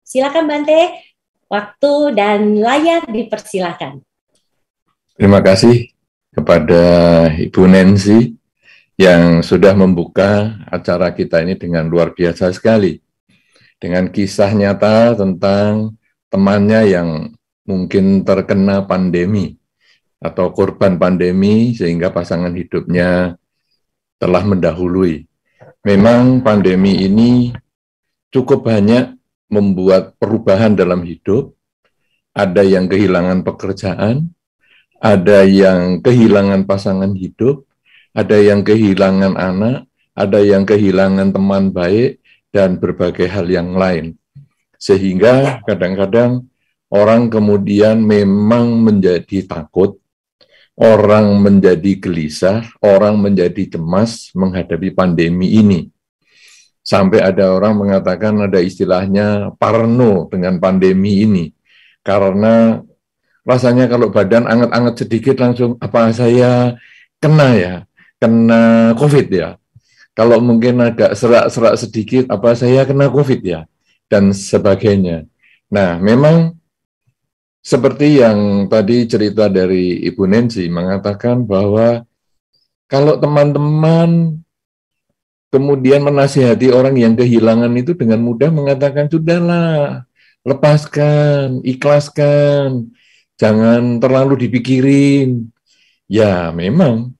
Silakan Bante, waktu dan layar dipersilakan. Terima kasih kepada Ibu Nancy yang sudah membuka acara kita ini dengan luar biasa sekali. Dengan kisah nyata tentang temannya yang mungkin terkena pandemi atau korban pandemi sehingga pasangan hidupnya telah mendahului. Memang pandemi ini cukup banyak membuat perubahan dalam hidup. Ada yang kehilangan pekerjaan, ada yang kehilangan pasangan hidup, ada yang kehilangan anak, ada yang kehilangan teman baik, dan berbagai hal yang lain. Sehingga kadang-kadang orang kemudian memang menjadi takut, orang menjadi gelisah, orang menjadi cemas menghadapi pandemi ini. Sampai ada orang mengatakan ada istilahnya parno dengan pandemi ini. Karena rasanya kalau badan anget-anget sedikit langsung, apa saya kena COVID ya. Kalau mungkin agak serak-serak sedikit, apa saya kena COVID ya, dan sebagainya. Nah, memang seperti yang tadi cerita dari Ibu Nancy mengatakan bahwa kalau teman-teman kemudian menasihati orang yang kehilangan itu dengan mudah mengatakan, sudahlah, lepaskan, ikhlaskan, jangan terlalu dipikirin. Ya, memang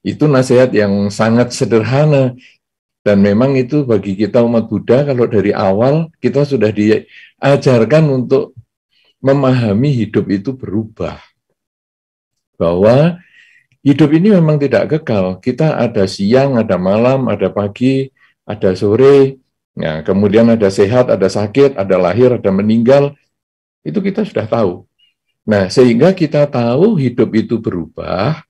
itu nasihat yang sangat sederhana. Dan memang itu bagi kita umat Buddha, kalau dari awal kita sudah diajarkan untuk memahami hidup itu berubah. Bahwa hidup ini memang tidak kekal. Kita ada siang, ada malam, ada pagi, ada sore. Nah, kemudian ada sehat, ada sakit, ada lahir, ada meninggal. Itu kita sudah tahu. Nah, sehingga kita tahu hidup itu berubah,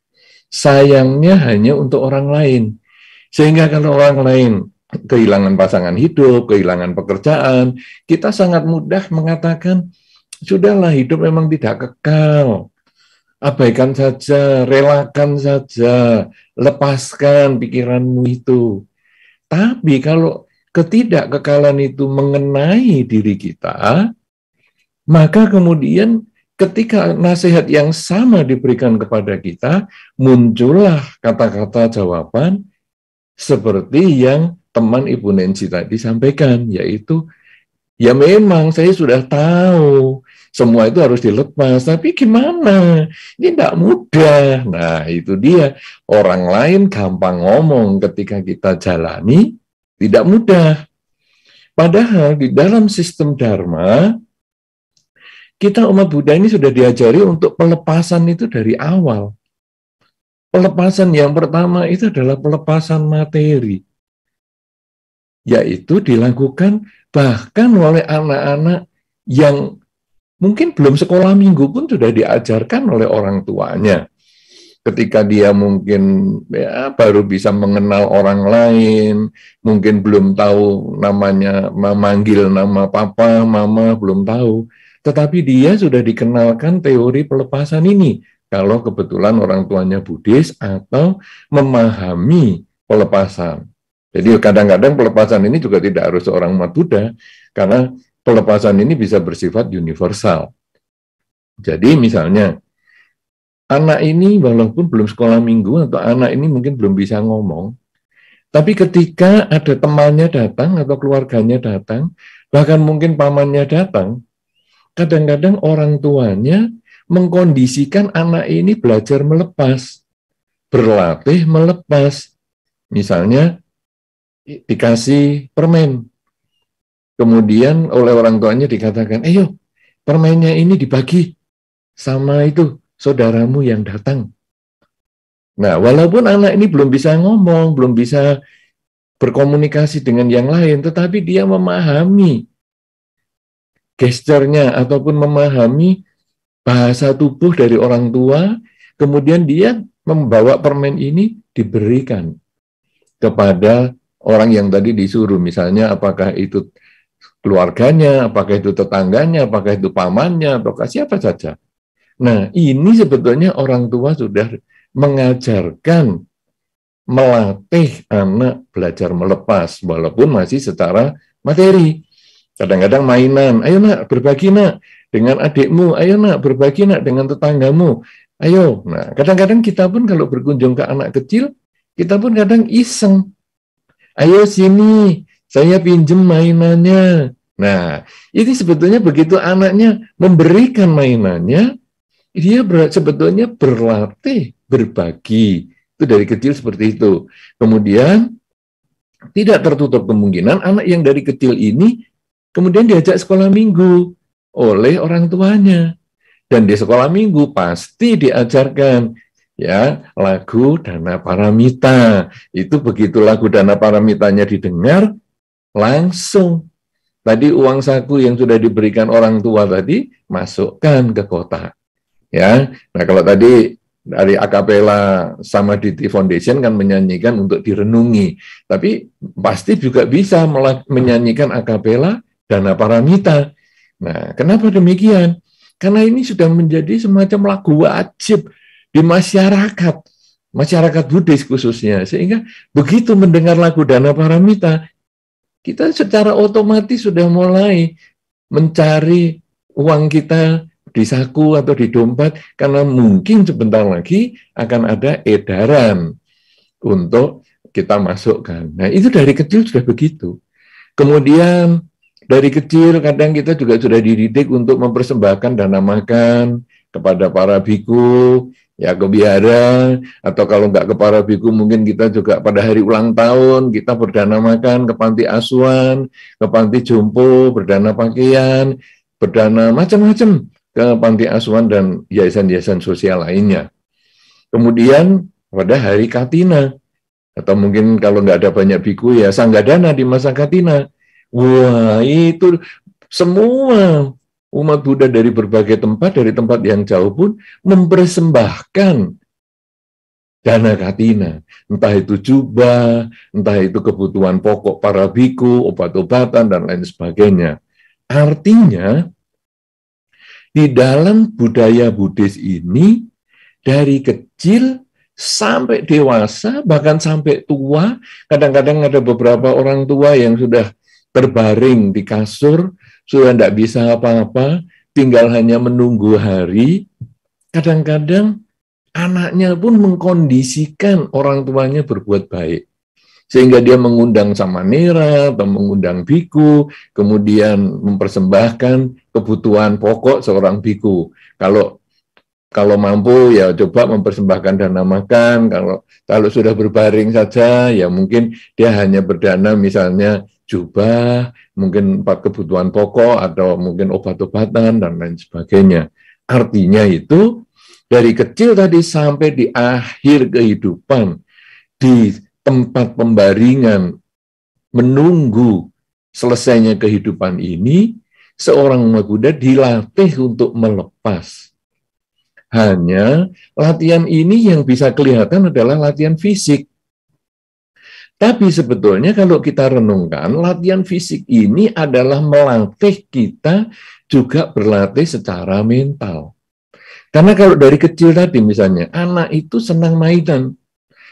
sayangnya hanya untuk orang lain. Sehingga kalau orang lain kehilangan pasangan hidup, kehilangan pekerjaan, kita sangat mudah mengatakan, sudahlah hidup memang tidak kekal. Abaikan saja, relakan saja, lepaskan pikiranmu itu. Tapi kalau ketidakkekalan itu mengenai diri kita, maka kemudian ketika nasihat yang sama diberikan kepada kita, muncullah kata-kata jawaban seperti yang teman Ibu Nancy tadi sampaikan, yaitu, ya memang saya sudah tahu, semua itu harus dilepas, tapi gimana? Ini tidak mudah. Nah, itu dia. Orang lain gampang ngomong, ketika kita jalani, tidak mudah. Padahal di dalam sistem Dharma, kita umat Buddha ini sudah diajari untuk pelepasan itu dari awal. Pelepasan yang pertama itu adalah pelepasan materi, yaitu dilakukan bahkan oleh anak-anak yang mungkin belum sekolah minggu pun sudah diajarkan oleh orang tuanya. Ketika dia mungkin baru bisa mengenal orang lain, mungkin belum tahu namanya, memanggil nama papa, mama, belum tahu. Tetapi dia sudah dikenalkan teori pelepasan ini. Kalau kebetulan orang tuanya Buddhis atau memahami pelepasan. Jadi kadang-kadang pelepasan ini juga tidak harus seorang umat Buddha, karena pelepasan ini bisa bersifat universal. Jadi misalnya, anak ini walaupun belum sekolah minggu atau anak ini mungkin belum bisa ngomong, tapi ketika ada temannya datang atau keluarganya datang, bahkan mungkin pamannya datang, kadang-kadang orang tuanya mengkondisikan anak ini belajar melepas, berlatih melepas. Misalnya dikasih permen, kemudian oleh orang tuanya dikatakan, ayo permennya ini dibagi sama itu saudaramu yang datang. Nah, walaupun anak ini belum bisa ngomong, belum bisa berkomunikasi dengan yang lain, tetapi dia memahami gesturnya ataupun memahami bahasa tubuh dari orang tua, kemudian dia membawa permen ini diberikan kepada orang yang tadi disuruh, misalnya apakah itu keluarganya, apakah itu tetangganya, apakah itu pamannya, atau siapa saja. Nah, ini sebetulnya orang tua sudah mengajarkan, melatih anak belajar melepas, walaupun masih secara materi. Kadang-kadang mainan, ayo nak berbagi nak dengan adikmu, ayo nak berbagi nak dengan tetanggamu, ayo. Nah, kadang-kadang kita pun kalau berkunjung ke anak kecil, kita pun kadang iseng, ayo sini, saya pinjem mainannya. Nah, ini sebetulnya begitu anaknya memberikan mainannya, dia sebetulnya berlatih berbagi. Itu dari kecil seperti itu. Kemudian tidak tertutup kemungkinan anak yang dari kecil ini kemudian diajak sekolah minggu oleh orang tuanya. Dan di sekolah minggu pasti diajarkan ya lagu Dana Paramita. Itu begitu lagu Dana Paramitanya didengar, langsung tadi uang saku yang sudah diberikan orang tua tadi masukkan ke kotak. Ya, nah kalau tadi dari Akapela sama Diti Foundation kan menyanyikan untuk direnungi, tapi pasti juga bisa menyanyikan Akapela Dana Paramita. Nah, kenapa demikian? Karena ini sudah menjadi semacam lagu wajib di masyarakat Buddhis khususnya, sehingga begitu mendengar lagu Dana Paramita, kita secara otomatis sudah mulai mencari uang kita di saku atau di dompet, karena mungkin sebentar lagi akan ada edaran untuk kita masukkan. Nah, itu dari kecil sudah begitu. Kemudian dari kecil kadang kita juga sudah dididik untuk mempersembahkan dana makan kepada para biku, ya ke biara, atau kalau nggak ke para biku mungkin kita juga pada hari ulang tahun kita berdana makan ke panti asuhan, ke panti jompo, berdana pakaian, berdana macam-macam ke panti asuhan dan yayasan-yayasan sosial lainnya. Kemudian pada hari Katina, atau mungkin kalau nggak ada banyak biku ya Sanggadana di masa Katina. Wah, itu semua umat Buddha dari berbagai tempat, dari tempat yang jauh pun mempersembahkan dana Katina. Entah itu jubah, entah itu kebutuhan pokok para biku, obat-obatan, dan lain sebagainya. Artinya, di dalam budaya Buddhis ini, dari kecil sampai dewasa, bahkan sampai tua, kadang-kadang ada beberapa orang tua yang sudah terbaring di kasur, sudah tidak bisa apa-apa, tinggal hanya menunggu hari. Kadang-kadang anaknya pun mengkondisikan orang tuanya berbuat baik. Sehingga dia mengundang samanera atau mengundang biku, kemudian mempersembahkan kebutuhan pokok seorang biku. Kalau mampu ya coba mempersembahkan dana makan, kalau sudah berbaring saja ya mungkin dia hanya berdana misalnya jubah, mungkin 4 kebutuhan pokok atau mungkin obat-obatan dan lain sebagainya. Artinya itu dari kecil tadi sampai di akhir kehidupan di tempat pembaringan menunggu selesainya kehidupan ini, seorang umat Buddha dilatih untuk melepas. Hanya latihan ini yang bisa kelihatan adalah latihan fisik. Tapi sebetulnya kalau kita renungkan, latihan fisik ini adalah melatih kita juga berlatih secara mental. Karena kalau dari kecil tadi misalnya, anak itu senang mainan.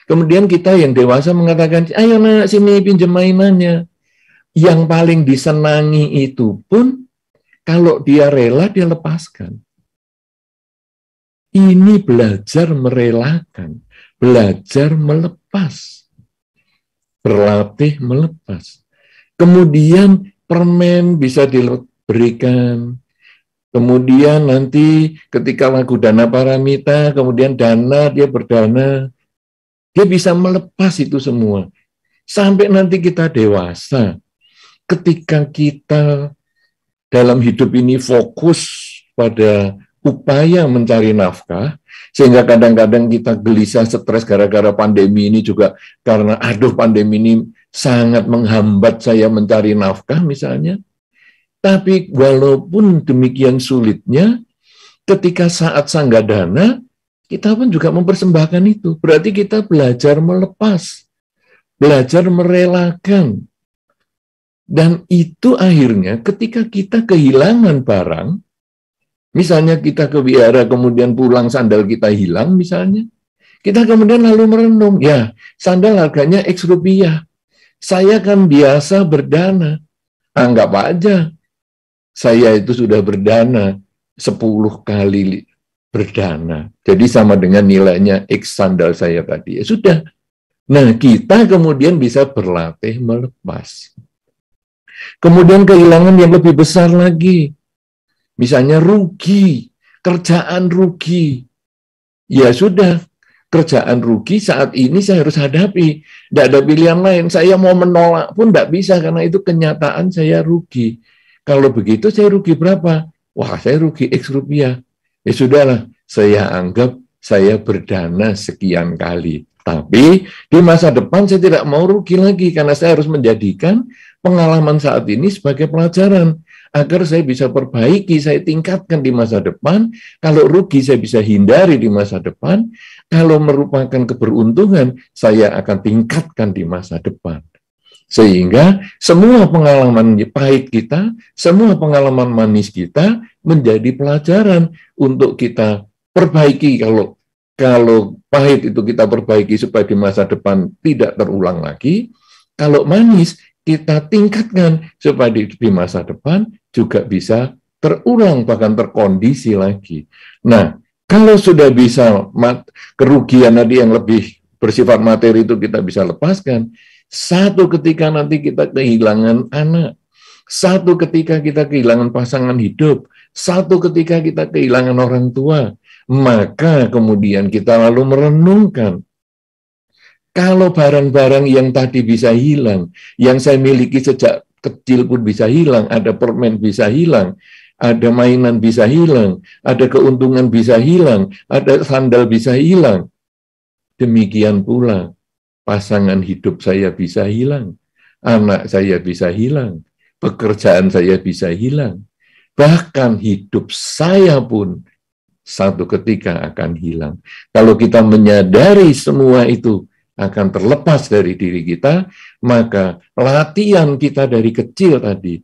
Kemudian kita yang dewasa mengatakan, ayo nak sini pinjam mainannya. Yang paling disenangi itu pun, kalau dia rela, dia lepaskan. Ini belajar merelakan, belajar melepas. Berlatih melepas. Kemudian permen bisa diberikan. Kemudian nanti ketika lagu Dana Paramita, kemudian dana, dia berdana. Dia bisa melepas itu semua. Sampai nanti kita dewasa. Ketika kita dalam hidup ini fokus pada upaya mencari nafkah, sehingga kadang-kadang kita gelisah, stres gara-gara pandemi ini juga karena pandemi ini sangat menghambat saya mencari nafkah misalnya. Tapi walaupun demikian sulitnya, ketika saat Sanggadana, kita pun juga mempersembahkan itu. Berarti kita belajar melepas, belajar merelakan. Dan itu akhirnya ketika kita kehilangan barang, misalnya kita ke wihara kemudian pulang sandal kita hilang misalnya, kita kemudian lalu merenung, ya sandal harganya X rupiah, saya kan biasa berdana, anggap aja saya itu sudah berdana 10 kali berdana. Jadi sama dengan nilainya X sandal saya tadi. Ya sudah. Nah, kita kemudian bisa berlatih melepas. Kemudian kehilangan yang lebih besar lagi. Misalnya rugi, kerjaan rugi. Ya sudah, kerjaan rugi saat ini saya harus hadapi. Tidak ada pilihan lain. Saya mau menolak pun tidak bisa karena itu kenyataan saya rugi. Kalau begitu saya rugi berapa? Wah, saya rugi X rupiah. Ya sudahlah, saya anggap saya berdana sekian kali. Tapi di masa depan saya tidak mau rugi lagi karena saya harus menjadikan pengalaman saat ini sebagai pelajaran agar saya bisa perbaiki, saya tingkatkan di masa depan. Kalau rugi saya bisa hindari di masa depan. Kalau merupakan keberuntungan saya akan tingkatkan di masa depan. Sehingga semua pengalaman pahit kita, semua pengalaman manis kita menjadi pelajaran untuk kita perbaiki. Kalau pahit itu kita perbaiki supaya di masa depan tidak terulang lagi. Kalau manis kita tingkatkan supaya di masa depan juga bisa terulang, bahkan terkondisi lagi. Nah, kalau sudah bisa kerugian tadi yang lebih bersifat materi itu kita bisa lepaskan, satu ketika nanti kita kehilangan anak, satu ketika kita kehilangan pasangan hidup, satu ketika kita kehilangan orang tua, maka kemudian kita lalu merenungkan, kalau barang-barang yang tadi bisa hilang, yang saya miliki sejak kecil pun bisa hilang, ada permen bisa hilang, ada mainan bisa hilang, ada keuntungan bisa hilang, ada sandal bisa hilang. Demikian pula pasangan hidup saya bisa hilang, anak saya bisa hilang, pekerjaan saya bisa hilang, bahkan hidup saya pun satu ketika akan hilang. Kalau kita menyadari semua itu akan terlepas dari diri kita, maka latihan kita dari kecil tadi,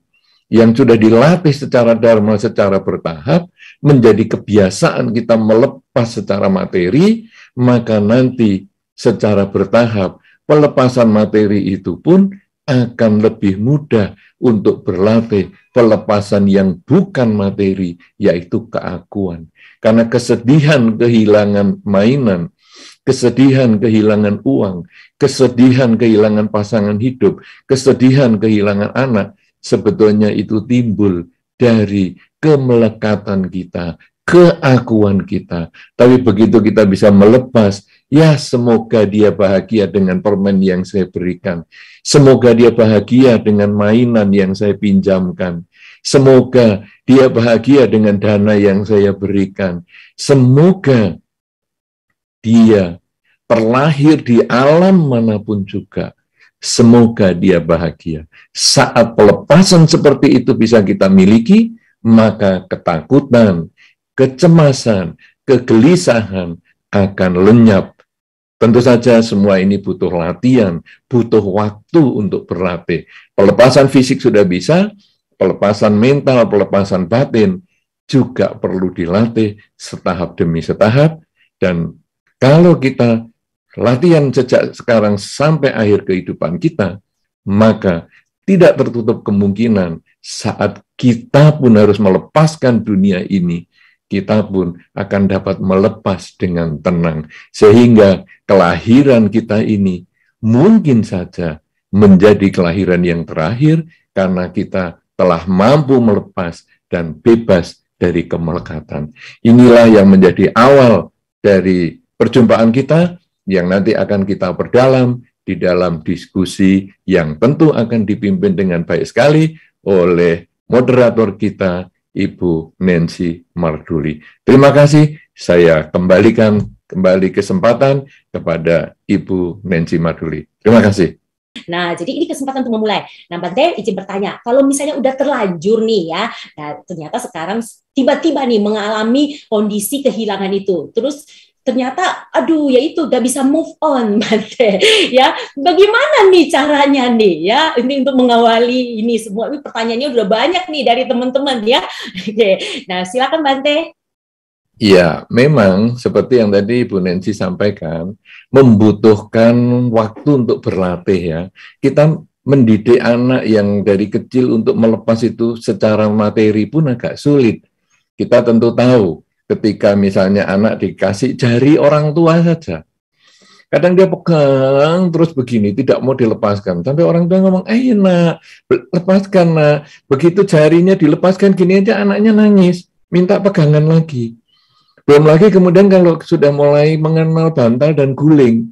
yang sudah dilatih secara dharma, secara bertahap, menjadi kebiasaan kita melepas secara materi, maka nanti secara bertahap, pelepasan materi itu pun akan lebih mudah untuk berlatih pelepasan yang bukan materi, yaitu keakuan. Karena kesedihan kehilangan mainan, kesedihan kehilangan uang, kesedihan kehilangan pasangan hidup, kesedihan kehilangan anak, sebetulnya itu timbul dari kemelekatan kita, keakuan kita. Tapi begitu kita bisa melepas, ya semoga dia bahagia dengan permen yang saya berikan. Semoga dia bahagia dengan mainan yang saya pinjamkan. Semoga dia bahagia dengan dana yang saya berikan. Semoga dia terlahir di alam manapun juga. Semoga dia bahagia. Saat pelepasan seperti itu bisa kita miliki, maka ketakutan, kecemasan, kegelisahan akan lenyap. Tentu saja semua ini butuh latihan, butuh waktu untuk berlatih. Pelepasan fisik sudah bisa, pelepasan mental, pelepasan batin juga perlu dilatih setahap demi setahap. Dan kalau kita latihan sejak sekarang sampai akhir kehidupan kita, maka tidak tertutup kemungkinan saat kita pun harus melepaskan dunia ini, kita pun akan dapat melepas dengan tenang. Sehingga kelahiran kita ini mungkin saja menjadi kelahiran yang terakhir karena kita telah mampu melepas dan bebas dari kemelekatan. Inilah yang menjadi awal dari perjumpaan kita yang nanti akan kita perdalam di dalam diskusi yang tentu akan dipimpin dengan baik sekali oleh moderator kita, Ibu Nancy Marduli. Terima kasih, saya kembalikan kembali kesempatan kepada Ibu Nancy Marduli. Terima kasih. Nah, jadi ini kesempatan untuk memulai. Nah, Bante izin bertanya, kalau misalnya udah terlanjur nih ya, nah ternyata sekarang tiba-tiba nih mengalami kondisi kehilangan itu, terus ternyata, aduh, ya itu gak bisa move on, Bante. Ya, bagaimana nih caranya nih ya, ini untuk mengawali ini semua. Ini pertanyaannya udah banyak nih dari teman-teman ya. Oke, nah silakan Bante. Ya, memang seperti yang tadi Bu Nancy sampaikan, membutuhkan waktu untuk berlatih ya. Kita mendidik anak yang dari kecil untuk melepas itu secara materi pun agak sulit. Kita tentu tahu ketika misalnya anak dikasih jari orang tua saja, kadang dia pegang terus begini, tidak mau dilepaskan. Sampai orang tua ngomong, nak, lepaskan nak. Begitu jarinya dilepaskan gini aja anaknya nangis, minta pegangan lagi. Belum lagi kemudian kalau sudah mulai mengenal bantal dan guling.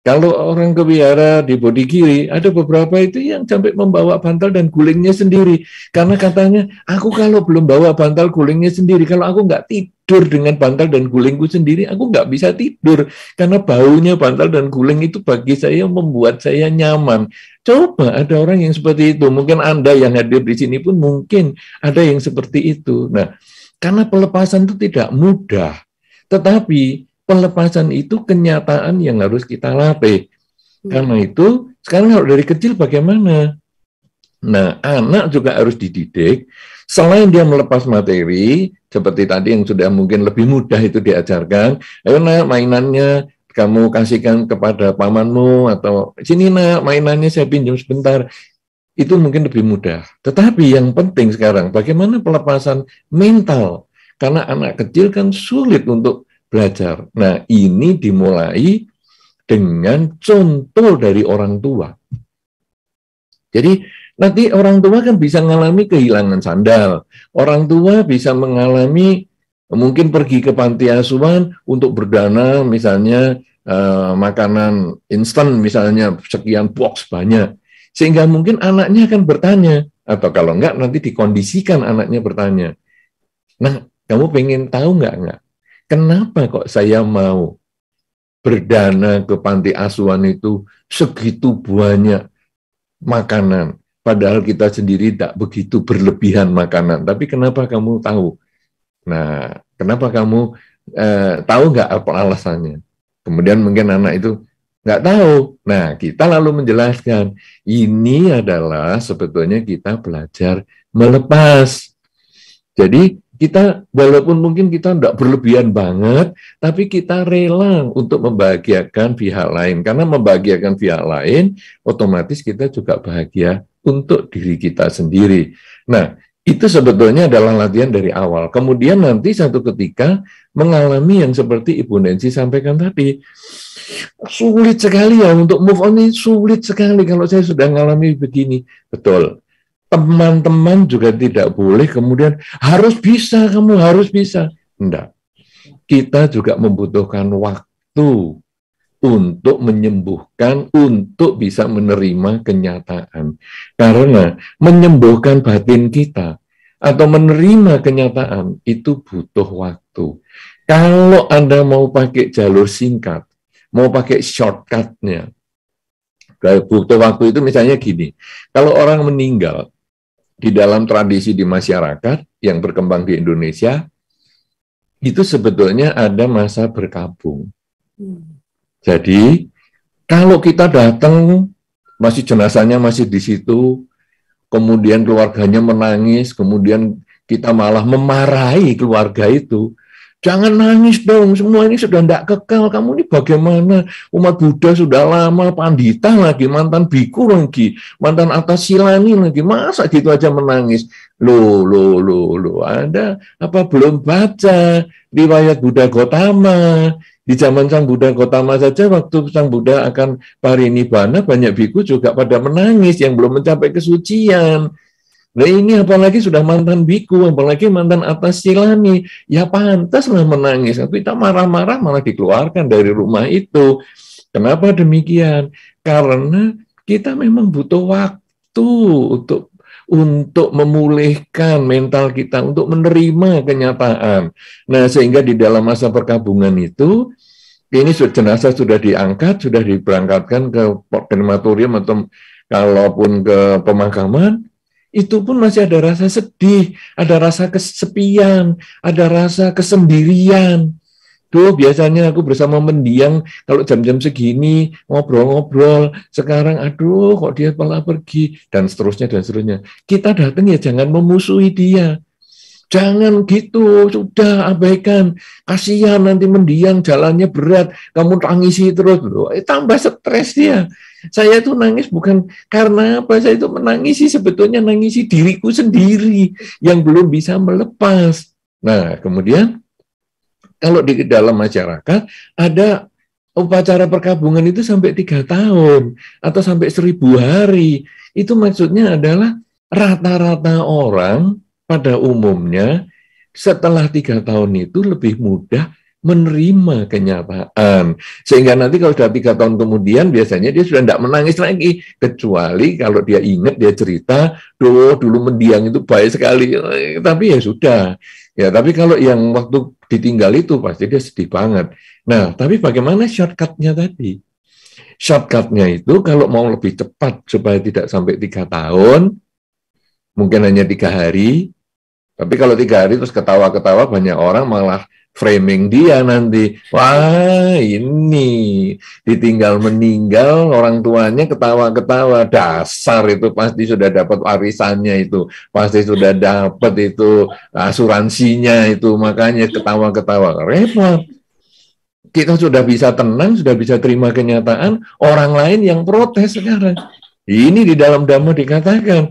Kalau orang ke wihara di Bodhigiri, ada beberapa itu yang sampai membawa bantal dan gulingnya sendiri. Karena katanya, aku kalau belum bawa bantal gulingnya sendiri, kalau aku nggak tidur dengan bantal dan gulingku sendiri, aku nggak bisa tidur. Karena baunya bantal dan guling itu bagi saya membuat saya nyaman. Coba ada orang yang seperti itu. Mungkin Anda yang hadir di sini pun mungkin ada yang seperti itu. Nah, karena pelepasan itu tidak mudah. Tetapi pelepasan itu kenyataan yang harus kita latih. Karena itu, sekarang kalau dari kecil bagaimana? Nah, anak juga harus dididik. Selain dia melepas materi, seperti tadi yang sudah mungkin lebih mudah itu diajarkan, ayo nak mainannya kamu kasihkan kepada pamanmu, atau sini nak mainannya saya pinjam sebentar. Itu mungkin lebih mudah. Tetapi yang penting sekarang, bagaimana pelepasan mental? Karena anak kecil kan sulit untuk belajar. Nah, ini dimulai dengan contoh dari orang tua. Jadi, nanti orang tua kan bisa mengalami kehilangan sandal. Orang tua bisa mengalami, mungkin pergi ke panti asuhan untuk berdana, misalnya makanan instan, misalnya sekian box banyak. Sehingga mungkin anaknya akan bertanya, atau kalau enggak, nanti dikondisikan anaknya bertanya. Nah, kamu pengen tahu enggak? Kenapa kok saya mau berdana ke panti asuhan itu segitu banyak makanan, padahal kita sendiri tidak begitu berlebihan makanan. Tapi kenapa kamu tahu? Nah, kenapa kamu tahu nggak apa alasannya? Kemudian mungkin anak itu nggak tahu. Nah, kita lalu menjelaskan, ini adalah sebetulnya kita belajar melepas. Jadi, kita walaupun mungkin kita tidak berlebihan banget, tapi kita rela untuk membahagiakan pihak lain. Karena membahagiakan pihak lain, otomatis kita juga bahagia untuk diri kita sendiri. Nah, itu sebetulnya adalah latihan dari awal. Kemudian nanti satu ketika mengalami yang seperti Ibu Nancy sampaikan tadi. Sulit sekali ya untuk move on ini, sulit sekali kalau saya sudah mengalami begini. Betul. Teman-teman juga tidak boleh kemudian harus bisa, kamu harus bisa. Enggak. Kita juga membutuhkan waktu untuk menyembuhkan, untuk bisa menerima kenyataan. Karena menyembuhkan batin kita atau menerima kenyataan itu butuh waktu. Kalau Anda mau pakai jalur singkat, mau pakai shortcut-nya, butuh waktu itu misalnya gini, kalau orang meninggal, di dalam tradisi di masyarakat yang berkembang di Indonesia, itu sebetulnya ada masa berkabung. Jadi, kalau kita datang, masih jenazahnya masih di situ, kemudian keluarganya menangis, kemudian kita malah memarahi keluarga itu, jangan nangis dong, semua ini sudah tidak kekal, kamu ini bagaimana? Umat Buddha sudah lama, pandita lagi, mantan biku lagi, mantan Atasilani lagi, masa gitu aja menangis? Loh, Anda apa belum baca riwayat Buddha Gotama? Di zaman Sang Buddha Gotama saja, waktu Sang Buddha akan parinibbana, banyak biku juga pada menangis yang belum mencapai kesucian. Nah ini apalagi sudah mantan biku, apalagi mantan Atasilani, ya pantaslah menangis. Kita marah-marah malah dikeluarkan dari rumah itu. Kenapa demikian? Karena kita memang butuh waktu untuk memulihkan mental kita, untuk menerima kenyataan. Nah sehingga di dalam masa perkabungan itu, ini jenazah sudah diangkat, sudah diberangkatkan ke krematorium atau kalaupun ke pemakaman, itu pun masih ada rasa sedih, ada rasa kesepian, ada rasa kesendirian. Tuh biasanya aku bersama mendiang, kalau jam-jam segini ngobrol-ngobrol, sekarang aduh kok dia malah pergi, dan seterusnya, dan seterusnya. Kita datang ya jangan memusuhi dia. Jangan gitu, sudah abaikan. Kasihan nanti mendiang, jalannya berat, kamu tangisi terus. Tambah stres dia. Saya itu nangis bukan karena apa, saya itu menangisi sebetulnya nangisi diriku sendiri yang belum bisa melepas. Nah, kemudian kalau di dalam masyarakat ada upacara perkabungan itu sampai 3 tahun atau sampai 1.000 hari. Itu maksudnya adalah rata-rata orang pada umumnya setelah 3 tahun itu lebih mudah menerima kenyataan. Sehingga nanti kalau sudah 3 tahun kemudian biasanya dia sudah tidak menangis lagi. Kecuali kalau dia ingat, dia cerita, dulu mendiang itu baik sekali. Tapi ya sudah. Ya, tapi kalau yang waktu ditinggal itu pasti dia sedih banget. Nah, tapi bagaimana shortcut-nya tadi? Shortcut-nya itu kalau mau lebih cepat supaya tidak sampai 3 tahun, mungkin hanya 3 hari. Tapi kalau 3 hari terus ketawa-ketawa, banyak orang malah framing dia nanti. Wah, ini ditinggal meninggal, orang tuanya ketawa-ketawa. Dasar itu pasti sudah dapat warisannya itu. Pasti sudah dapat itu asuransinya itu. Makanya ketawa-ketawa. Repot. Kita sudah bisa tenang, sudah bisa terima kenyataan, orang lain yang protes sekarang. Ini di dalam Dhamma dikatakan,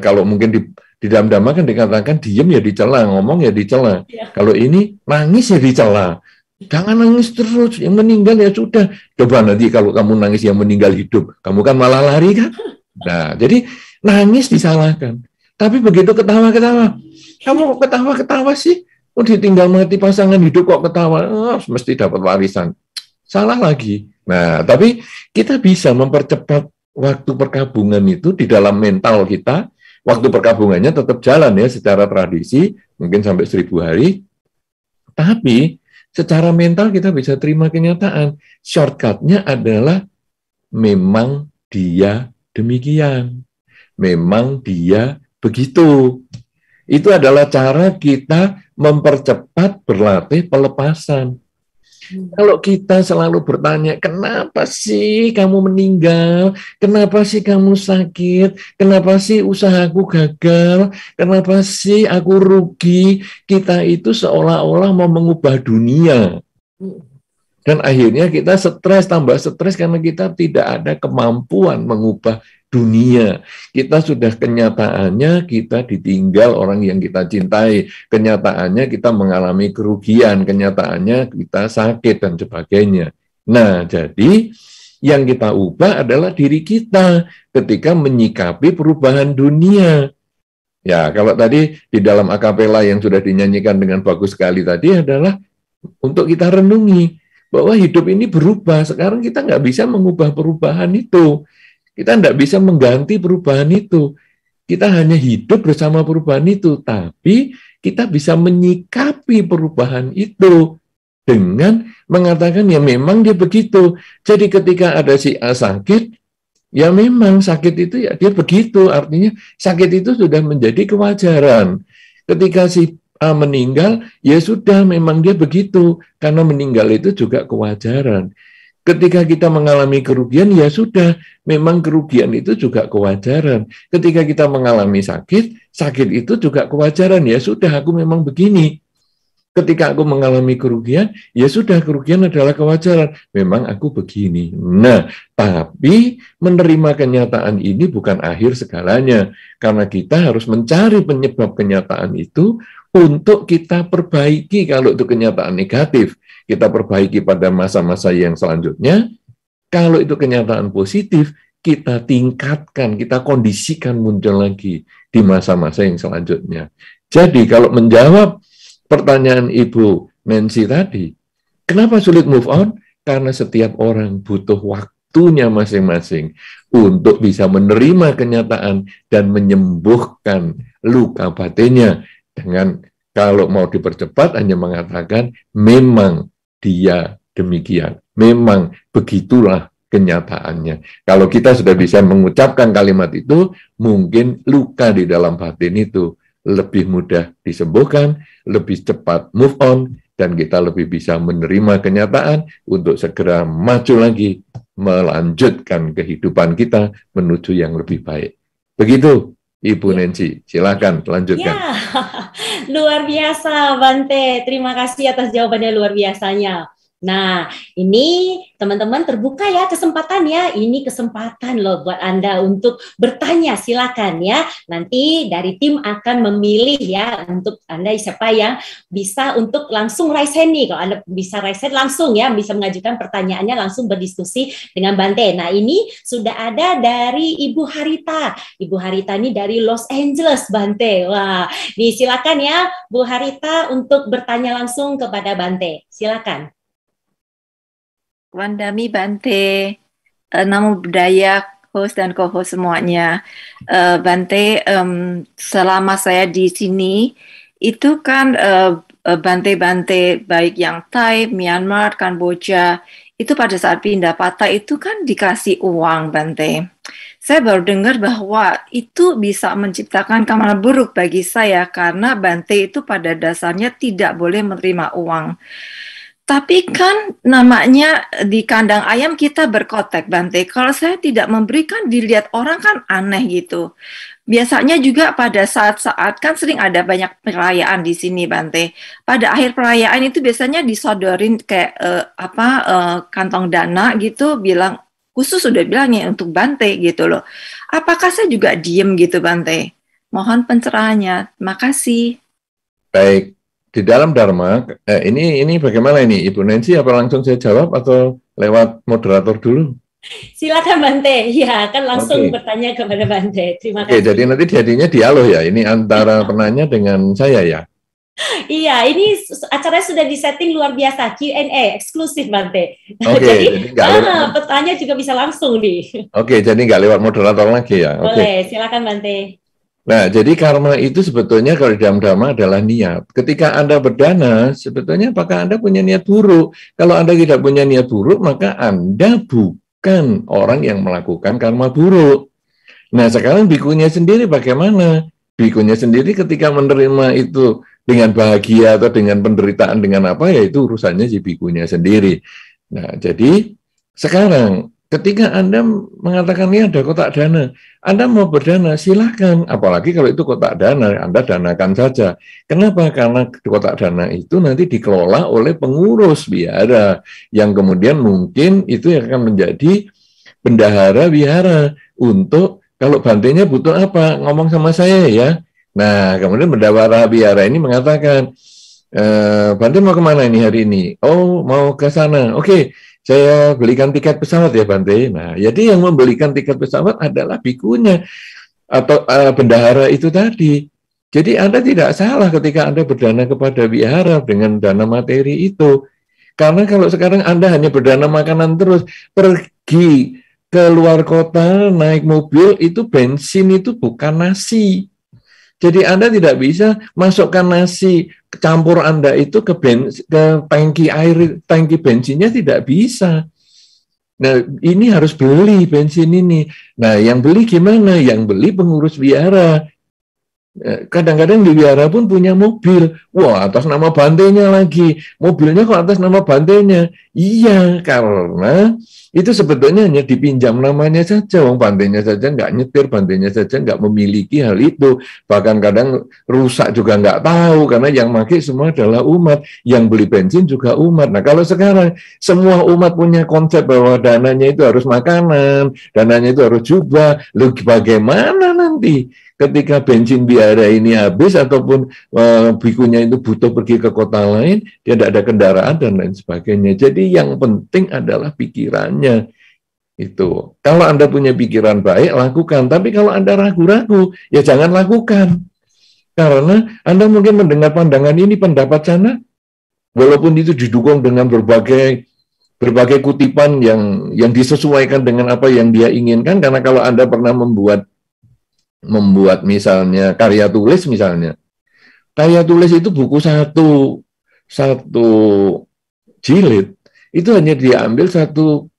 kalau mungkin di dalam Dhamma kan dikatakan diem ya dicela, ngomong ya dicela. Ya. Kalau ini nangis ya dicela. Jangan nangis terus, yang meninggal ya sudah. Coba nanti kalau kamu nangis yang meninggal hidup, kamu kan malah lari kan? Nah, jadi nangis disalahkan. Tapi begitu ketawa-ketawa, kamu ketawa-ketawa sih? Oh, ditinggal mati pasangan hidup kok ketawa, mesti dapat warisan. Salah lagi. Nah, tapi kita bisa mempercepat waktu perkabungan itu di dalam mental kita. Waktu perkabungannya tetap jalan ya secara tradisi, mungkin sampai 1.000 hari. Tapi secara mental kita bisa terima kenyataan. Shortcut-nya adalah memang dia demikian. Memang dia begitu. Itu adalah cara kita mempercepat berlatih pelepasan. Kalau kita selalu bertanya, kenapa sih kamu meninggal? Kenapa sih kamu sakit? Kenapa sih usahaku gagal? Kenapa sih aku rugi? Kita itu seolah-olah mau mengubah dunia. Dan akhirnya kita stres, tambah stres karena kita tidak ada kemampuan mengubah dunia. Kita sudah kenyataannya kita ditinggal orang yang kita cintai. Kenyataannya kita mengalami kerugian. Kenyataannya kita sakit dan sebagainya. Nah, jadi yang kita ubah adalah diri kita ketika menyikapi perubahan dunia. Ya, kalau tadi di dalam akapela yang sudah dinyanyikan dengan bagus sekali tadi adalah untuk kita renungi bahwa hidup ini berubah. Sekarang kita nggak bisa mengubah perubahan itu. Kita tidak bisa mengganti perubahan itu. Kita hanya hidup bersama perubahan itu. Tapi kita bisa menyikapi perubahan itu dengan mengatakan ya memang dia begitu. Jadi ketika ada si A sakit, ya memang sakit itu ya dia begitu. Artinya sakit itu sudah menjadi kewajaran. Ketika si A meninggal, ya sudah memang dia begitu. Karena meninggal itu juga kewajaran. Ketika kita mengalami kerugian, ya sudah, memang kerugian itu juga kewajaran. Ketika kita mengalami sakit, sakit itu juga kewajaran. Ya sudah, aku memang begini. Ketika aku mengalami kerugian, ya sudah, kerugian adalah kewajaran. Memang aku begini. Nah, tapi menerima kenyataan ini bukan akhir segalanya. Karena kita harus mencari penyebab kenyataan itu untuk kita perbaiki kalau itu kenyataan negatif. Kita perbaiki pada masa-masa yang selanjutnya. Kalau itu kenyataan positif, kita tingkatkan, kita kondisikan muncul lagi di masa-masa yang selanjutnya. Jadi kalau menjawab pertanyaan Ibu Nancy tadi, kenapa sulit move on? Karena setiap orang butuh waktunya masing-masing untuk bisa menerima kenyataan dan menyembuhkan luka batinnya. Dengan kalau mau dipercepat hanya mengatakan memang dia demikian. Memang begitulah kenyataannya. Kalau kita sudah bisa mengucapkan kalimat itu, mungkin luka di dalam batin itu lebih mudah disembuhkan, lebih cepat move on, dan kita lebih bisa menerima kenyataan untuk segera maju lagi, melanjutkan kehidupan kita menuju yang lebih baik. Begitu, Ibu Nancy. Silakan lanjutkan. Ya, luar biasa, Bante. Terima kasih atas jawabannya luar biasanya. Nah, ini teman-teman terbuka ya kesempatannya. Ini kesempatan loh buat Anda untuk bertanya, silakan ya. Nanti dari tim akan memilih ya untuk Anda siapa yang bisa untuk langsung raise hand nih. Kalau Anda bisa raise hand langsung ya, bisa mengajukan pertanyaannya langsung berdiskusi dengan Bante. Nah, ini sudah ada dari Ibu Harita. Ibu Harita ini dari Los Angeles, Bante. Wah, nih silakan ya Bu Harita untuk bertanya langsung kepada Bante. Silakan. Wandami Bante, Namo Buddhaya, host dan co-host semuanya. Bante, selama saya di sini, itu kan Bante-Bante baik yang Thai, Myanmar, Kamboja, itu pada saat pindah patah itu kan dikasih uang, Bante. Saya baru dengar bahwa itu bisa menciptakan karma buruk bagi saya karena Bante itu pada dasarnya tidak boleh menerima uang. Tapi kan namanya di kandang ayam kita berkotek, Bante. Kalau saya tidak memberikan, dilihat orang kan aneh gitu. Biasanya juga pada saat-saat kan sering ada banyak perayaan di sini, Bante. Pada akhir perayaan itu biasanya disodorin kayak kantong dana gitu, bilang khusus sudah bilangnya untuk Bante gitu loh. Apakah saya juga diem gitu, Bante? Mohon pencerahannya. Makasih. Baik. Di dalam Dharma, ini bagaimana ini, Ibu Nancy? Apa langsung saya jawab atau lewat moderator dulu? Silakan Bante, ya kan langsung bertanya kepada Bante. Terima kasih. Jadi nanti jadinya dialog ya, ini antara penanya dengan saya ya? Iya, ini acaranya sudah disetting luar biasa, Q&A, eksklusif Bante. Jadi petanya juga bisa langsung nih. Jadi nggak lewat moderator lagi ya? Boleh, silakan Bante. Nah, jadi karma itu sebetulnya kalau di dalam Dhamma adalah niat. Ketika Anda berdana, sebetulnya apakah Anda punya niat buruk? Kalau Anda tidak punya niat buruk, maka Anda bukan orang yang melakukan karma buruk. Nah, sekarang bikunya sendiri bagaimana? Bikunya sendiri ketika menerima itu dengan bahagia atau dengan penderitaan dengan apa, ya itu urusannya si bikunya sendiri. Nah, jadi sekarang ketika Anda mengatakan ini ada kotak dana, Anda mau berdana, silahkan. Apalagi kalau itu kotak dana, Anda danakan saja. Kenapa? Karena kotak dana itu nanti dikelola oleh pengurus wihara, yang kemudian mungkin itu yang akan menjadi bendahara wihara untuk kalau bantenya butuh apa, ngomong sama saya ya. Nah, kemudian bendahara wihara ini mengatakan, Bante mau kemana ini hari ini? Oh, mau ke sana. Oke. Saya belikan tiket pesawat ya Bante. Nah, jadi yang membelikan tiket pesawat adalah bikunya atau bendahara itu tadi. Jadi Anda tidak salah ketika Anda berdana kepada wihara dengan dana materi itu. Karena kalau sekarang Anda hanya berdana makanan terus, pergi ke luar kota, naik mobil, itu bensin itu bukan nasi. Jadi Anda tidak bisa masukkan nasi campur Anda itu ke tangki air, tangki bensinnya tidak bisa. Nah, ini harus beli bensin ini. Nah, yang beli gimana? Yang beli pengurus wihara. Kadang-kadang di wihara pun punya mobil. Wah, atas nama bantenya lagi. Mobilnya kok atas nama bantenya? Iya, karena itu sebetulnya hanya dipinjam namanya saja, wong bantenya saja nggak nyetir, bantenya saja nggak memiliki hal itu, bahkan kadang rusak juga nggak tahu, karena yang pakai semua adalah umat, yang beli bensin juga umat. Nah, kalau sekarang semua umat punya konsep bahwa dananya itu harus makanan, dananya itu harus jubah, lalu bagaimana nanti ketika bensin wihara ini habis ataupun bikunya itu butuh pergi ke kota lain, dia tidak ada kendaraan dan lain sebagainya. Jadi yang penting adalah pikirannya. Itu. Kalau Anda punya pikiran baik, lakukan. Tapi kalau Anda ragu-ragu, ya jangan lakukan. Karena Anda mungkin mendengar pandangan ini, pendapat sana, walaupun itu didukung dengan berbagai kutipan yang disesuaikan dengan apa yang dia inginkan. Karena kalau Anda pernah membuat misalnya karya tulis misalnya. Karya tulis itu buku satu jilid, itu hanya diambil satu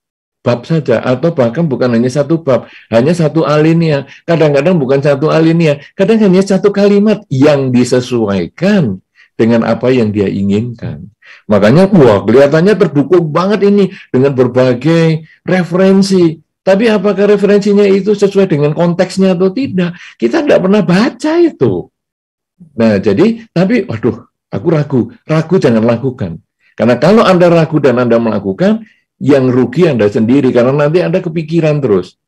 bab saja, atau bahkan bukan hanya satu bab, hanya satu alinea. Kadang-kadang bukan satu alinea, kadang hanya satu kalimat yang disesuaikan dengan apa yang dia inginkan. Makanya, wah, kelihatannya terdukung banget ini dengan berbagai referensi. Tapi apakah referensinya itu sesuai dengan konteksnya atau tidak? Kita tidak pernah baca itu. Nah, jadi, tapi, waduh, aku ragu jangan lakukan. Karena kalau Anda ragu dan Anda melakukan, yang rugi Anda sendiri, karena nanti Anda kepikiran terus.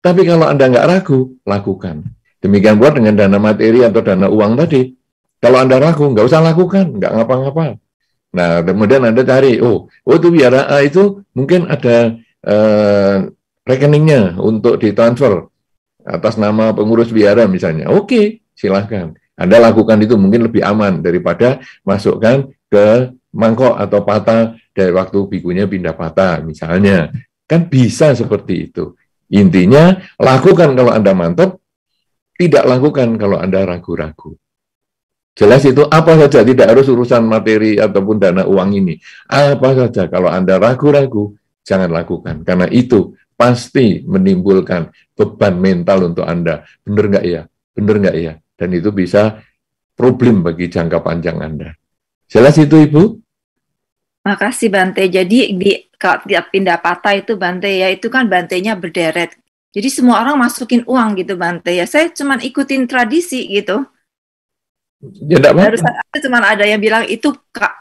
Tapi kalau Anda nggak ragu, lakukan. Demikian pula dengan dana materi atau dana uang tadi. Kalau Anda ragu, nggak usah lakukan, nggak ngapa-ngapa. Nah, kemudian Anda cari, itu biara A itu mungkin ada rekeningnya untuk ditransfer atas nama pengurus biara misalnya. Oke, silahkan. Anda lakukan itu mungkin lebih aman daripada masukkan ke mangkok atau patah dari waktu bikunya pindah patah misalnya. Kan bisa seperti itu. Intinya, lakukan kalau Anda mantap, tidak lakukan kalau Anda ragu-ragu. Jelas itu apa saja, tidak harus urusan materi ataupun dana uang ini. Apa saja, kalau Anda ragu-ragu, jangan lakukan. Karena itu pasti menimbulkan beban mental untuk Anda. Benar nggak ya? Benar nggak ya? Dan itu bisa problem bagi jangka panjang Anda. Jelas itu, Ibu? Makasih Bante. Jadi kalau tiap pindah patah itu Bante ya, itu kan Bantenya berderet. Jadi semua orang masukin uang gitu Bante ya. Saya cuma ikutin tradisi gitu. Ya, barusan cuma ada yang bilang itu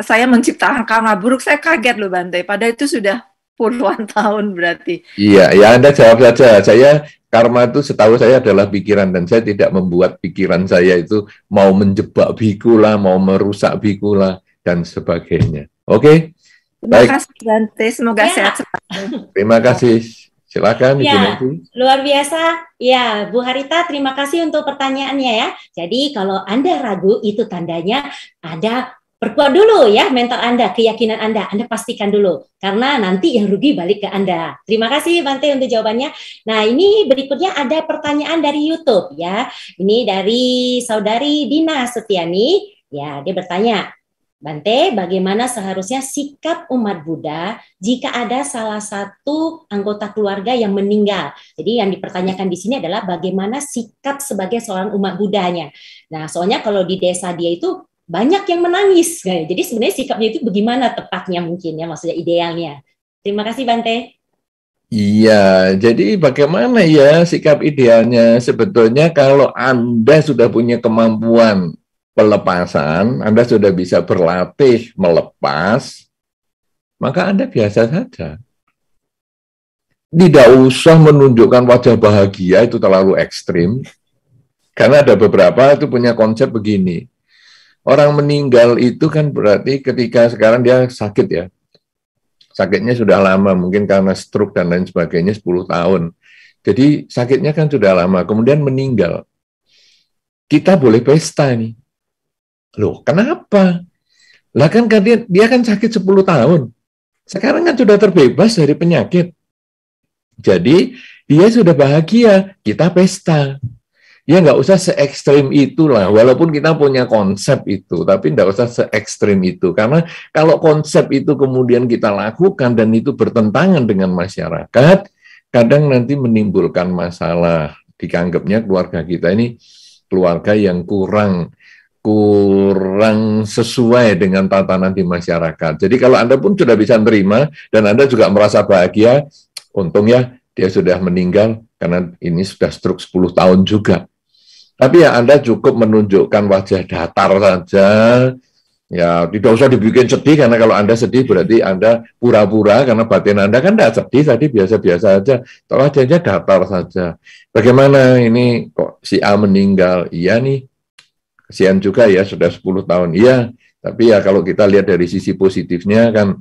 saya menciptakan karma buruk. Saya kaget loh Bante. Padahal itu sudah puluhan tahun berarti. Iya, ya Anda jawab saja. Saya karma itu setahu saya adalah pikiran, dan saya tidak membuat pikiran saya itu mau menjebak biku lah, mau merusak biku lah, dan sebagainya. Oke? Terima kasih Bante. Semoga sehat selalu. Terima kasih. Silakan Ibu Nanti. Luar biasa. Ya, Bu Harita, terima kasih untuk pertanyaannya ya. Jadi kalau Anda ragu, itu tandanya Anda perkuat dulu ya mental Anda, keyakinan Anda pastikan dulu. Karena nanti yang rugi balik ke Anda. Terima kasih Bante untuk jawabannya. Nah, ini berikutnya ada pertanyaan dari YouTube ya. Ini dari Saudari Dina Setiani. Ya, dia bertanya, Bante, bagaimana seharusnya sikap umat Buddha jika ada salah satu anggota keluarga yang meninggal? Jadi yang dipertanyakan di sini adalah bagaimana sikap sebagai seorang umat Buddhanya. Nah, soalnya kalau di desa dia itu banyak yang menangis. Jadi sebenarnya sikapnya itu bagaimana tepatnya mungkin ya, maksudnya idealnya. Terima kasih Bante. Iya, jadi bagaimana ya sikap idealnya? Sebetulnya kalau Anda sudah punya kemampuan pelepasan, Anda sudah bisa berlatih melepas, maka Anda biasa saja. Tidak usah menunjukkan wajah bahagia, itu terlalu ekstrim. Karena ada beberapa itu punya konsep begini. Orang meninggal itu kan berarti ketika sekarang dia sakit ya. Sakitnya sudah lama, mungkin karena stroke dan lain sebagainya 10 tahun. Jadi sakitnya kan sudah lama, kemudian meninggal. Kita boleh pesta nih. Loh, kenapa? Lah kan dia kan sakit 10 tahun. Sekarang kan sudah terbebas dari penyakit. Jadi, dia sudah bahagia, kita pesta. Ya nggak usah se-ekstrim itulah, walaupun kita punya konsep itu, tapi nggak usah se-ekstrim itu. Karena kalau konsep itu kemudian kita lakukan dan itu bertentangan dengan masyarakat, kadang nanti menimbulkan masalah. Dianggapnya keluarga kita ini keluarga yang kurang sesuai dengan tatanan di masyarakat. Jadi kalau Anda pun sudah bisa menerima dan Anda juga merasa bahagia, untung ya dia sudah meninggal karena ini sudah stroke 10 tahun juga. Tapi ya Anda cukup menunjukkan wajah datar saja, ya tidak usah dibikin sedih, karena kalau Anda sedih berarti Anda pura-pura, karena batin Anda kan tidak sedih, tadi biasa-biasa aja, wajahnya datar saja. Bagaimana ini kok si A meninggal? Iya nih, kasihan juga ya, sudah 10 tahun. Iya, tapi ya kalau kita lihat dari sisi positifnya kan,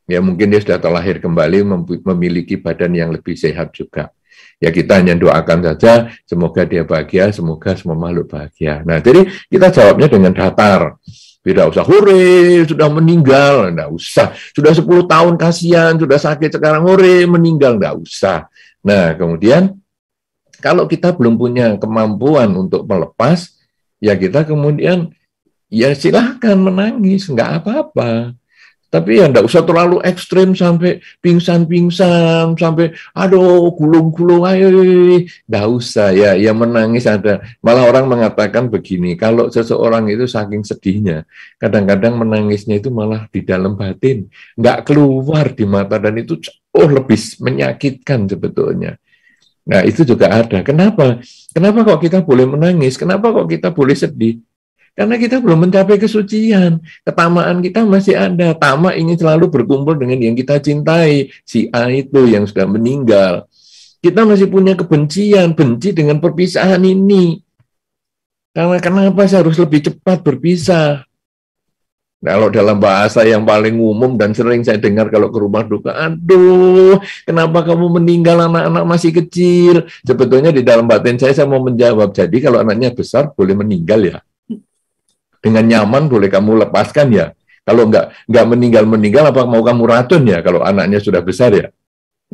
ya mungkin dia sudah terlahir kembali, memiliki badan yang lebih sehat juga. Ya kita hanya doakan saja, semoga dia bahagia, semoga semua makhluk bahagia. Nah, jadi kita jawabnya dengan datar. Tidak usah, hore, sudah meninggal. Tidak usah. Sudah 10 tahun kasihan, sudah sakit, sekarang hore, meninggal. Tidak usah. Nah, kemudian, kalau kita belum punya kemampuan untuk melepas, ya kita kemudian, ya silahkan menangis, nggak apa-apa. Tapi ya enggak usah terlalu ekstrim sampai pingsan-pingsan, sampai aduh gulung-gulung, ayo, enggak usah ya, ya menangis ada. Malah orang mengatakan begini, kalau seseorang itu saking sedihnya, kadang-kadang menangisnya itu malah di dalam batin, enggak keluar di mata, dan itu lebih menyakitkan sebetulnya. Nah itu juga ada. Kenapa? Kenapa kok kita boleh menangis? Kenapa kok kita boleh sedih? Karena kita belum mencapai kesucian. Ketamaan kita masih ada. Tamak ingin selalu berkumpul dengan yang kita cintai. Si A itu yang sudah meninggal. Kita masih punya kebencian. Benci dengan perpisahan ini. Karena kenapa saya harus lebih cepat berpisah? Nah, kalau dalam bahasa yang paling umum dan sering saya dengar kalau ke rumah duka, aduh, kenapa kamu meninggal, anak-anak masih kecil? Sebetulnya di dalam batin saya mau menjawab, jadi kalau anaknya besar boleh meninggal ya. Dengan nyaman boleh kamu lepaskan ya. Kalau nggak meninggal, apa mau kamu racun ya kalau anaknya sudah besar ya?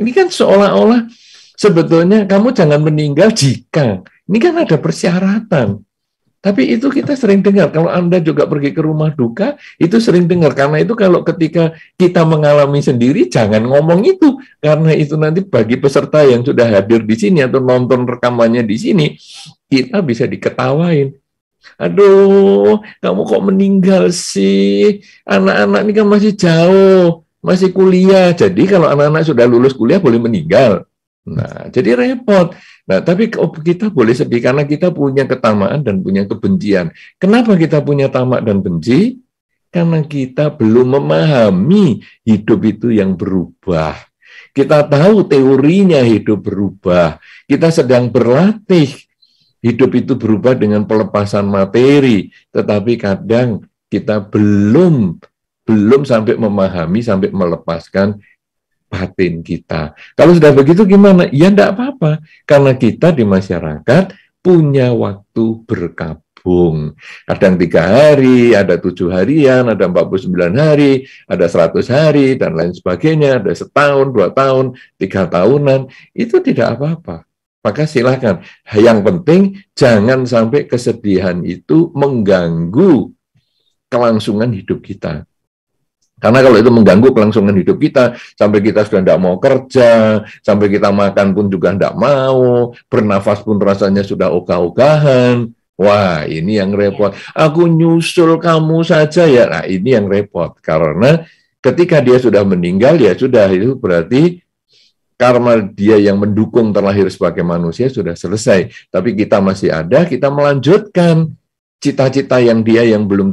Ini kan seolah-olah sebetulnya kamu jangan meninggal jika. Ini kan ada persyaratan. Tapi itu kita sering dengar, kalau Anda juga pergi ke rumah duka, itu sering dengar. Karena itu kalau ketika kita mengalami sendiri, jangan ngomong itu. Karena itu nanti bagi peserta yang sudah hadir di sini atau nonton rekamannya di sini, kita bisa diketawain. Aduh, kamu kok meninggal sih? Anak-anak ini kan masih jauh, masih kuliah. Jadi kalau anak-anak sudah lulus kuliah boleh meninggal. Nah, jadi repot. Nah, tapi kita boleh sedih karena kita punya ketamaan dan punya kebencian. Kenapa kita punya tamak dan benci? Karena kita belum memahami hidup itu yang berubah. Kita tahu teorinya hidup berubah. Kita sedang berlatih. Hidup itu berubah dengan pelepasan materi. Tetapi kadang kita belum sampai memahami, sampai melepaskan batin kita. Kalau sudah begitu gimana? Ya enggak apa-apa. Karena kita di masyarakat punya waktu berkabung. Kadang 3 hari, ada 7 harian, ada 49 hari, ada 100 hari, dan lain sebagainya. Ada setahun, 2 tahun, 3 tahunan. Itu tidak apa-apa. Maka silakan. Yang penting jangan sampai kesedihan itu mengganggu kelangsungan hidup kita. Karena kalau itu mengganggu kelangsungan hidup kita, sampai kita sudah tidak mau kerja, sampai kita makan pun juga tidak mau, bernafas pun rasanya sudah ogah-ogahan. Wah, ini yang repot. Aku nyusul kamu saja ya. Nah, ini yang repot. Karena ketika dia sudah meninggal, ya sudah, itu berarti karma dia yang mendukung terlahir sebagai manusia sudah selesai. Tapi kita masih ada, kita melanjutkan cita-cita yang dia yang belum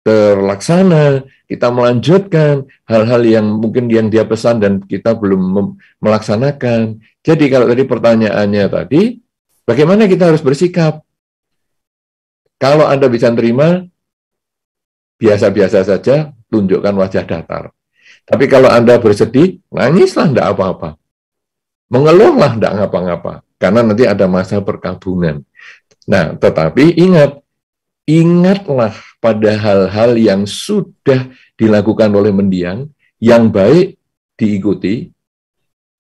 terlaksana, kita melanjutkan hal-hal yang mungkin yang dia pesan dan kita belum melaksanakan. Jadi kalau tadi pertanyaannya tadi, bagaimana kita harus bersikap? Kalau Anda bisa terima, biasa-biasa saja, tunjukkan wajah datar. Tapi kalau Anda bersedih, nangislah, tidak apa-apa. Mengeluhlah, tidak ngapa-ngapa. Karena nanti ada masa perkabungan. Nah, tetapi ingatlah pada hal-hal yang sudah dilakukan oleh mendiang, yang baik diikuti,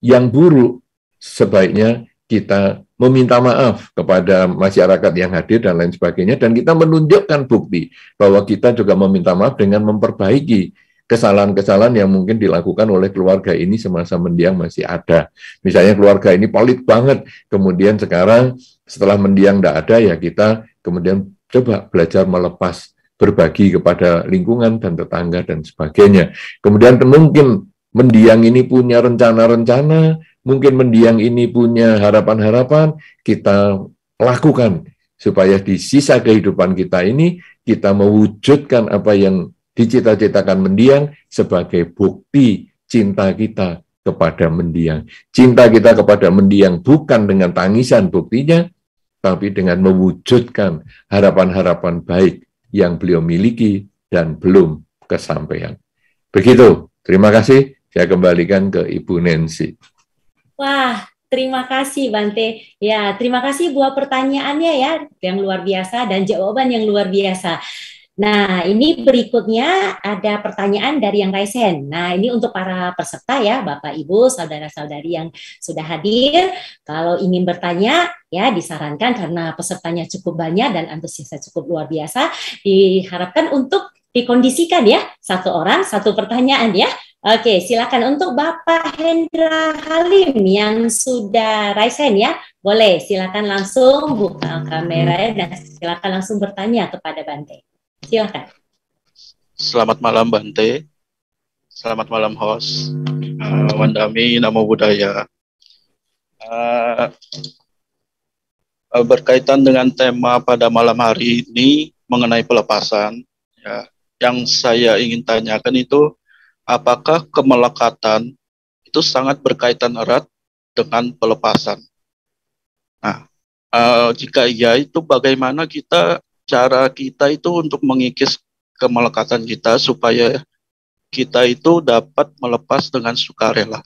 yang buruk sebaiknya kita meminta maaf kepada masyarakat yang hadir dan lain sebagainya, dan kita menunjukkan bukti bahwa kita juga meminta maaf dengan memperbaiki kesalahan-kesalahan yang mungkin dilakukan oleh keluarga ini semasa mendiang masih ada. Misalnya keluarga ini pelit banget, kemudian sekarang setelah mendiang tidak ada, ya kita kemudian coba belajar melepas, berbagi kepada lingkungan dan tetangga dan sebagainya. Kemudian mungkin mendiang ini punya rencana-rencana, mungkin mendiang ini punya harapan-harapan, kita lakukan supaya di sisa kehidupan kita ini kita mewujudkan apa yang dicita-citakan mendiang sebagai bukti cinta kita kepada mendiang. Cinta kita kepada mendiang bukan dengan tangisan buktinya, tapi dengan mewujudkan harapan-harapan baik yang beliau miliki dan belum kesampaian. Begitu. Terima kasih. Saya kembalikan ke Ibu Nancy. Wah, terima kasih Bante. Ya, terima kasih buat pertanyaannya ya, yang luar biasa dan jawaban yang luar biasa. Nah, ini berikutnya ada pertanyaan dari yang Raisen. Nah, ini untuk para peserta ya, Bapak, Ibu, saudara-saudari yang sudah hadir. Kalau ingin bertanya, ya disarankan karena pesertanya cukup banyak dan antusiasnya cukup luar biasa, diharapkan untuk dikondisikan ya, 1 orang 1 pertanyaan ya. Oke, silakan untuk Bapak Hendra Halim yang sudah Raisen ya. Boleh, silakan langsung buka kamera dan silakan langsung bertanya kepada Bante. Silakan. Selamat malam Bante. Selamat malam host. Wandami, Namo Buddhaya. Berkaitan dengan tema pada malam hari ini mengenai pelepasan. Ya, yang saya ingin tanyakan itu, apakah kemelekatan itu sangat berkaitan erat dengan pelepasan? Nah, jika iya, itu bagaimana cara kita itu untuk mengikis kemelekatan kita supaya kita itu dapat melepas dengan sukarela.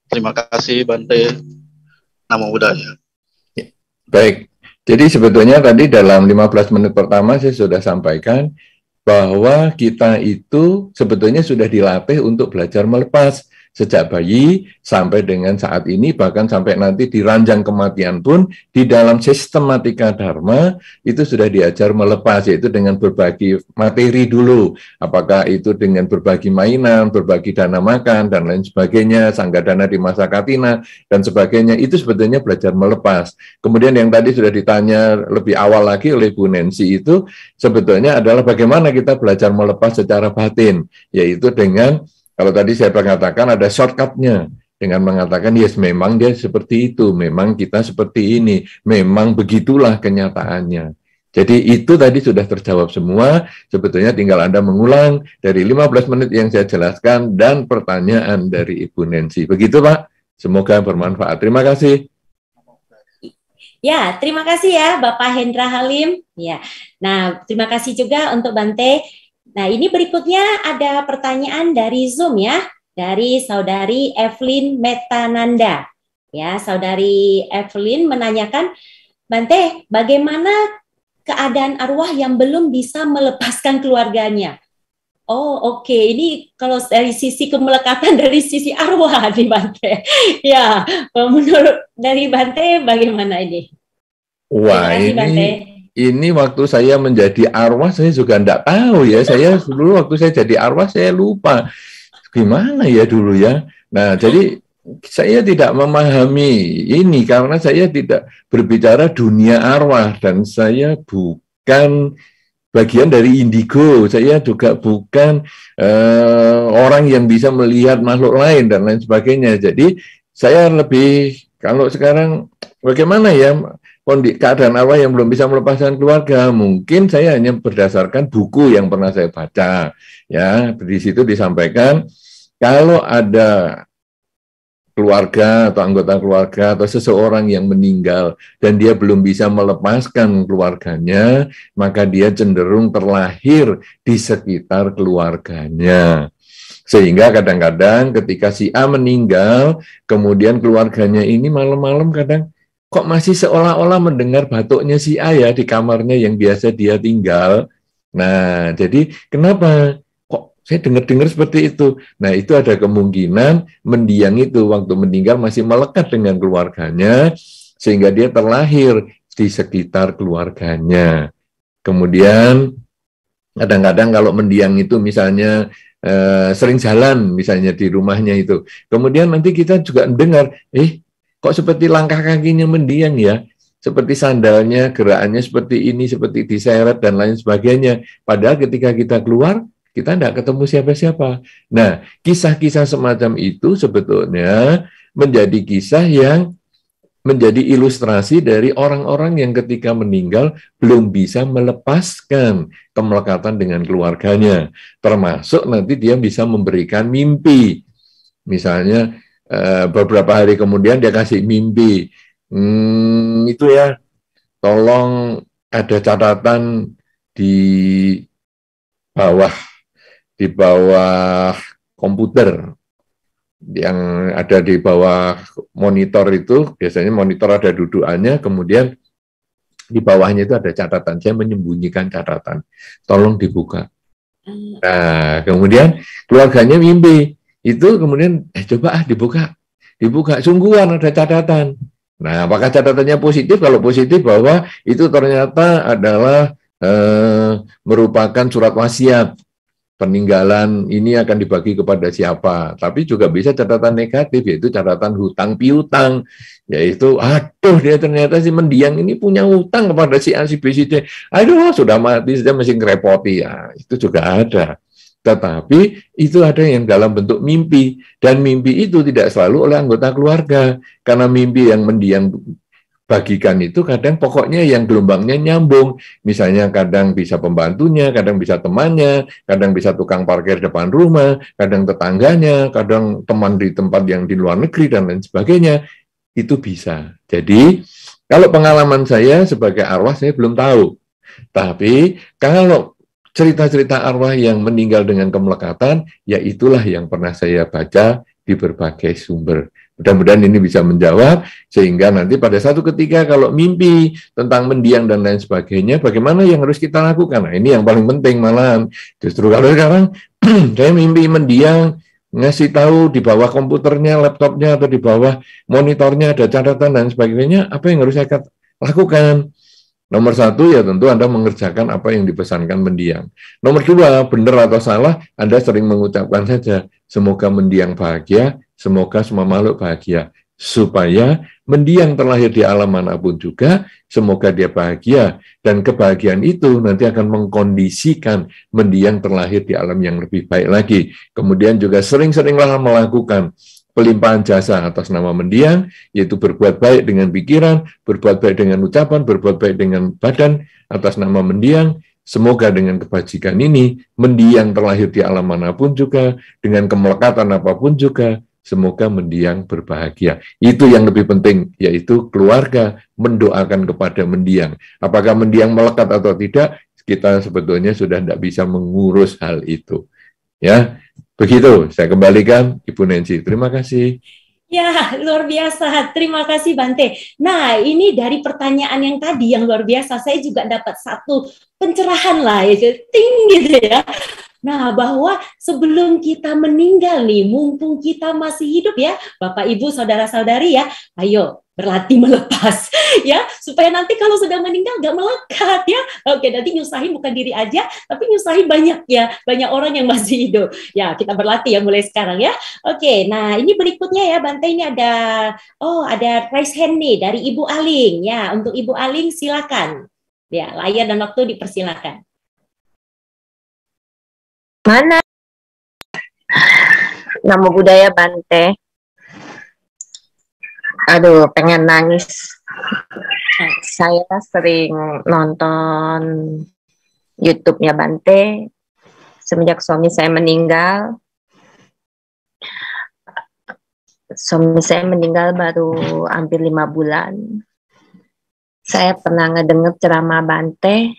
Terima kasih Bante. Namo Buddhaya. Baik, jadi sebetulnya tadi dalam 15 menit pertama saya sudah sampaikan bahwa kita itu sebetulnya sudah dilatih untuk belajar melepas sejak bayi sampai dengan saat ini, bahkan sampai nanti di ranjang kematian pun di dalam sistematika Dharma itu sudah diajar melepas, yaitu dengan berbagi materi dulu, apakah itu dengan berbagi mainan, berbagi dana makan, dan lain sebagainya, sanggadana di masa katina, dan sebagainya, itu sebetulnya belajar melepas. Kemudian yang tadi sudah ditanya lebih awal lagi oleh Bu Nancy itu sebetulnya adalah bagaimana kita belajar melepas secara batin, yaitu dengan, kalau tadi saya mengatakan ada shortcut-nya, dengan mengatakan yes, memang dia seperti itu, memang kita seperti ini, memang begitulah kenyataannya. Jadi itu tadi sudah terjawab semua, sebetulnya tinggal Anda mengulang dari 15 menit yang saya jelaskan dan pertanyaan dari Ibu Nancy. Begitu Pak, semoga bermanfaat. Terima kasih. Ya, terima kasih ya Bapak Hendra Halim. Ya, nah terima kasih juga untuk Bante. Nah, ini berikutnya ada pertanyaan dari Zoom ya, dari Saudari Evelyn Metananda. Ya, Saudari Evelyn menanyakan, Bante, bagaimana keadaan arwah yang belum bisa melepaskan keluarganya? Oh, oke. Ini kalau dari sisi kemelekatan dari sisi arwah nih Bante. Ya, menurut dari Bante bagaimana ini? Wah, ini waktu saya menjadi arwah saya juga enggak tahu ya. Saya dulu waktu saya jadi arwah saya lupa gimana ya dulu ya. Nah, jadi saya tidak memahami ini karena saya tidak berbicara dunia arwah dan saya bukan bagian dari indigo. Saya juga bukan orang yang bisa melihat makhluk lain dan lain sebagainya. Jadi saya lebih, kalau sekarang bagaimana ya keadaan arwah yang belum bisa melepaskan keluarga, mungkin saya hanya berdasarkan buku yang pernah saya baca. Ya, di situ disampaikan kalau ada keluarga atau anggota keluarga atau seseorang yang meninggal dan dia belum bisa melepaskan keluarganya, maka dia cenderung terlahir di sekitar keluarganya. Sehingga kadang-kadang ketika si A meninggal, kemudian keluarganya ini malam-malam kadang kok masih seolah-olah mendengar batuknya si A ya di kamarnya yang biasa dia tinggal. Nah, jadi kenapa kok saya dengar-dengar seperti itu? Nah, itu ada kemungkinan mendiang itu waktu meninggal masih melekat dengan keluarganya, sehingga dia terlahir di sekitar keluarganya. Kemudian kadang-kadang kalau mendiang itu misalnya sering jalan misalnya di rumahnya itu, kemudian nanti kita juga mendengar, kok seperti langkah kakinya mendiang ya, seperti sandalnya, gerakannya seperti ini, seperti diseret dan lain sebagainya. Padahal ketika kita keluar, kita tidak ketemu siapa-siapa. Nah, kisah-kisah semacam itu sebetulnya menjadi kisah yang menjadi ilustrasi dari orang-orang yang ketika meninggal belum bisa melepaskan kemelekatan dengan keluarganya. Termasuk nanti dia bisa memberikan mimpi. Misalnya, beberapa hari kemudian dia kasih mimpi, itu ya, tolong ada catatan di bawah komputer yang ada di bawah monitor itu, biasanya monitor ada dudukannya, kemudian di bawahnya itu ada catatan, saya menyembunyikan catatan, tolong dibuka. Nah, kemudian keluarganya mimpi, itu kemudian coba dibuka sungguhan ada catatan. Nah, apakah catatannya positif? Kalau positif bahwa itu ternyata adalah merupakan surat wasiat peninggalan ini akan dibagi kepada siapa. Tapi juga bisa catatan negatif, yaitu catatan hutang piutang, yaitu aduh dia ternyata si mendiang ini punya hutang kepada si A, si B, si C. Aduh sudah mati saja masih ngerepoti ya. Itu juga ada. Tetapi itu ada yang dalam bentuk mimpi, dan mimpi itu tidak selalu oleh anggota keluarga, karena mimpi yang mendiang bagikan itu kadang pokoknya yang gelombangnya nyambung. Misalnya kadang bisa pembantunya, kadang bisa temannya, kadang bisa tukang parkir depan rumah, kadang tetangganya, kadang teman di tempat yang di luar negeri, dan lain sebagainya. Itu bisa. Jadi, kalau pengalaman saya sebagai arwah, saya belum tahu. Tapi, kalau cerita-cerita arwah yang meninggal dengan kemelekatan, ya itulah yang pernah saya baca di berbagai sumber. Mudah-mudahan ini bisa menjawab, sehingga nanti pada satu ketika kalau mimpi tentang mendiang dan lain sebagainya, bagaimana yang harus kita lakukan? Nah, ini yang paling penting malahan. Justru kalau sekarang, saya mimpi mendiang, ngasih tahu di bawah komputernya, laptopnya, atau di bawah monitornya ada catatan dan sebagainya, apa yang harus saya lakukan? Nomor satu, ya tentu Anda mengerjakan apa yang dipesankan mendiang. Nomor dua, benar atau salah, Anda sering mengucapkan saja, semoga mendiang bahagia, semoga semua makhluk bahagia. Supaya mendiang terlahir di alam manapun juga, semoga dia bahagia. Dan kebahagiaan itu nanti akan mengkondisikan mendiang terlahir di alam yang lebih baik lagi. Kemudian juga sering-seringlah melakukan pelimpahan jasa atas nama mendiang, yaitu berbuat baik dengan pikiran, berbuat baik dengan ucapan, berbuat baik dengan badan atas nama mendiang. Semoga dengan kebajikan ini, mendiang terlahir di alam manapun juga, dengan kemelekatan apapun juga, semoga mendiang berbahagia. Itu yang lebih penting, yaitu keluarga mendoakan kepada mendiang. Apakah mendiang melekat atau tidak, kita sebetulnya sudah tidak bisa mengurus hal itu. Ya, begitu. Saya kembalikan Ibu Nancy. Terima kasih. Ya, luar biasa. Terima kasih, Bante. Nah, ini dari pertanyaan yang tadi yang luar biasa, saya juga dapat satu pencerahan lah, ya, ting gitu ya. Nah, bahwa sebelum kita meninggal nih, mumpung kita masih hidup ya, Bapak, Ibu, Saudara-saudari ya, ayo berlatih melepas ya, supaya nanti kalau sudah meninggal gak melekat ya. Oke, nanti nyusahin bukan diri aja, tapi nyusahin banyak ya, banyak orang yang masih hidup. Ya, kita berlatih ya mulai sekarang ya. Oke, nah ini berikutnya ya, Bante, ini ada raise hand nih dari Ibu Aling ya. Untuk Ibu Aling silakan. Ya, layar dan waktu dipersilakan. Mana? Namo Buddhaya, Bante. Aduh, pengen nangis. Saya sering nonton YouTube-nya Bante semenjak suami saya meninggal. Suami saya meninggal baru hampir 5 bulan. Saya pernah ngedenger ceramah Bante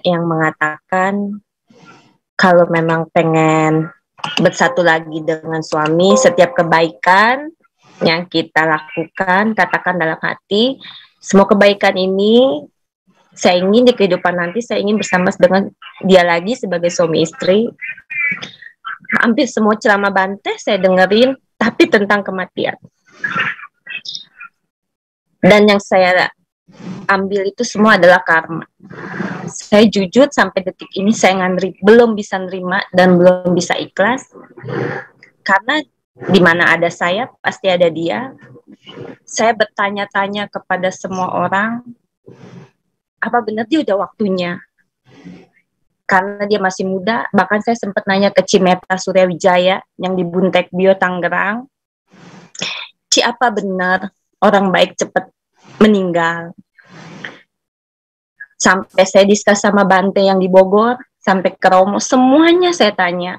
yang mengatakan kalau memang pengen bersatu lagi dengan suami, setiap kebaikan yang kita lakukan, katakan dalam hati, semua kebaikan ini saya ingin di kehidupan nanti, saya ingin bersama dengan dia lagi sebagai suami istri. Hampir semua ceramah Bante saya dengerin, tapi tentang kematian. Dan yang saya ambil itu semua adalah karma. Saya jujur sampai detik ini saya belum bisa nerima dan belum bisa ikhlas, karena di mana ada saya pasti ada dia. Saya bertanya-tanya kepada semua orang, apa benar dia udah waktunya? Karena dia masih muda. Bahkan saya sempat nanya ke Cimeta Suryawijaya yang di Buntek Bio Tangerang, Ci, apa benar orang baik cepat meninggal? Sampai saya diskus sama Bante yang di Bogor, sampai ke Romo, semuanya saya tanya.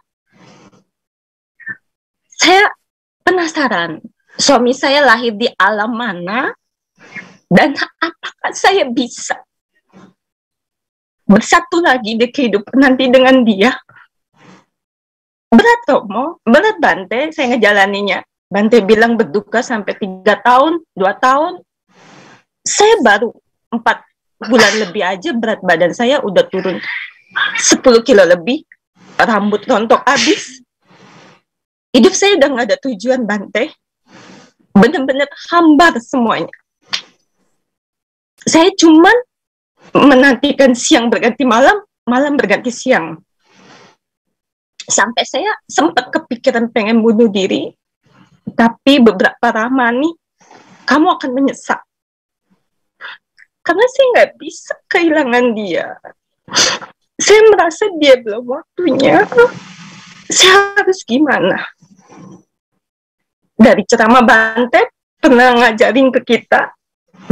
Saya penasaran, suami saya lahir di alam mana, dan apakah saya bisa bersatu lagi di kehidupan nanti dengan dia? Berat Romo, berat Bante, saya ngejalaninya. Bante bilang berduka sampai 3 tahun, 2 tahun. Saya baru 4 bulan lebih aja berat badan saya udah turun 10 kilo lebih, rambut rontok habis. Hidup saya udah gak ada tujuan, Bante. Benar-benar hambar semuanya. Saya cuman menantikan siang berganti malam, malam berganti siang. Sampai saya sempat kepikiran pengen bunuh diri, tapi beberapa ramani, kamu akan menyesal. Karena saya nggak bisa kehilangan dia. Saya merasa dia belum waktunya. Saya harus gimana? Dari ceramah Bante pernah ngajarin ke kita,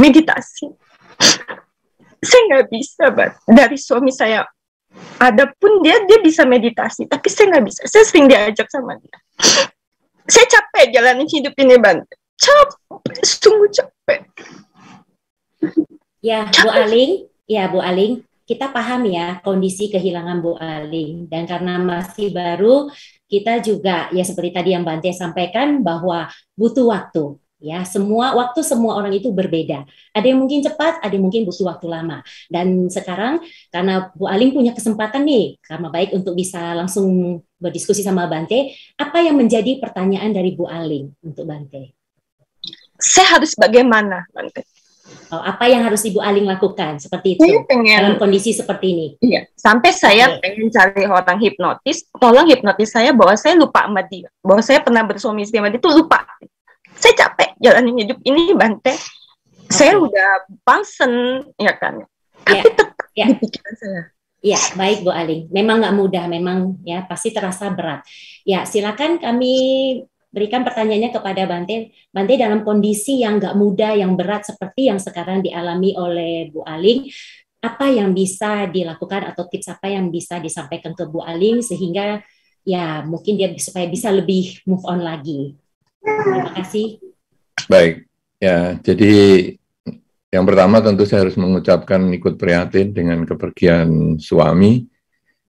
meditasi. Saya nggak bisa, dari suami saya ada pun dia bisa meditasi, tapi saya nggak bisa. Saya sering diajak sama dia. Saya capek jalanin hidup ini, Bante. Capek, sungguh capek. Ya, Bu Aling, kita paham ya kondisi kehilangan Bu Aling, dan karena masih baru, kita juga ya seperti tadi yang Bante sampaikan bahwa butuh waktu. Ya, semua orang itu berbeda. Ada yang mungkin cepat, ada yang mungkin butuh waktu lama. Dan sekarang karena Bu Aling punya kesempatan nih, karena baik untuk bisa langsung berdiskusi sama Bante, apa yang menjadi pertanyaan dari Bu Aling untuk Bante? Saya harus bagaimana, Bante? Apa yang harus Ibu Aling lakukan seperti itu dalam kondisi seperti ini? Iya, sampai saya pengen cari orang hipnotis, tolong hipnotis saya bahwa saya lupa sama dia, bahwa saya pernah bersuami istri sama dia itu lupa. Saya capek jalanin hidup ini, Bante. Saya udah bosen, ya kan? Tapi tetap di pikiran saya. Ya, baik Bu Aling. Memang nggak mudah, memang ya pasti terasa berat. Ya, silakan kami berikan pertanyaannya kepada Bante. Bante dalam kondisi yang nggak mudah, yang berat seperti yang sekarang dialami oleh Bu Aling, apa yang bisa dilakukan atau tips apa yang bisa disampaikan ke Bu Aling sehingga ya mungkin dia supaya bisa lebih move on lagi. Terima kasih. Baik, ya jadi yang pertama tentu saya harus mengucapkan ikut prihatin dengan kepergian suami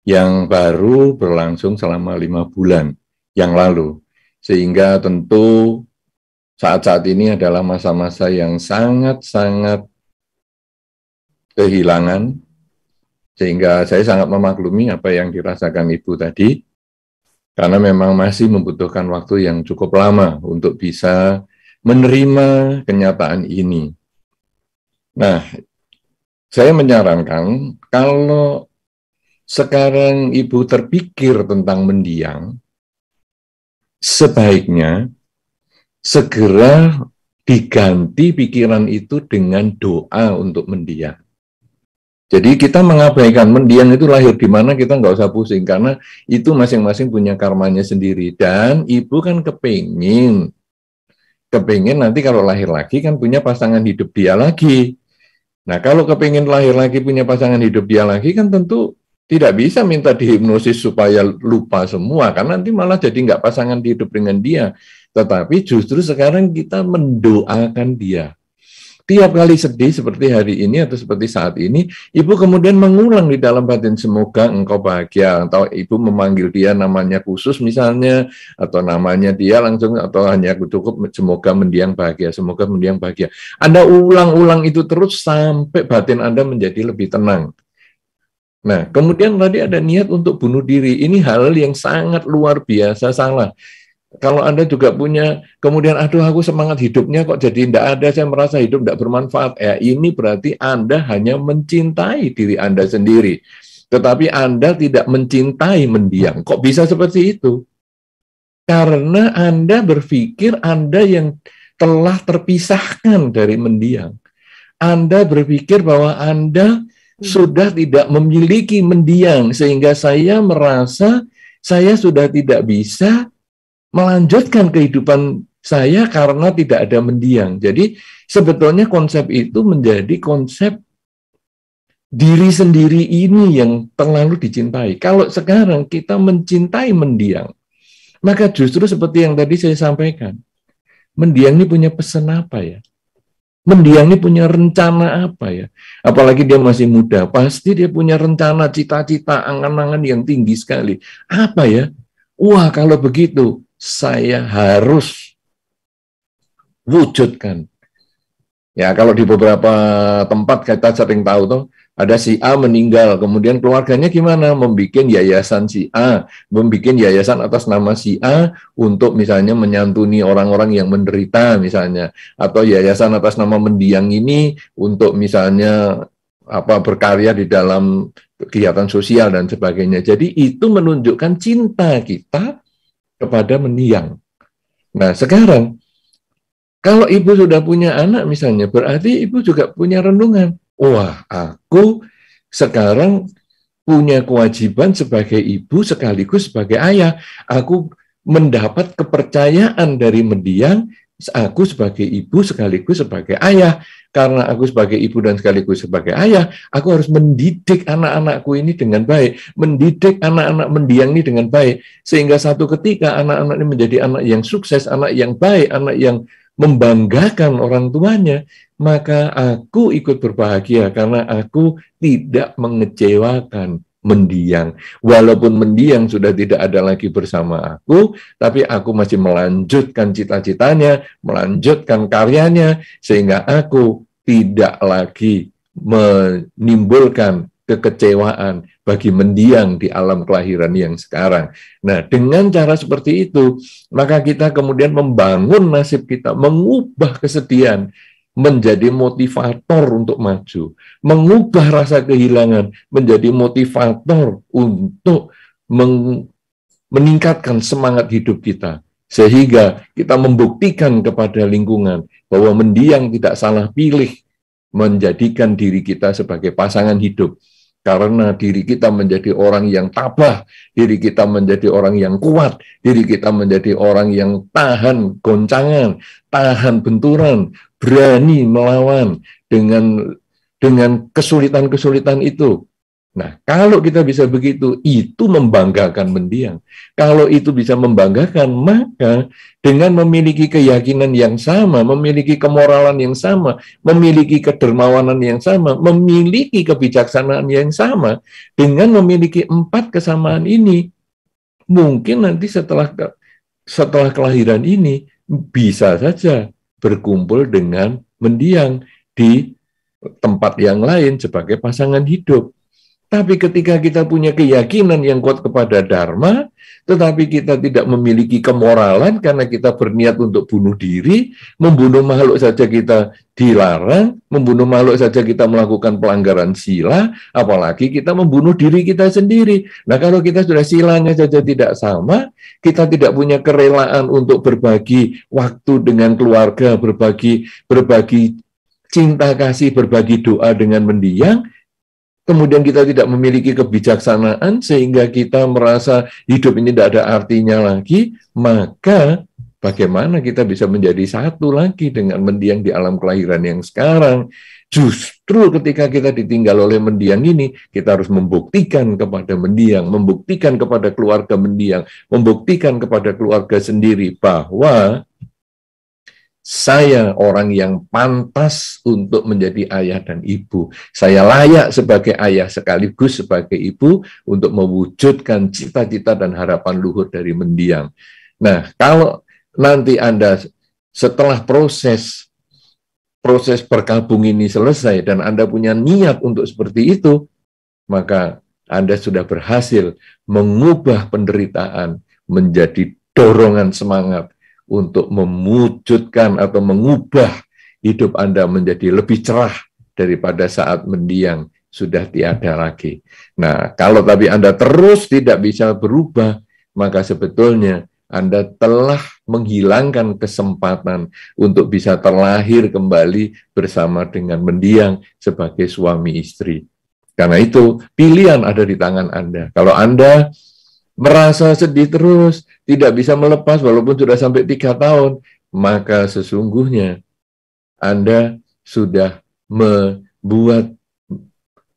yang baru berlangsung selama 5 bulan yang lalu. Sehingga tentu saat-saat ini adalah masa-masa yang sangat-sangat kehilangan, sehingga saya sangat memaklumi apa yang dirasakan Ibu tadi, karena memang masih membutuhkan waktu yang cukup lama untuk bisa menerima kenyataan ini. Nah, saya menyarankan kalau sekarang Ibu terpikir tentang mendiang, sebaiknya segera diganti pikiran itu dengan doa untuk mendiang. Jadi kita mengabaikan mendiang itu lahir di mana kita nggak usah pusing, karena itu masing-masing punya karmanya sendiri. Dan Ibu kan kepingin nanti kalau lahir lagi kan punya pasangan hidup dia lagi. Nah kalau kepingin lahir lagi punya pasangan hidup dia lagi kan tentu tidak bisa minta dihipnosis supaya lupa semua, karena nanti malah jadi nggak pasangan hidup dengan dia. Tetapi justru sekarang kita mendoakan dia. Tiap kali sedih seperti hari ini atau seperti saat ini, Ibu kemudian mengulang di dalam batin, semoga engkau bahagia, atau Ibu memanggil dia namanya khusus misalnya, atau namanya dia langsung, atau hanya cukup semoga mendiang bahagia, semoga mendiang bahagia. Anda ulang-ulang itu terus sampai batin Anda menjadi lebih tenang. Nah, kemudian tadi ada niat untuk bunuh diri, ini hal yang sangat luar biasa salah. Kalau Anda juga punya, kemudian aduh aku semangat hidupnya kok jadi tidak ada, saya merasa hidup tidak bermanfaat. Ya ini berarti Anda hanya mencintai diri Anda sendiri. Tetapi Anda tidak mencintai mendiang. Kok bisa seperti itu? Karena Anda berpikir Anda yang telah terpisahkan dari mendiang. Anda berpikir bahwa Anda sudah tidak memiliki mendiang, sehingga saya merasa saya sudah tidak bisa melanjutkan kehidupan saya karena tidak ada mendiang. Jadi sebetulnya konsep itu menjadi konsep diri sendiri ini yang terlalu dicintai. Kalau sekarang kita mencintai mendiang, maka justru seperti yang tadi saya sampaikan, mendiang ini punya pesan apa ya? Mendiang ini punya rencana apa ya? Apalagi dia masih muda, pasti dia punya rencana, cita-cita, angan-angan yang tinggi sekali. Apa ya? Wah, kalau begitu, saya harus wujudkan. Ya, kalau di beberapa tempat kita sering tahu tuh, ada si A meninggal, kemudian keluarganya gimana? Membikin yayasan si A, membikin yayasan atas nama si A untuk misalnya menyantuni orang-orang yang menderita misalnya, atau yayasan atas nama mendiang ini untuk misalnya berkarya di dalam kegiatan sosial dan sebagainya. Jadi itu menunjukkan cinta kita kepada mendiang. Nah, sekarang kalau Ibu sudah punya anak misalnya, berarti Ibu juga punya renungan. Wah, aku sekarang punya kewajiban sebagai ibu sekaligus sebagai ayah. Aku mendapat kepercayaan dari mendiang, aku sebagai ibu sekaligus sebagai ayah. karena aku sebagai ibu dan sekaligus sebagai ayah, aku harus mendidik anak-anakku ini dengan baik, mendidik anak-anak mendiang ini dengan baik, sehingga satu ketika anak-anak ini menjadi anak yang sukses, anak yang baik, anak yang membanggakan orang tuanya, maka aku ikut berbahagia karena aku tidak mengecewakan mendiang. Walaupun mendiang sudah tidak ada lagi bersama aku, tapi aku masih melanjutkan cita-citanya, melanjutkan karyanya, sehingga aku tidak lagi menimbulkan kekecewaan bagi mendiang di alam kelahiran yang sekarang. Nah, dengan cara seperti itu, maka kita kemudian membangun nasib kita, mengubah kesedihan menjadi motivator untuk maju, mengubah rasa kehilangan menjadi motivator untuk meningkatkan semangat hidup kita, sehingga kita membuktikan kepada lingkungan bahwa mendiang tidak salah pilih menjadikan diri kita sebagai pasangan hidup, karena diri kita menjadi orang yang tabah, diri kita menjadi orang yang kuat, diri kita menjadi orang yang tahan goncangan, tahan benturan, berani melawan dengan kesulitan-kesulitan itu. Nah, kalau kita bisa begitu, itu membanggakan mendiang. Kalau itu bisa membanggakan, maka dengan memiliki keyakinan yang sama, memiliki kemoralan yang sama, memiliki kedermawanan yang sama, memiliki kebijaksanaan yang sama, dengan memiliki 4 kesamaan ini, mungkin nanti setelah kelahiran ini, bisa saja berkumpul dengan mendiang di tempat yang lain sebagai pasangan hidup. Tapi ketika kita punya keyakinan yang kuat kepada Dharma, tetapi kita tidak memiliki kemoralan karena kita berniat untuk bunuh diri, membunuh makhluk saja kita dilarang, membunuh makhluk saja kita melakukan pelanggaran sila, apalagi kita membunuh diri kita sendiri. Nah, kalau kita sudah silanya saja tidak sama, kita tidak punya kerelaan untuk berbagi waktu dengan keluarga, berbagi cinta kasih, berbagi doa dengan mendiang, kemudian kita tidak memiliki kebijaksanaan sehingga kita merasa hidup ini tidak ada artinya lagi, maka bagaimana kita bisa menjadi satu lagi dengan mendiang di alam kelahiran yang sekarang? Justru ketika kita ditinggal oleh mendiang ini, kita harus membuktikan kepada mendiang, membuktikan kepada keluarga mendiang, membuktikan kepada keluarga sendiri bahwa saya orang yang pantas untuk menjadi ayah dan ibu. Saya layak sebagai ayah sekaligus sebagai ibu untuk mewujudkan cita-cita dan harapan luhur dari mendiang. Nah, kalau nanti Anda setelah proses berkabung ini selesai dan Anda punya niat untuk seperti itu, maka Anda sudah berhasil mengubah penderitaan menjadi dorongan semangat untuk mewujudkan atau mengubah hidup Anda menjadi lebih cerah daripada saat mendiang sudah tiada lagi. Nah, kalau tapi Anda terus tidak bisa berubah, maka sebetulnya Anda telah menghilangkan kesempatan untuk bisa terlahir kembali bersama dengan mendiang sebagai suami istri. Karena itu, pilihan ada di tangan Anda. Kalau Anda merasa sedih terus, tidak bisa melepas walaupun sudah sampai 3 tahun, maka sesungguhnya Anda sudah membuat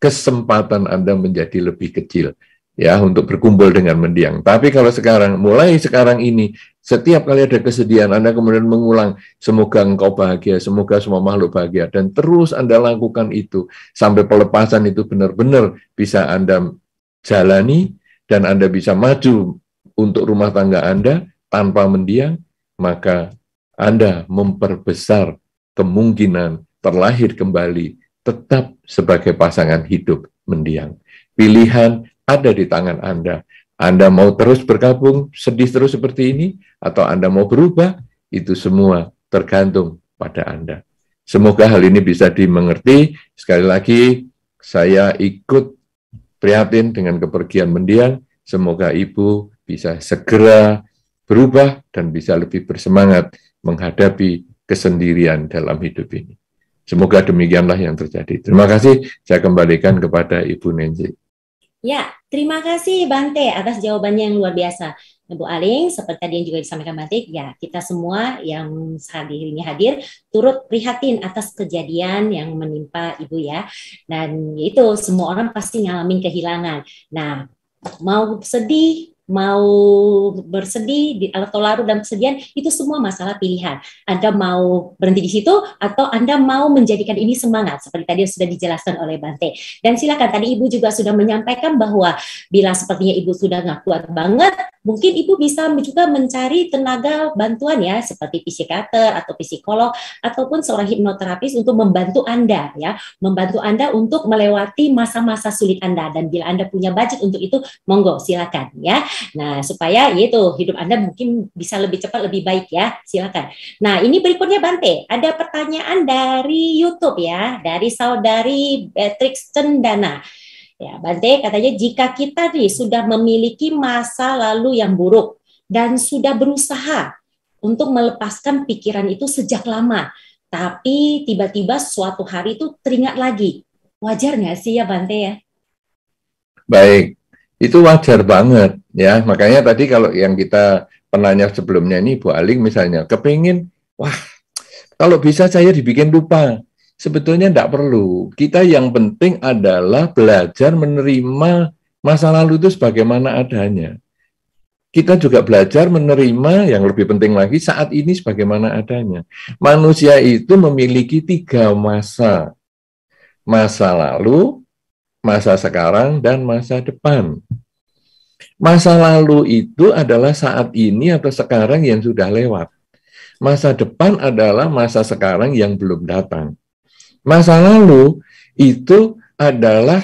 kesempatan Anda menjadi lebih kecil ya untuk berkumpul dengan mendiang. Tapi kalau sekarang, mulai sekarang ini, setiap kali ada kesedihan, Anda kemudian mengulang, semoga engkau bahagia, semoga semua makhluk bahagia, dan terus Anda lakukan itu sampai pelepasan itu benar-benar bisa Anda jalani, dan Anda bisa maju untuk rumah tangga Anda tanpa mendiang, maka Anda memperbesar kemungkinan terlahir kembali tetap sebagai pasangan hidup mendiang. Pilihan ada di tangan Anda. Anda mau terus bergabung, sedih terus seperti ini, atau Anda mau berubah, itu semua tergantung pada Anda. Semoga hal ini bisa dimengerti. Sekali lagi, saya ikut prihatin dengan kepergian mendiang. Semoga Ibu bisa segera berubah dan bisa lebih bersemangat menghadapi kesendirian dalam hidup ini. Semoga demikianlah yang terjadi. Terima kasih. Saya kembalikan kepada Ibu Nensi. Ya, terima kasih Bante atas jawabannya yang luar biasa. Nah, Bu Aling, seperti tadi yang juga disampaikan Bante, ya kita semua yang saat ini hadir turut prihatin atas kejadian yang menimpa Ibu ya. Dan itu semua orang pasti ngalamin kehilangan. Nah, mau sedih, mau bersedih atau larut dalam kesedihan, itu semua masalah pilihan. Anda mau berhenti di situ atau Anda mau menjadikan ini semangat seperti tadi yang sudah dijelaskan oleh Bante. Dan silakan, tadi Ibu juga sudah menyampaikan bahwa bila sepertinya Ibu sudah nggak kuat banget, mungkin Ibu bisa juga mencari tenaga bantuan ya, seperti psikiater atau psikolog ataupun seorang hipnoterapis untuk membantu Anda ya, membantu Anda untuk melewati masa-masa sulit Anda. Dan bila Anda punya budget untuk itu, monggo silakan ya. Nah, supaya yaitu hidup Anda mungkin bisa lebih cepat, lebih baik ya. Silakan. Nah, ini berikutnya Bante, ada pertanyaan dari YouTube ya, dari saudari Beatrix Cendana. Ya, Bante katanya jika kita nih sudah memiliki masa lalu yang buruk dan sudah berusaha untuk melepaskan pikiran itu sejak lama, tapi tiba-tiba suatu hari itu teringat lagi. Wajar nggak sih ya Bante ya? Baik, itu wajar banget ya. Makanya tadi kalau yang kita penanya sebelumnya ini Bu Aling misalnya, kepingin, wah kalau bisa saya dibikin lupa. Sebetulnya tidak perlu. Kita yang penting adalah belajar menerima masa lalu itu sebagaimana adanya. Kita juga belajar menerima yang lebih penting lagi saat ini sebagaimana adanya. Manusia itu memiliki 3 masa. Masa lalu, masa sekarang, dan masa depan. Masa lalu itu adalah saat ini atau sekarang yang sudah lewat. Masa depan adalah masa sekarang yang belum datang. Masa lalu itu adalah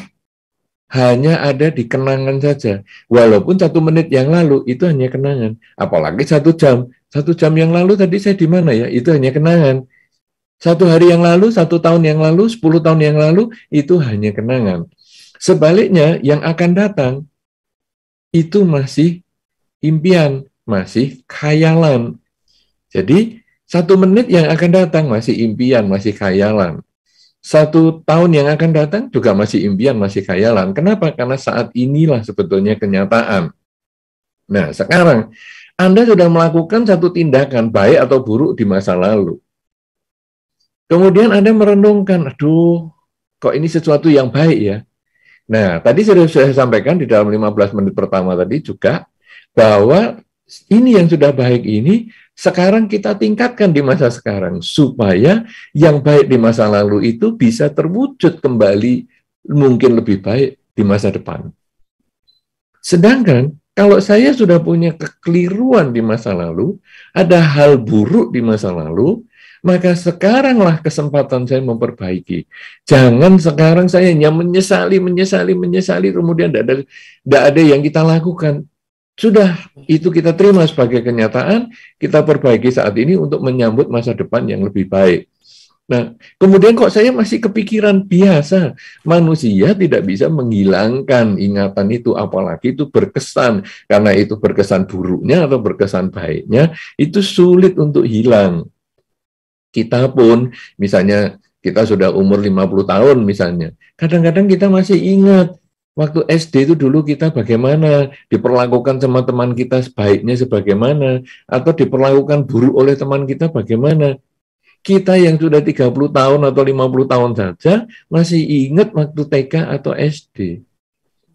hanya ada di kenangan saja. Walaupun 1 menit yang lalu itu hanya kenangan. Apalagi 1 jam. 1 jam yang lalu tadi saya di mana ya? Itu hanya kenangan. 1 hari yang lalu, 1 tahun yang lalu, 10 tahun yang lalu, itu hanya kenangan. Sebaliknya, yang akan datang, itu masih impian, masih khayalan. Jadi, 1 menit yang akan datang masih impian, masih khayalan. 1 tahun yang akan datang juga masih impian, masih khayalan. Kenapa? Karena saat inilah sebetulnya kenyataan. Nah, sekarang Anda sudah melakukan 1 tindakan baik atau buruk di masa lalu. Kemudian Anda merenungkan, aduh, kok ini sesuatu yang baik ya? Nah, tadi sudah saya sampaikan di dalam 15 menit pertama tadi juga, bahwa ini yang sudah baik ini, sekarang kita tingkatkan di masa sekarang, supaya yang baik di masa lalu itu bisa terwujud kembali mungkin lebih baik di masa depan. Sedangkan, kalau saya sudah punya kekeliruan di masa lalu, ada hal buruk di masa lalu, maka sekaranglah kesempatan saya memperbaiki. Jangan sekarang saya hanya menyesali, kemudian tidak ada yang kita lakukan. Sudah, itu kita terima sebagai kenyataan, kita perbaiki saat ini untuk menyambut masa depan yang lebih baik. Nah, kemudian kok saya masih kepikiran biasa. Manusia tidak bisa menghilangkan ingatan itu, apalagi itu berkesan. Karena itu berkesan buruknya atau berkesan baiknya, itu sulit untuk hilang. Kita pun, misalnya kita sudah umur 50 tahun misalnya, kadang-kadang kita masih ingat, waktu SD itu dulu kita bagaimana, diperlakukan sama teman kita sebaiknya sebagaimana, atau diperlakukan buruk oleh teman kita bagaimana. Kita yang sudah 30 tahun atau 50 tahun saja masih ingat waktu TK atau SD.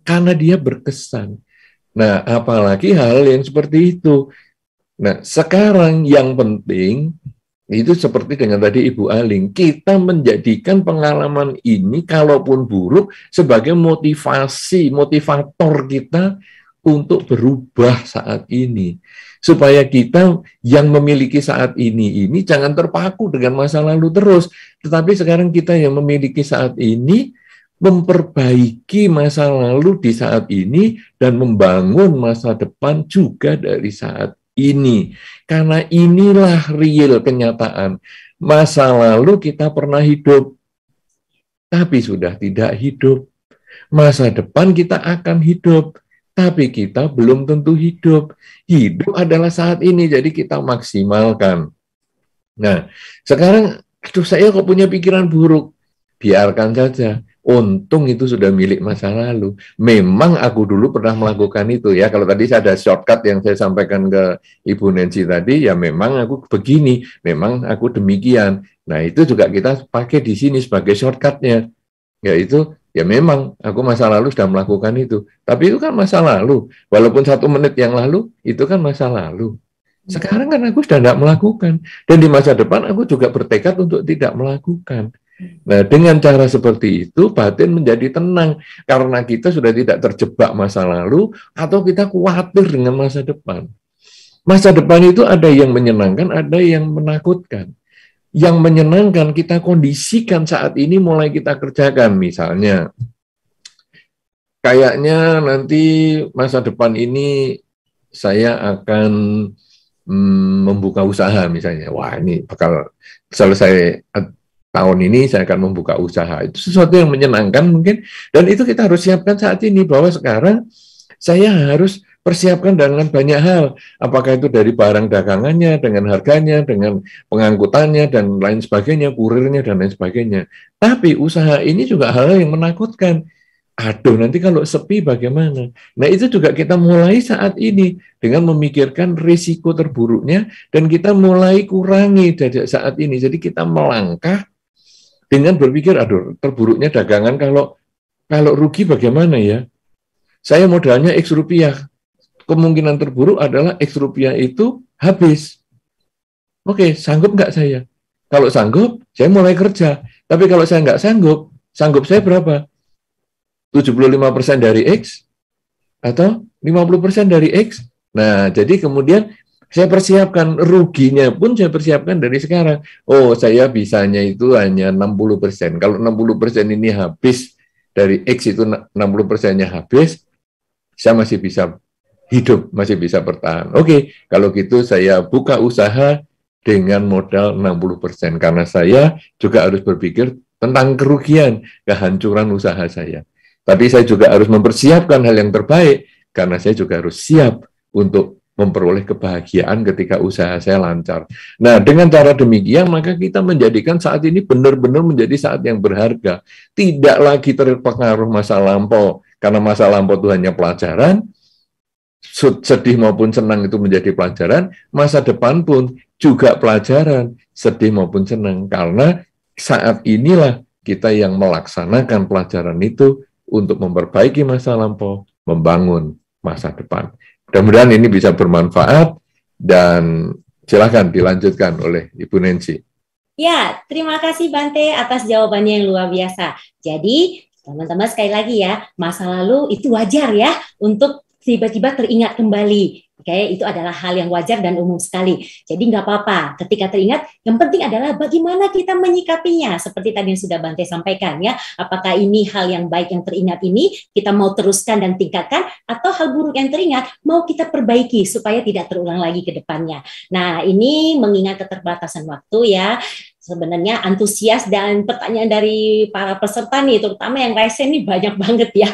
Karena dia berkesan. Nah, apalagi hal yang seperti itu. Nah, sekarang yang penting, itu seperti dengan tadi Ibu Aling, kita menjadikan pengalaman ini kalaupun buruk sebagai motivator kita untuk berubah saat ini. Supaya kita yang memiliki saat ini jangan terpaku dengan masa lalu terus. Tetapi sekarang kita yang memiliki saat ini, memperbaiki masa lalu di saat ini dan membangun masa depan juga dari saat ini. Karena inilah real kenyataan. Masa lalu kita pernah hidup, tapi sudah tidak hidup. Masa depan kita akan hidup, tapi kita belum tentu hidup. Hidup adalah saat ini, jadi kita maksimalkan. Nah, sekarang, aduh saya kok punya pikiran buruk. Biarkan saja. untung itu sudah milik masa lalu. Memang aku dulu pernah melakukan itu ya. Kalau tadi saya ada shortcut yang saya sampaikan ke Ibu Nancy tadi, ya memang aku begini, memang aku demikian. Nah itu juga kita pakai di sini sebagai shortcutnya, yaitu ya memang aku masa lalu sudah melakukan itu. Tapi itu kan masa lalu, walaupun 1 menit yang lalu, itu kan masa lalu. Sekarang kan aku sudah tidak melakukan. Dan di masa depan aku juga bertekad untuk tidak melakukan. Nah, dengan cara seperti itu, batin menjadi tenang. Karena kita sudah tidak terjebak masa lalu, atau kita khawatir dengan masa depan. Masa depan itu ada yang menyenangkan, ada yang menakutkan. Yang menyenangkan kita kondisikan saat ini mulai kita kerjakan. Misalnya, kayaknya nanti masa depan ini saya akan membuka usaha misalnya. Wah, ini bakal selesai tahun ini saya akan membuka usaha. Itu sesuatu yang menyenangkan mungkin, dan itu kita harus siapkan saat ini, bahwa sekarang saya harus persiapkan dengan banyak hal. Apakah itu dari barang dagangannya, dengan harganya, dengan pengangkutannya, dan lain sebagainya, kurirnya, dan lain sebagainya. Tapi usaha ini juga hal yang menakutkan. Aduh, nanti kalau sepi bagaimana? Nah, itu juga kita mulai saat ini dengan memikirkan risiko terburuknya, dan kita mulai kurangi dari saat ini. Jadi kita melangkah dengan berpikir, aduh, terburuknya dagangan, kalau rugi bagaimana ya? Saya modalnya X rupiah. Kemungkinan terburuk adalah X rupiah itu habis. Oke, sanggup nggak saya? Kalau sanggup, saya mulai kerja. Tapi kalau saya nggak sanggup saya berapa? 75% dari X atau 50% dari X. Nah, jadi kemudian saya persiapkan, ruginya pun saya persiapkan dari sekarang. Oh, saya bisanya itu hanya 60%. Kalau 60% ini habis, dari X itu 60%-nya habis, saya masih bisa hidup, masih bisa bertahan. Oke, kalau gitu saya buka usaha dengan modal 60%. Karena saya juga harus berpikir tentang kerugian, kehancuran usaha saya. Tapi saya juga harus mempersiapkan hal yang terbaik, karena saya juga harus siap untuk memperoleh kebahagiaan ketika usaha saya lancar. Nah, dengan cara demikian, maka kita menjadikan saat ini benar-benar menjadi saat yang berharga. Tidak lagi terpengaruh masa lampau, karena masa lampau itu hanya pelajaran, sedih maupun senang itu menjadi pelajaran, masa depan pun juga pelajaran, sedih maupun senang, karena saat inilah kita yang melaksanakan pelajaran itu untuk memperbaiki masa lampau, membangun masa depan. Mudah-mudahan ini bisa bermanfaat, dan silakan dilanjutkan oleh Ibu Nancy. Ya, terima kasih Bante atas jawabannya yang luar biasa. Jadi, teman-teman sekali lagi ya, masa lalu itu wajar ya untuk tiba-tiba teringat kembali. Oke, itu adalah hal yang wajar dan umum sekali. Jadi nggak apa-apa ketika teringat, yang penting adalah bagaimana kita menyikapinya. Seperti tadi yang sudah Bante sampaikan ya, apakah ini hal yang baik yang teringat ini, kita mau teruskan dan tingkatkan, atau hal buruk yang teringat, mau kita perbaiki supaya tidak terulang lagi ke depannya. Nah, ini mengingat keterbatasan waktu ya, sebenarnya antusias dan pertanyaan dari para peserta nih, terutama yang rese nih banyak banget ya.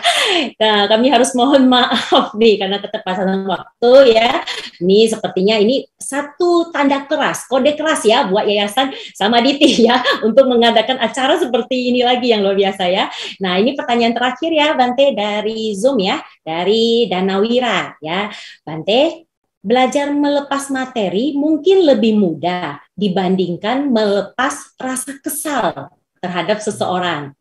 Nah, kami harus mohon maaf nih karena keterbatasan waktu ya. Ini sepertinya ini satu tanda keras, kode keras ya buat Yayasan Samaditi ya untuk mengadakan acara seperti ini lagi yang luar biasa ya. Nah, ini pertanyaan terakhir ya Bante dari Zoom ya, dari Danawira ya. Bante, belajar melepas materi mungkin lebih mudah dibandingkan melepas rasa kesal terhadap seseorang.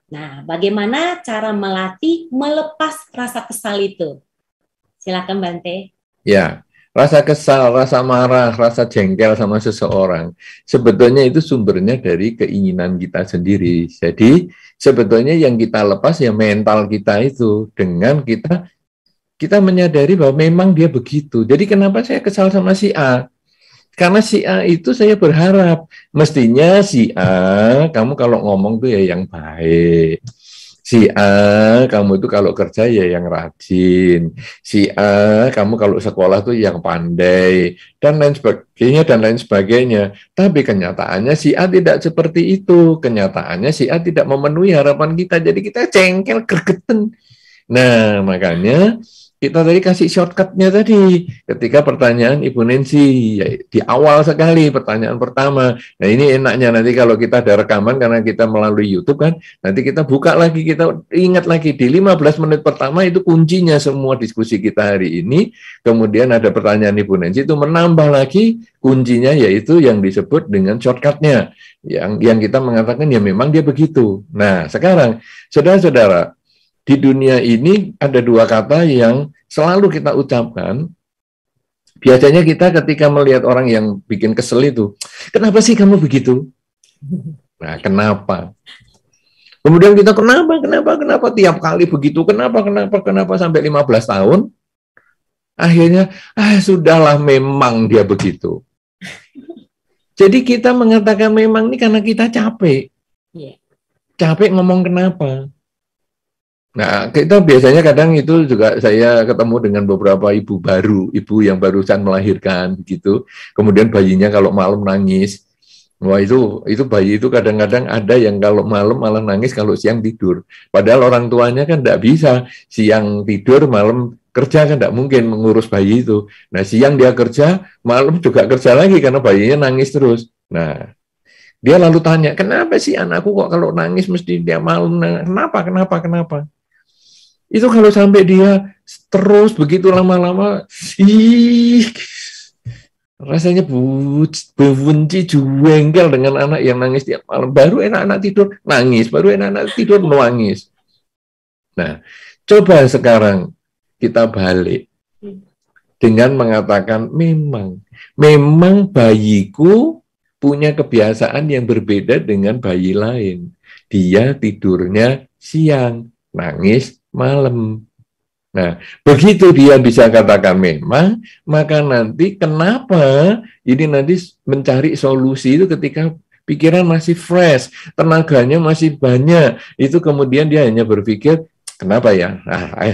Nah, bagaimana cara melatih melepas rasa kesal itu? Silakan Bante. Ya, rasa kesal, rasa marah, rasa jengkel sama seseorang, sebetulnya itu sumbernya dari keinginan kita sendiri. Jadi, sebetulnya yang kita lepas ya mental kita itu, dengan kita menyadari bahwa memang dia begitu. Jadi kenapa saya kesal sama si A? Karena si A itu saya berharap, mestinya si A, kamu kalau ngomong tuh ya yang baik. Si A, kamu itu kalau kerja ya yang rajin. Si A, kamu kalau sekolah tuh yang pandai. Dan lain sebagainya, dan lain sebagainya. Tapi kenyataannya si A tidak seperti itu. Kenyataannya si A tidak memenuhi harapan kita. Jadi kita cengkel, gergeten. Nah, makanya kita tadi kasih shortcut-nya tadi ketika pertanyaan Ibu Nancy ya, di awal sekali pertanyaan pertama. Nah ini enaknya nanti kalau kita ada rekaman karena kita melalui YouTube kan, nanti kita buka lagi, kita ingat lagi di 15 menit pertama itu kuncinya semua diskusi kita hari ini. Kemudian ada pertanyaan Ibu Nancy itu menambah lagi kuncinya yaitu yang disebut dengan shortcut-nya. Yang kita mengatakan ya memang dia begitu. Nah sekarang saudara-saudara, di dunia ini ada dua kata yang selalu kita ucapkan. Biasanya kita ketika melihat orang yang bikin kesel itu, kenapa sih kamu begitu? Nah, kenapa? Kemudian kita kenapa tiap kali begitu, kenapa sampai 15 tahun. Akhirnya, sudahlah memang dia begitu. Jadi kita mengatakan memang ini karena kita capek. Capek ngomong kenapa. Nah, kita biasanya kadang itu juga saya ketemu dengan beberapa ibu yang barusan melahirkan gitu. Kemudian bayinya kalau malam nangis. Wah, itu bayi itu kadang-kadang ada yang kalau malam malah nangis, kalau siang tidur. Padahal orang tuanya kan tidak bisa siang tidur, malam kerja, kan tidak mungkin mengurus bayi itu. Nah, siang dia kerja, malam juga kerja lagi karena bayinya nangis terus. Nah, dia lalu tanya, kenapa sih anakku kok kalau nangis mesti dia malam? Kenapa? Itu kalau sampai dia terus begitu lama-lama, rasanya benci jengkel dengan anak yang nangis tiap malam. Baru enak-enak tidur, nangis. Baru enak-enak tidur, nangis. Nah, coba sekarang kita balik dengan mengatakan memang bayiku punya kebiasaan yang berbeda dengan bayi lain. Dia tidurnya siang, nangis malam. Nah, begitu dia bisa katakan memang, maka nanti kenapa ini nanti mencari solusi itu ketika pikiran masih fresh, tenaganya masih banyak, itu kemudian dia hanya berpikir, kenapa ya?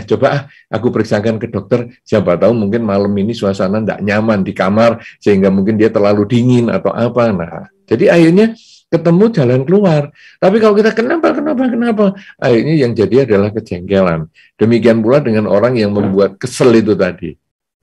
Coba aku periksakan ke dokter, siapa tahu mungkin malam ini suasana tidak nyaman di kamar, sehingga mungkin dia terlalu dingin atau apa. Nah, jadi akhirnya ketemu jalan keluar. Tapi kalau kita kenapa, akhirnya yang jadi adalah kejengkelan. Demikian pula dengan orang yang membuat kesel itu tadi.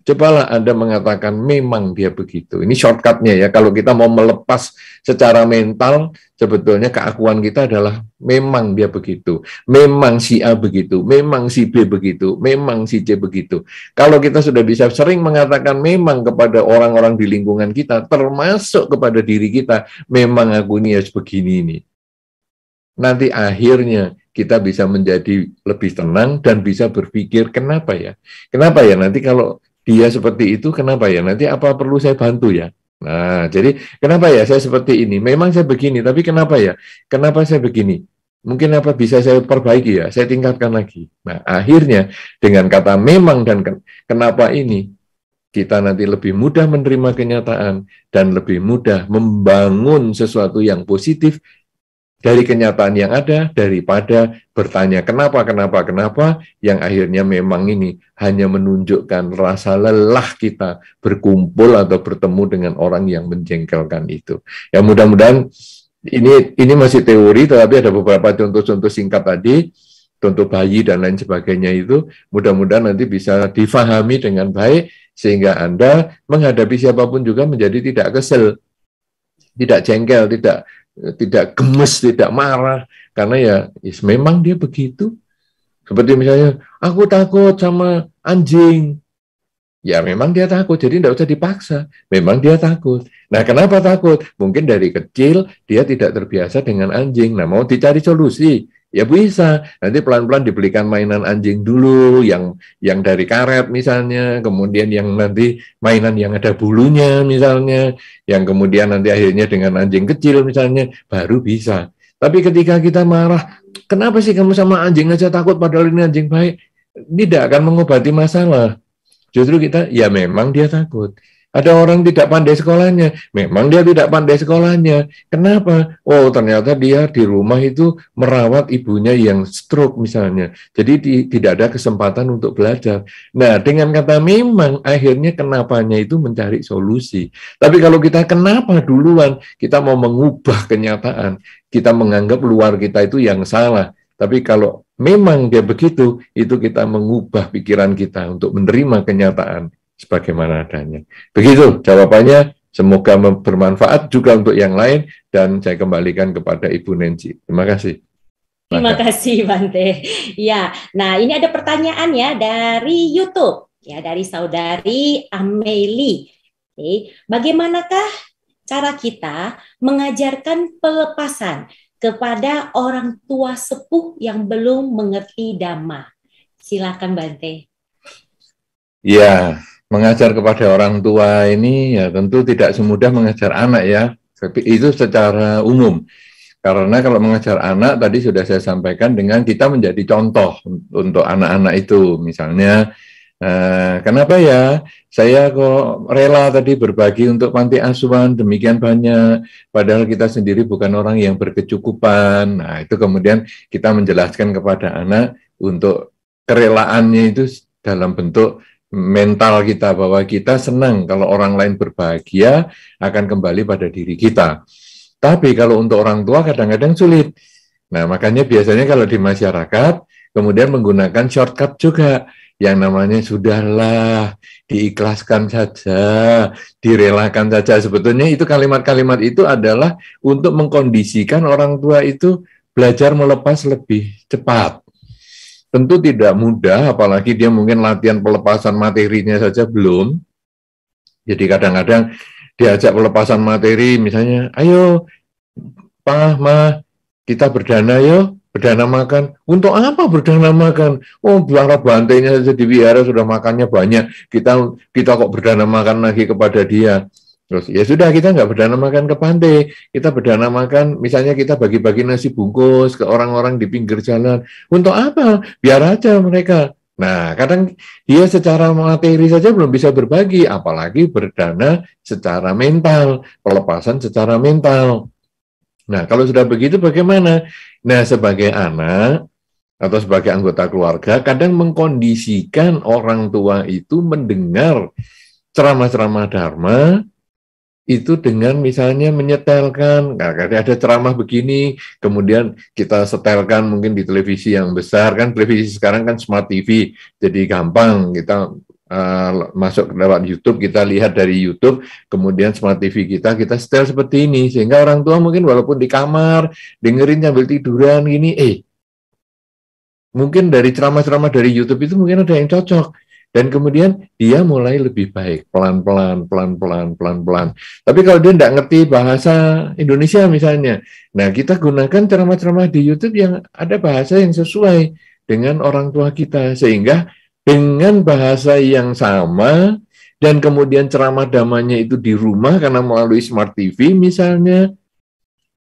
Cobalah Anda mengatakan memang dia begitu. Ini shortcutnya ya. Kalau kita mau melepas secara mental, sebetulnya keakuan kita adalah memang dia begitu. Memang si A begitu. Memang si B begitu. Memang si C begitu. Kalau kita sudah bisa sering mengatakan memang kepada orang-orang di lingkungan kita, termasuk kepada diri kita, memang aku ini harus begini nih. Nanti akhirnya kita bisa menjadi lebih tenang dan bisa berpikir kenapa ya? Kenapa ya nanti kalau dia seperti itu, kenapa ya? Nanti apa perlu saya bantu ya? Nah, jadi kenapa ya saya seperti ini? Memang saya begini, tapi kenapa ya? Kenapa saya begini? Mungkin apa bisa saya perbaiki ya? Saya tingkatkan lagi. Nah, akhirnya dengan kata memang dan kenapa ini, kita nanti lebih mudah menerima kenyataan dan lebih mudah membangun sesuatu yang positif dari kenyataan yang ada, daripada bertanya kenapa, yang akhirnya memang ini hanya menunjukkan rasa lelah kita berkumpul atau bertemu dengan orang yang menjengkelkan itu. Ya mudah-mudahan ini masih teori, tetapi ada beberapa contoh-contoh singkat tadi, contoh bayi dan lain sebagainya itu, mudah-mudahan nanti bisa difahami dengan baik, sehingga Anda menghadapi siapapun juga menjadi tidak kesel, tidak jengkel, tidak gemes, tidak marah, karena ya memang dia begitu. Seperti misalnya, aku takut sama anjing. Ya memang dia takut, jadi tidak usah dipaksa. Memang dia takut. Nah, kenapa takut? Mungkin dari kecil dia tidak terbiasa dengan anjing. Nah, mau dicari solusi, ya bisa. Nanti pelan-pelan dibelikan mainan anjing dulu, yang dari karet misalnya, kemudian yang nanti mainan yang ada bulunya misalnya, yang kemudian nanti akhirnya dengan anjing kecil misalnya, baru bisa. Tapi ketika kita marah, kenapa sih kamu sama anjing aja takut padahal ini anjing baik? Tidak akan mengobati masalah. Justru kita, ya memang dia takut. Ada orang tidak pandai sekolahnya, memang dia tidak pandai sekolahnya. Kenapa? Oh, ternyata dia di rumah itu merawat ibunya yang stroke misalnya. Jadi tidak ada kesempatan untuk belajar. Nah, dengan kata memang, akhirnya kenapanya itu mencari solusi. Tapi kalau kita kenapa duluan, kita mau mengubah kenyataan, kita menganggap luar kita itu yang salah. Tapi kalau memang dia begitu, itu kita mengubah pikiran kita untuk menerima kenyataan sebagaimana adanya. Begitu jawabannya, semoga bermanfaat juga untuk yang lain, dan saya kembalikan kepada Ibu Nancy. Terima kasih. Terima kasih Bante. Ya, nah ini ada pertanyaan ya dari YouTube, ya dari saudari Amelie. Oke, bagaimanakah cara kita mengajarkan pelepasan kepada orang tua sepuh yang belum mengerti Dhamma? Silakan Bante. Ya, mengajar kepada orang tua ini ya tentu tidak semudah mengajar anak ya, tapi itu secara umum. Karena kalau mengajar anak tadi sudah saya sampaikan dengan kita menjadi contoh untuk anak-anak itu. Misalnya, kenapa ya saya kok rela tadi berbagi untuk panti asuhan demikian banyak, padahal kita sendiri bukan orang yang berkecukupan. Nah, itu kemudian kita menjelaskan kepada anak untuk kerelaannya itu dalam bentuk mental kita, bahwa kita senang kalau orang lain berbahagia akan kembali pada diri kita. Tapi kalau untuk orang tua kadang-kadang sulit. Nah, makanya biasanya kalau di masyarakat kemudian menggunakan shortcut juga, yang namanya sudahlah, diikhlaskan saja, direlakan saja. Sebetulnya itu kalimat-kalimat itu adalah untuk mengkondisikan orang tua itu belajar melepas lebih cepat. Tentu tidak mudah, apalagi dia mungkin latihan pelepasan materinya saja belum. Jadi kadang-kadang diajak pelepasan materi, misalnya, ayo, Pa, Ma, kita berdana yuk, berdana makan. Untuk apa berdana makan? Oh, biara bantainya saja di wihara sudah makannya banyak. Kita kok berdana makan lagi kepada dia. Terus ya sudah, kita nggak berdana makan ke pantai, kita berdana makan, misalnya kita bagi-bagi nasi bungkus ke orang-orang di pinggir jalan. Untuk apa? Biar aja mereka. Nah, kadang dia secara materi saja belum bisa berbagi, apalagi berdana secara mental, pelepasan secara mental. Nah, kalau sudah begitu bagaimana? Nah, sebagai anak atau sebagai anggota keluarga, kadang mengkondisikan orang tua itu mendengar ceramah-ceramah Dharma, itu dengan misalnya menyetelkan, ada ceramah begini, kemudian kita setelkan mungkin di televisi yang besar, kan televisi sekarang kan smart TV, jadi gampang kita masuk lewat YouTube, kita lihat dari YouTube, kemudian smart TV kita setel seperti ini, sehingga orang tua mungkin walaupun di kamar, dengerin sambil tiduran gini, mungkin dari ceramah-ceramah dari YouTube itu mungkin ada yang cocok. Dan kemudian dia mulai lebih baik, pelan-pelan. Tapi kalau dia tidak ngerti bahasa Indonesia misalnya, nah kita gunakan ceramah-ceramah di YouTube yang ada bahasa yang sesuai dengan orang tua kita, sehingga dengan bahasa yang sama, dan kemudian ceramah damanya itu di rumah karena melalui smart TV misalnya,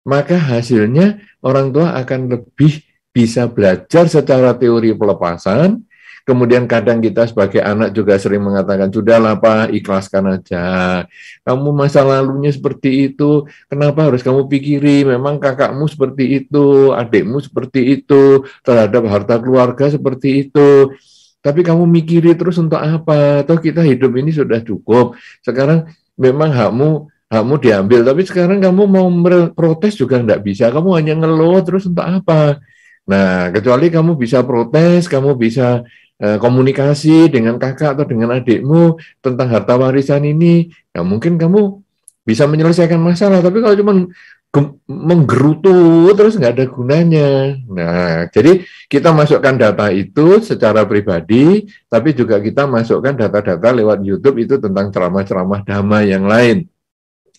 maka hasilnya orang tua akan lebih bisa belajar secara teori pelepasan. Kemudian kadang kita sebagai anak juga sering mengatakan, sudahlah Pak, ikhlaskan aja. Kamu masa lalunya seperti itu, kenapa harus kamu pikiri? Memang kakakmu seperti itu, adikmu seperti itu, terhadap harta keluarga seperti itu. Tapi kamu mikiri terus untuk apa? Toh kita hidup ini sudah cukup. Sekarang memang hakmu diambil, tapi sekarang kamu mau protes juga enggak bisa. Kamu hanya ngeluh terus untuk apa? Nah, kecuali kamu bisa protes, kamu bisa komunikasi dengan kakak atau dengan adikmu tentang harta warisan ini, ya mungkin kamu bisa menyelesaikan masalah. Tapi kalau cuma menggerutu terus nggak ada gunanya. Nah, jadi kita masukkan data itu secara pribadi, tapi juga kita masukkan data-data lewat YouTube itu tentang ceramah-ceramah Dhamma yang lain.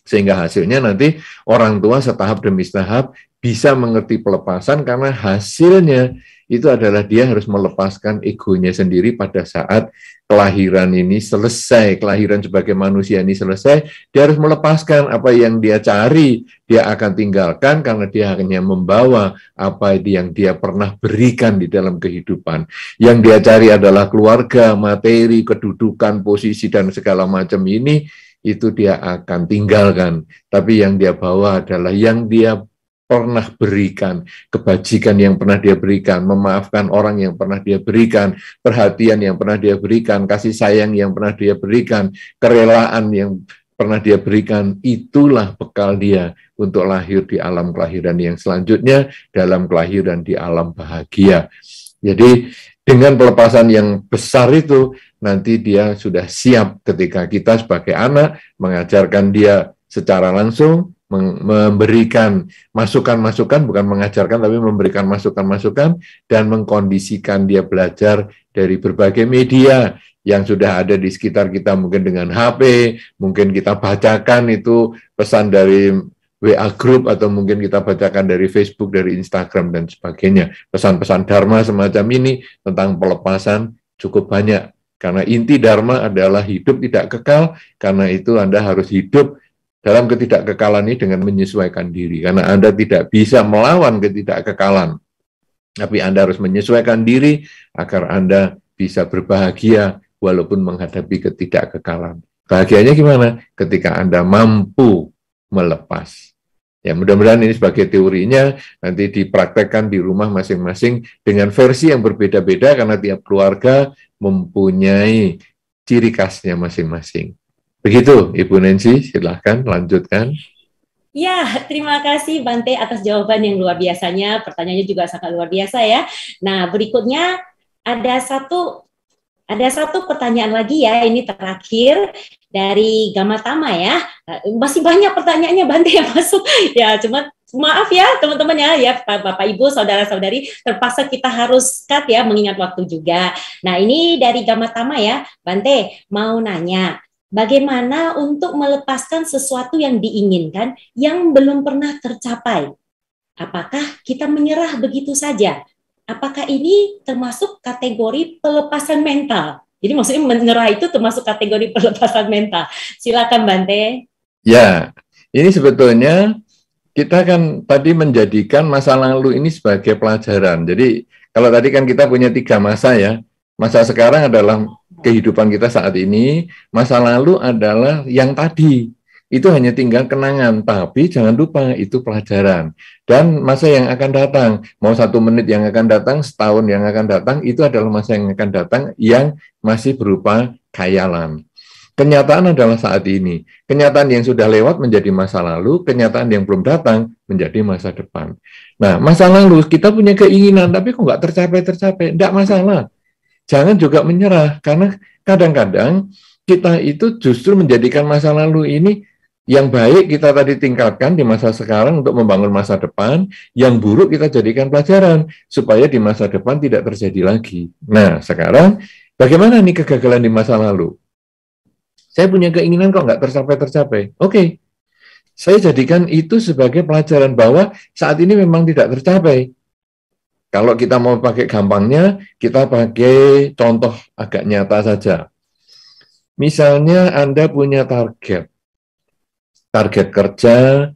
Sehingga hasilnya nanti orang tua setahap demi setahap bisa mengerti pelepasan, karena hasilnya itu adalah dia harus melepaskan egonya sendiri pada saat kelahiran ini selesai, kelahiran sebagai manusia ini selesai, dia harus melepaskan apa yang dia cari, dia akan tinggalkan karena dia hanya membawa apa yang dia pernah berikan di dalam kehidupan. Yang dia cari adalah keluarga, materi, kedudukan, posisi, dan segala macam ini, itu dia akan tinggalkan. Tapi yang dia bawa adalah yang dia pernah berikan, kebajikan yang pernah dia berikan, memaafkan orang yang pernah dia berikan, perhatian yang pernah dia berikan, kasih sayang yang pernah dia berikan, kerelaan yang pernah dia berikan, itulah bekal dia untuk lahir di alam kelahiran yang selanjutnya, dalam kelahiran di alam bahagia. Jadi dengan pelepasan yang besar itu, nanti dia sudah siap ketika kita sebagai anak mengajarkan dia secara langsung, memberikan masukan-masukan, bukan mengajarkan, tapi memberikan masukan-masukan, dan mengkondisikan dia belajar dari berbagai media yang sudah ada di sekitar kita, mungkin dengan HP, mungkin kita bacakan itu pesan dari WA group, atau mungkin kita bacakan dari Facebook, dari Instagram, dan sebagainya. Pesan-pesan Dharma semacam ini tentang pelepasan cukup banyak. Karena inti Dharma adalah hidup tidak kekal, karena itu Anda harus hidup dalam ketidakkekalan ini dengan menyesuaikan diri. Karena Anda tidak bisa melawan ketidakkekalan, tapi Anda harus menyesuaikan diri agar Anda bisa berbahagia walaupun menghadapi ketidakkekalan. Bahagianya gimana? Ketika Anda mampu melepas. Ya, mudah-mudahan ini sebagai teorinya, nanti dipraktekkan di rumah masing-masing dengan versi yang berbeda-beda, karena tiap keluarga mempunyai ciri khasnya masing-masing. Begitu, Ibu Nancy, silahkan lanjutkan. Ya, terima kasih Bante atas jawaban yang luar biasanya. Pertanyaannya juga sangat luar biasa ya. Nah, berikutnya ada satu pertanyaan lagi ya, ini terakhir dari Gamatama ya. Masih banyak pertanyaannya Bante yang masuk. Ya, cuma maaf ya teman-teman ya Bapak Ibu, saudara-saudari, terpaksa kita harus cut ya, mengingat waktu juga. Nah, ini dari Gamatama ya. Bante mau nanya, bagaimana untuk melepaskan sesuatu yang diinginkan yang belum pernah tercapai? Apakah kita menyerah begitu saja? Apakah ini termasuk kategori pelepasan mental? Jadi maksudnya menyerah itu termasuk kategori pelepasan mental. Silakan Bante. Ya, ini sebetulnya kita kan tadi menjadikan masa lalu ini sebagai pelajaran. Jadi kalau tadi kan kita punya 3 masa ya. Masa sekarang adalah kehidupan kita saat ini, masa lalu adalah yang tadi. Itu hanya tinggal kenangan, tapi jangan lupa itu pelajaran. Dan masa yang akan datang, mau 1 menit yang akan datang, setahun yang akan datang, itu adalah masa yang akan datang yang masih berupa khayalan. Kenyataan adalah saat ini. Kenyataan yang sudah lewat menjadi masa lalu, kenyataan yang belum datang menjadi masa depan. Nah, masa lalu kita punya keinginan, tapi kok nggak tercapai, nggak masalah. Jangan juga menyerah, karena kadang-kadang kita itu justru menjadikan masa lalu ini yang baik kita tadi tingkatkan di masa sekarang untuk membangun masa depan, yang buruk kita jadikan pelajaran, supaya di masa depan tidak terjadi lagi. Nah, sekarang bagaimana nih kegagalan di masa lalu? Saya punya keinginan kok nggak tercapai. Oke, saya jadikan itu sebagai pelajaran bahwa saat ini memang tidak tercapai. Kalau kita mau pakai gampangnya, kita pakai contoh agak nyata saja. Misalnya Anda punya target kerja,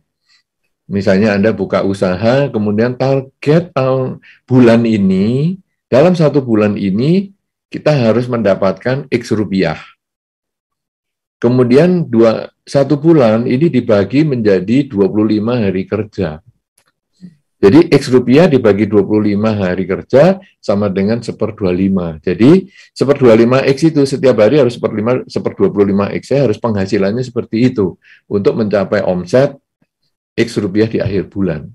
misalnya Anda buka usaha, kemudian target bulan ini, dalam 1 bulan ini, kita harus mendapatkan X rupiah. Kemudian 1 bulan ini dibagi menjadi 25 hari kerja. Jadi X rupiah dibagi 25 hari kerja sama dengan 1/25. Jadi 1/25 X itu setiap hari harus 1/25 X. Saya harus penghasilannya seperti itu untuk mencapai omset X rupiah di akhir bulan.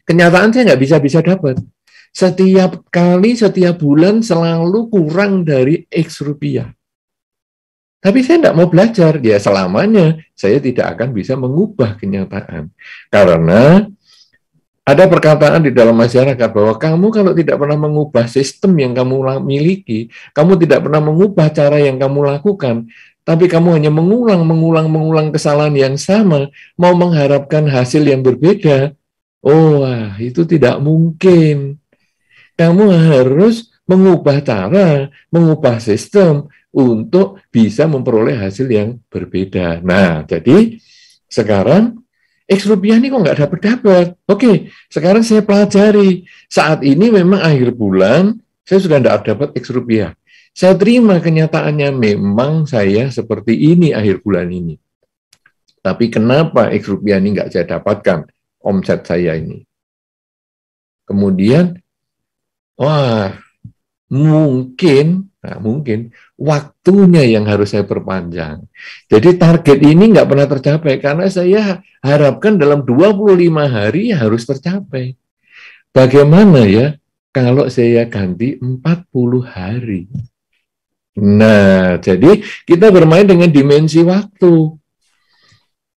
Kenyataan saya nggak bisa dapat. Setiap bulan selalu kurang dari X rupiah. Tapi saya tidak mau belajar. Ya selamanya saya tidak akan bisa mengubah kenyataan. Karena ada perkataan di dalam masyarakat bahwa kamu kalau tidak pernah mengubah sistem yang kamu miliki, kamu tidak pernah mengubah cara yang kamu lakukan, tapi kamu hanya mengulang kesalahan yang sama, mau mengharapkan hasil yang berbeda, wah itu tidak mungkin. Kamu harus mengubah cara, mengubah sistem untuk bisa memperoleh hasil yang berbeda. Nah, jadi sekarang X rupiah ini kok nggak dapat. Oke, sekarang saya pelajari. Saat ini memang akhir bulan, saya sudah tidak dapat X rupiah. Saya terima kenyataannya, memang saya seperti ini akhir bulan ini. Tapi kenapa X rupiah ini nggak saya dapatkan, omset saya ini? Kemudian, wah, mungkin waktunya yang harus saya perpanjang. Jadi target ini nggak pernah tercapai karena saya harapkan dalam 25 hari harus tercapai. Bagaimana ya kalau saya ganti 40 hari? Nah, jadi kita bermain dengan dimensi waktu.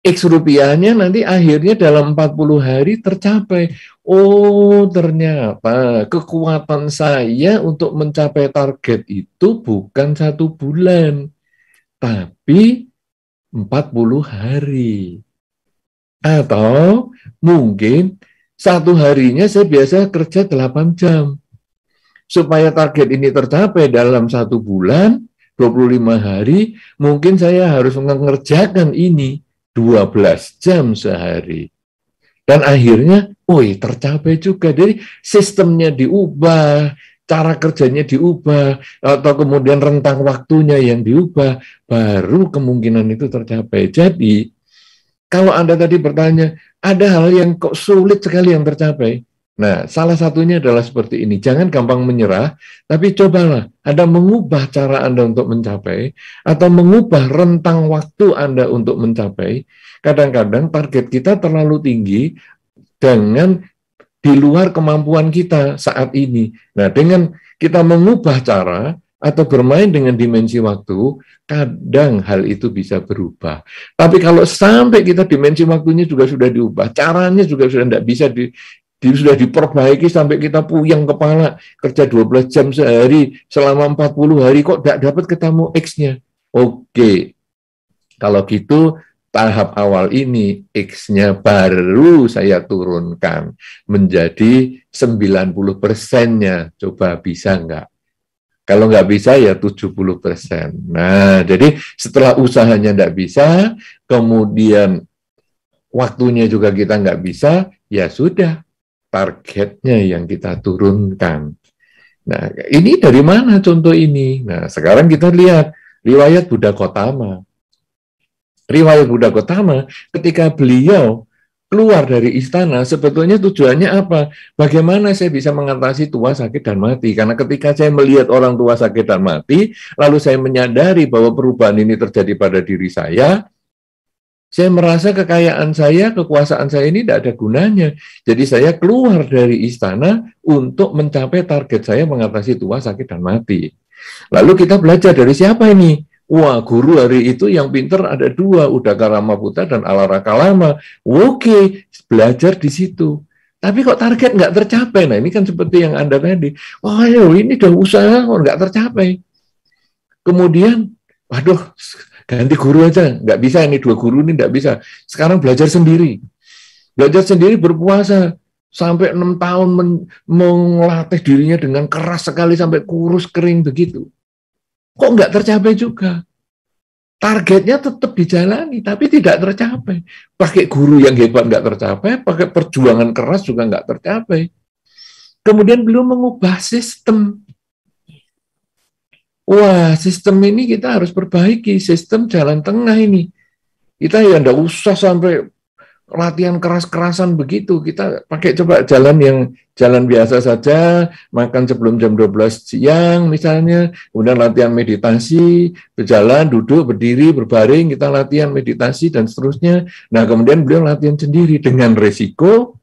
X rupiahnya nanti akhirnya dalam 40 hari tercapai. Oh, ternyata kekuatan saya untuk mencapai target itu bukan 1 bulan, tapi 40 hari. Atau mungkin 1 harinya saya biasa kerja 8 jam. Supaya target ini tercapai dalam 1 bulan, 25 hari, mungkin saya harus mengerjakan ini 12 jam sehari. Dan akhirnya, tercapai juga. Jadi sistemnya diubah, cara kerjanya diubah, atau kemudian rentang waktunya yang diubah, baru kemungkinan itu tercapai. Jadi, kalau Anda tadi bertanya, ada hal yang kok sulit sekali yang tercapai. Nah, salah satunya adalah seperti ini. Jangan gampang menyerah, tapi cobalah Anda mengubah cara Anda untuk mencapai, atau mengubah rentang waktu Anda untuk mencapai. Kadang-kadang target kita terlalu tinggi dengan di luar kemampuan kita saat ini. Nah, dengan kita mengubah cara atau bermain dengan dimensi waktu, kadang hal itu bisa berubah. Tapi kalau sampai kita dimensi waktunya juga sudah diubah, caranya juga sudah tidak bisa sudah diperbaiki sampai kita puyeng kepala, kerja 12 jam sehari selama 40 hari kok tidak dapat ketemu X-nya. Oke, kalau gitu tahap awal ini X-nya baru saya turunkan menjadi 90%-nya. Coba bisa nggak? Kalau nggak bisa ya 70%. Nah, jadi setelah usahanya nggak bisa, kemudian waktunya juga kita nggak bisa, ya sudah. Targetnya yang kita turunkan. Nah, ini dari mana contoh ini? Nah, sekarang kita lihat riwayat Buddha Gotama. Riwayat Buddha Gotama, ketika beliau keluar dari istana, sebetulnya tujuannya apa? Bagaimana saya bisa mengatasi tua, sakit, dan mati? Karena ketika saya melihat orang tua, sakit, dan mati, lalu saya menyadari bahwa perubahan ini terjadi pada diri saya merasa kekayaan saya, kekuasaan saya ini tidak ada gunanya. Jadi saya keluar dari istana untuk mencapai target saya mengatasi tua, sakit, dan mati. Lalu kita belajar dari siapa ini? Wah, guru hari itu yang pinter ada 2, Udaka Ramaputra dan Alaraka Lama. Oke, belajar di situ. Tapi kok target nggak tercapai? Nah, ini kan seperti yang Anda tadi. Wah, ini udah usaha kok nggak tercapai. Kemudian, waduh, ganti guru aja, nggak bisa ini 2 guru ini nggak bisa. Sekarang belajar sendiri berpuasa sampai 6 tahun melatih dirinya dengan keras sekali sampai kurus kering begitu. Kok nggak tercapai juga? Targetnya tetap dijalani, tapi tidak tercapai. Pakai guru yang hebat nggak tercapai, pakai perjuangan keras juga nggak tercapai. Kemudian belum mengubah sistem. Wah, sistem ini kita harus perbaiki, sistem jalan tengah ini. Kita ya enggak usah sampai latihan keras-kerasan begitu, kita pakai coba jalan biasa saja, makan sebelum jam 12 siang misalnya, kemudian latihan meditasi, berjalan, duduk, berdiri, berbaring, kita latihan meditasi dan seterusnya. Nah, kemudian beliau latihan sendiri dengan resiko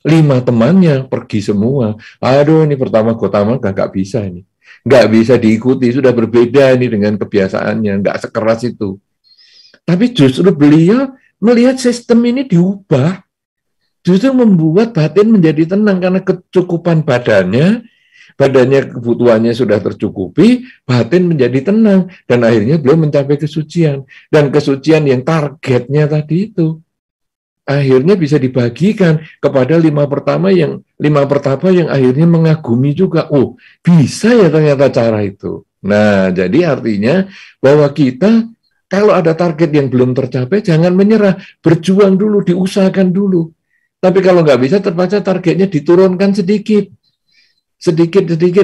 5 temannya pergi semua. Aduh, ini pertama Gotama nggak bisa ini. Nggak bisa diikuti, sudah berbeda ini dengan kebiasaannya, nggak sekeras itu. Tapi justru beliau melihat sistem ini diubah, justru membuat batin menjadi tenang, karena kecukupan badannya kebutuhannya sudah tercukupi, batin menjadi tenang, dan akhirnya beliau mencapai kesucian. Dan kesucian yang targetnya tadi itu, akhirnya bisa dibagikan kepada 5 pertama yang akhirnya mengagumi juga. Oh, bisa ya ternyata cara itu. Nah, jadi artinya bahwa kita kalau ada target yang belum tercapai, jangan menyerah, berjuang dulu, diusahakan dulu. Tapi kalau nggak bisa, terpaksa targetnya diturunkan sedikit,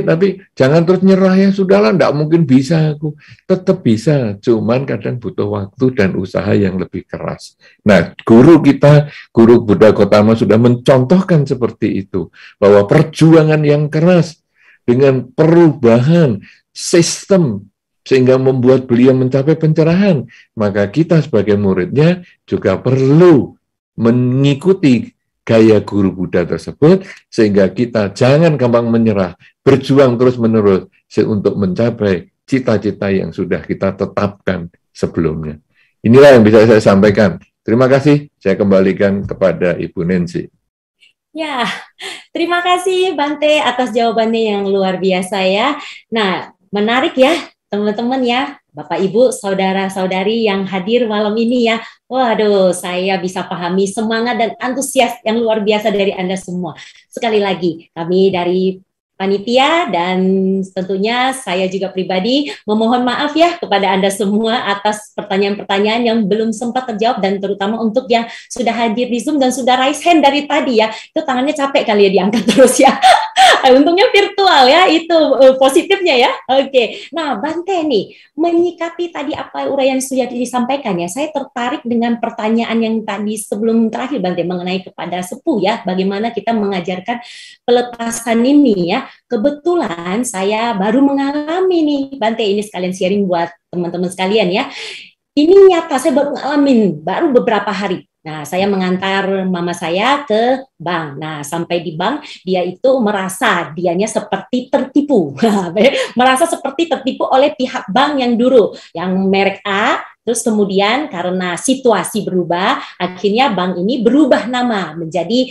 tapi jangan terus nyerah, ya sudahlah, nggak mungkin bisa aku. Tetap bisa, cuman kadang butuh waktu dan usaha yang lebih keras. Nah, guru Buddha Gotama sudah mencontohkan seperti itu, bahwa perjuangan yang keras dengan perubahan sistem sehingga membuat beliau mencapai pencerahan, maka kita sebagai muridnya juga perlu mengikuti gaya guru Buddha tersebut, sehingga kita jangan gampang menyerah, berjuang terus-menerus untuk mencapai cita-cita yang sudah kita tetapkan sebelumnya. Inilah yang bisa saya sampaikan. Terima kasih, saya kembalikan kepada Ibu Nancy. Ya, terima kasih Bante atas jawabannya yang luar biasa ya. Nah, menarik ya teman-teman ya, Bapak Ibu, saudara-saudari yang hadir malam ini ya. Waduh, saya bisa pahami semangat dan antusias yang luar biasa dari Anda semua. Sekali lagi, kami dari panitia dan tentunya saya juga pribadi memohon maaf ya kepada Anda semua atas pertanyaan-pertanyaan yang belum sempat terjawab, dan terutama untuk yang sudah hadir di Zoom dan sudah raise hand dari tadi ya, itu tangannya capek kali ya diangkat terus ya. Untungnya virtual ya, itu positifnya ya. Oke, nah Bante nih, menyikapi tadi apa uraian sudah disampaikan ya, saya tertarik dengan pertanyaan yang tadi sebelum terakhir Bante mengenai kepada sepuh ya, bagaimana kita mengajarkan pelepasan ini ya. Kebetulan saya baru mengalami nih Bante, ini sekalian sharing buat teman-teman sekalian ya. Ini nyata, saya baru ngalamin, baru beberapa hari. Nah, saya mengantar mama saya ke bank. Nah, sampai di bank, dia itu merasa dianya seperti tertipu. Merasa seperti tertipu oleh pihak bank yang dulu, yang merek A, terus kemudian karena situasi berubah, akhirnya bank ini berubah nama menjadi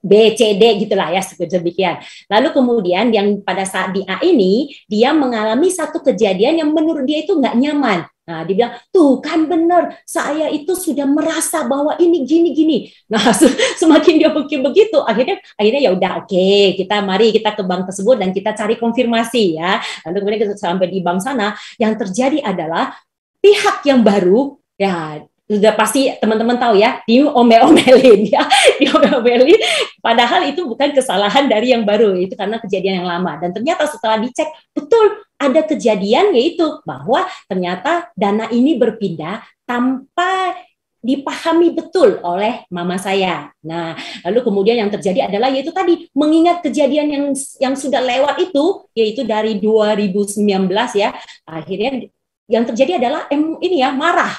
B, C, D gitulah ya, demikian. Lalu kemudian yang pada saat di A ini, dia mengalami satu kejadian yang menurut dia itu nggak nyaman. Nah, dia bilang, tuh kan benar, saya itu sudah merasa bahwa ini gini-gini. Nah, semakin dia pikir begitu, akhirnya ya udah oke, mari kita ke bank tersebut dan kita cari konfirmasi ya. Lalu kemudian kita sampai di bank sana, yang terjadi adalah pihak yang baru, ya sudah pasti teman-teman tahu ya, diomel-omelin ya, diomel-omelin, padahal itu bukan kesalahan dari yang baru, itu karena kejadian yang lama. Dan ternyata setelah dicek, betul ada kejadian, yaitu bahwa ternyata dana ini berpindah tanpa dipahami betul oleh mama saya. Nah, lalu kemudian yang terjadi adalah yaitu tadi mengingat kejadian yang sudah lewat itu, yaitu dari 2019 ya, akhirnya yang terjadi adalah ini ya, marah,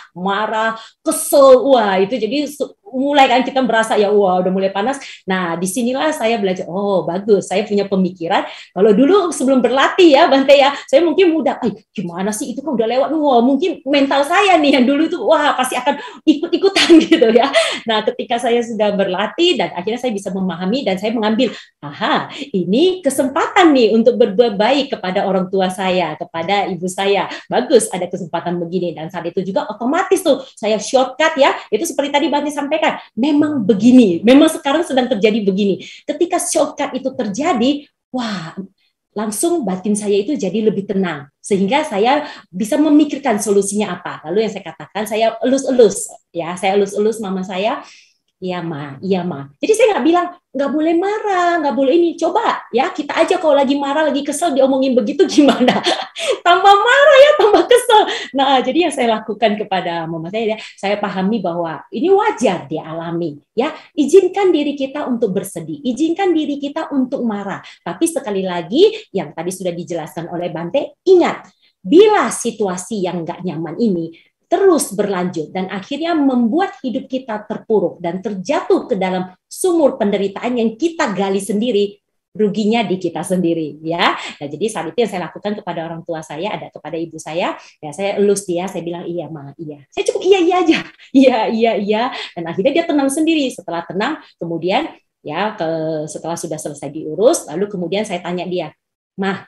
kesel, wah itu jadi mulai kan kita merasa ya wah udah mulai panas. Nah disinilah saya belajar, oh bagus, saya punya pemikiran. Kalau dulu sebelum berlatih ya Bante ya, saya mungkin mudah, gimana sih itu kan udah lewat, wah mungkin mental saya nih yang dulu itu wah pasti akan ikut-ikutan gitu ya. Nah ketika saya sudah berlatih dan akhirnya saya bisa memahami dan saya mengambil, ini kesempatan nih untuk berbuat baik kepada orang tua saya, kepada ibu saya, bagus ada kesempatan begini. Dan saat itu juga otomatis tuh saya shortcut ya, itu seperti tadi Bante sampaikan, memang begini, memang sekarang sedang terjadi begini. Ketika shortcut itu terjadi, wah, langsung batin saya itu jadi lebih tenang, sehingga saya bisa memikirkan solusinya apa. Lalu yang saya katakan, saya elus-elus, ya, saya elus-elus mama saya, iya ma. Jadi saya nggak bilang, nggak boleh marah, nggak boleh ini. Coba ya, kita aja kalau lagi marah, lagi kesel, diomongin begitu gimana? Tambah marah ya, tambah kesel. Nah, jadi yang saya lakukan kepada mama saya pahami bahwa ini wajar dia alami. Ya, izinkan diri kita untuk bersedih, izinkan diri kita untuk marah. Tapi sekali lagi, yang tadi sudah dijelaskan oleh Bante, ingat, bila situasi yang nggak nyaman ini terus berlanjut dan akhirnya membuat hidup kita terpuruk dan terjatuh ke dalam sumur penderitaan yang kita gali sendiri, ruginya di kita sendiri ya. Nah, jadi saat itu yang saya lakukan kepada orang tua saya, ada kepada ibu saya, ya saya elus dia, saya bilang iya ma, iya. Saya cukup iya aja. Iya. Dan akhirnya dia tenang sendiri. Setelah tenang, kemudian ya setelah sudah selesai diurus, lalu kemudian saya tanya dia, "Mah,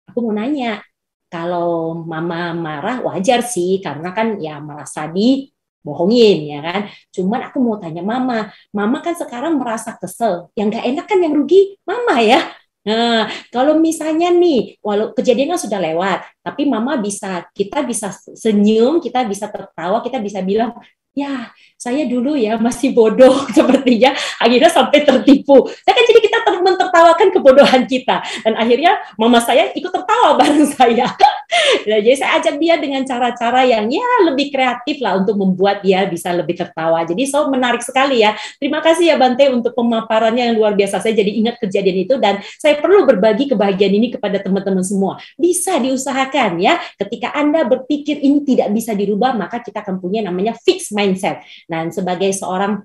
aku mau nanya, kalau mama marah wajar sih, karena kan ya merasa dibohongin ya kan. Cuman aku mau tanya mama kan sekarang merasa kesel, yang gak enak kan yang rugi mama ya. Nah, kalau misalnya nih, walau kejadiannya sudah lewat, tapi mama kita bisa senyum, kita bisa tertawa, kita bisa bilang, ya saya dulu ya masih bodoh sepertinya, akhirnya sampai tertipu. Saya kan jadi kita mentertawakan kebodohan kita, dan akhirnya mama saya ikut tertawa bareng saya. Nah, jadi saya ajak dia dengan cara-cara yang ya lebih kreatif lah untuk membuat dia bisa lebih tertawa. Jadi so menarik sekali ya. Terima kasih ya Bante untuk pemaparannya yang luar biasa. Saya jadi ingat kejadian itu, dan saya perlu berbagi kebahagiaan ini kepada teman-teman semua. Bisa diusahakan ya. Ketika Anda berpikir ini tidak bisa dirubah, maka kita akan punya namanya fixed mindset. Dan sebagai seorang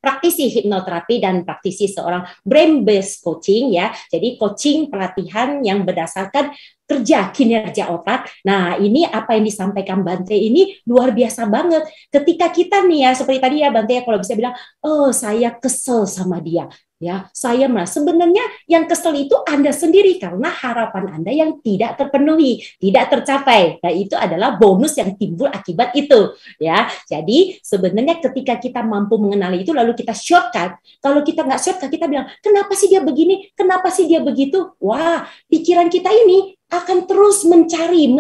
praktisi hipnoterapi dan praktisi seorang brain based coaching ya. Jadi coaching pelatihan yang berdasarkan kerja kinerja otak. Nah, ini apa yang disampaikan Bante ini luar biasa banget. Ketika kita nih ya, seperti tadi ya Bante ya, kalau bisa bilang, oh saya kesel sama dia. Ya, saya merasa sebenarnya yang kesel itu Anda sendiri karena harapan Anda yang tidak terpenuhi, tidak tercapai. Nah, itu adalah bonus yang timbul akibat itu, ya. Jadi, sebenarnya ketika kita mampu mengenali itu lalu kita shortcut. Kalau kita nggak shortcut, kita bilang, "Kenapa sih dia begini? Kenapa sih dia begitu?" Wah, pikiran kita ini akan terus mencari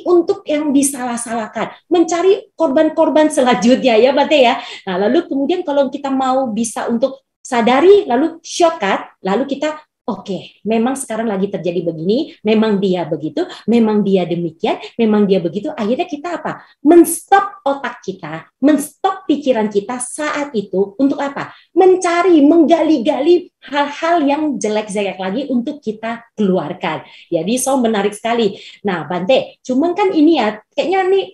untuk yang disalah-salahkan, mencari korban-korban selanjutnya ya, Bante ya. Nah, lalu kemudian kalau kita mau bisa untuk sadari, lalu shortcut, lalu kita oke, memang sekarang lagi terjadi begini, memang dia begitu, memang dia demikian, memang dia begitu. Akhirnya kita apa? Men-stop otak kita, men-stop pikiran kita saat itu untuk apa? Mencari, menggali-gali hal-hal yang jelek-jelek lagi untuk kita keluarkan. Jadi so menarik sekali. Nah Bante, cuman kan ini ya, kayaknya nih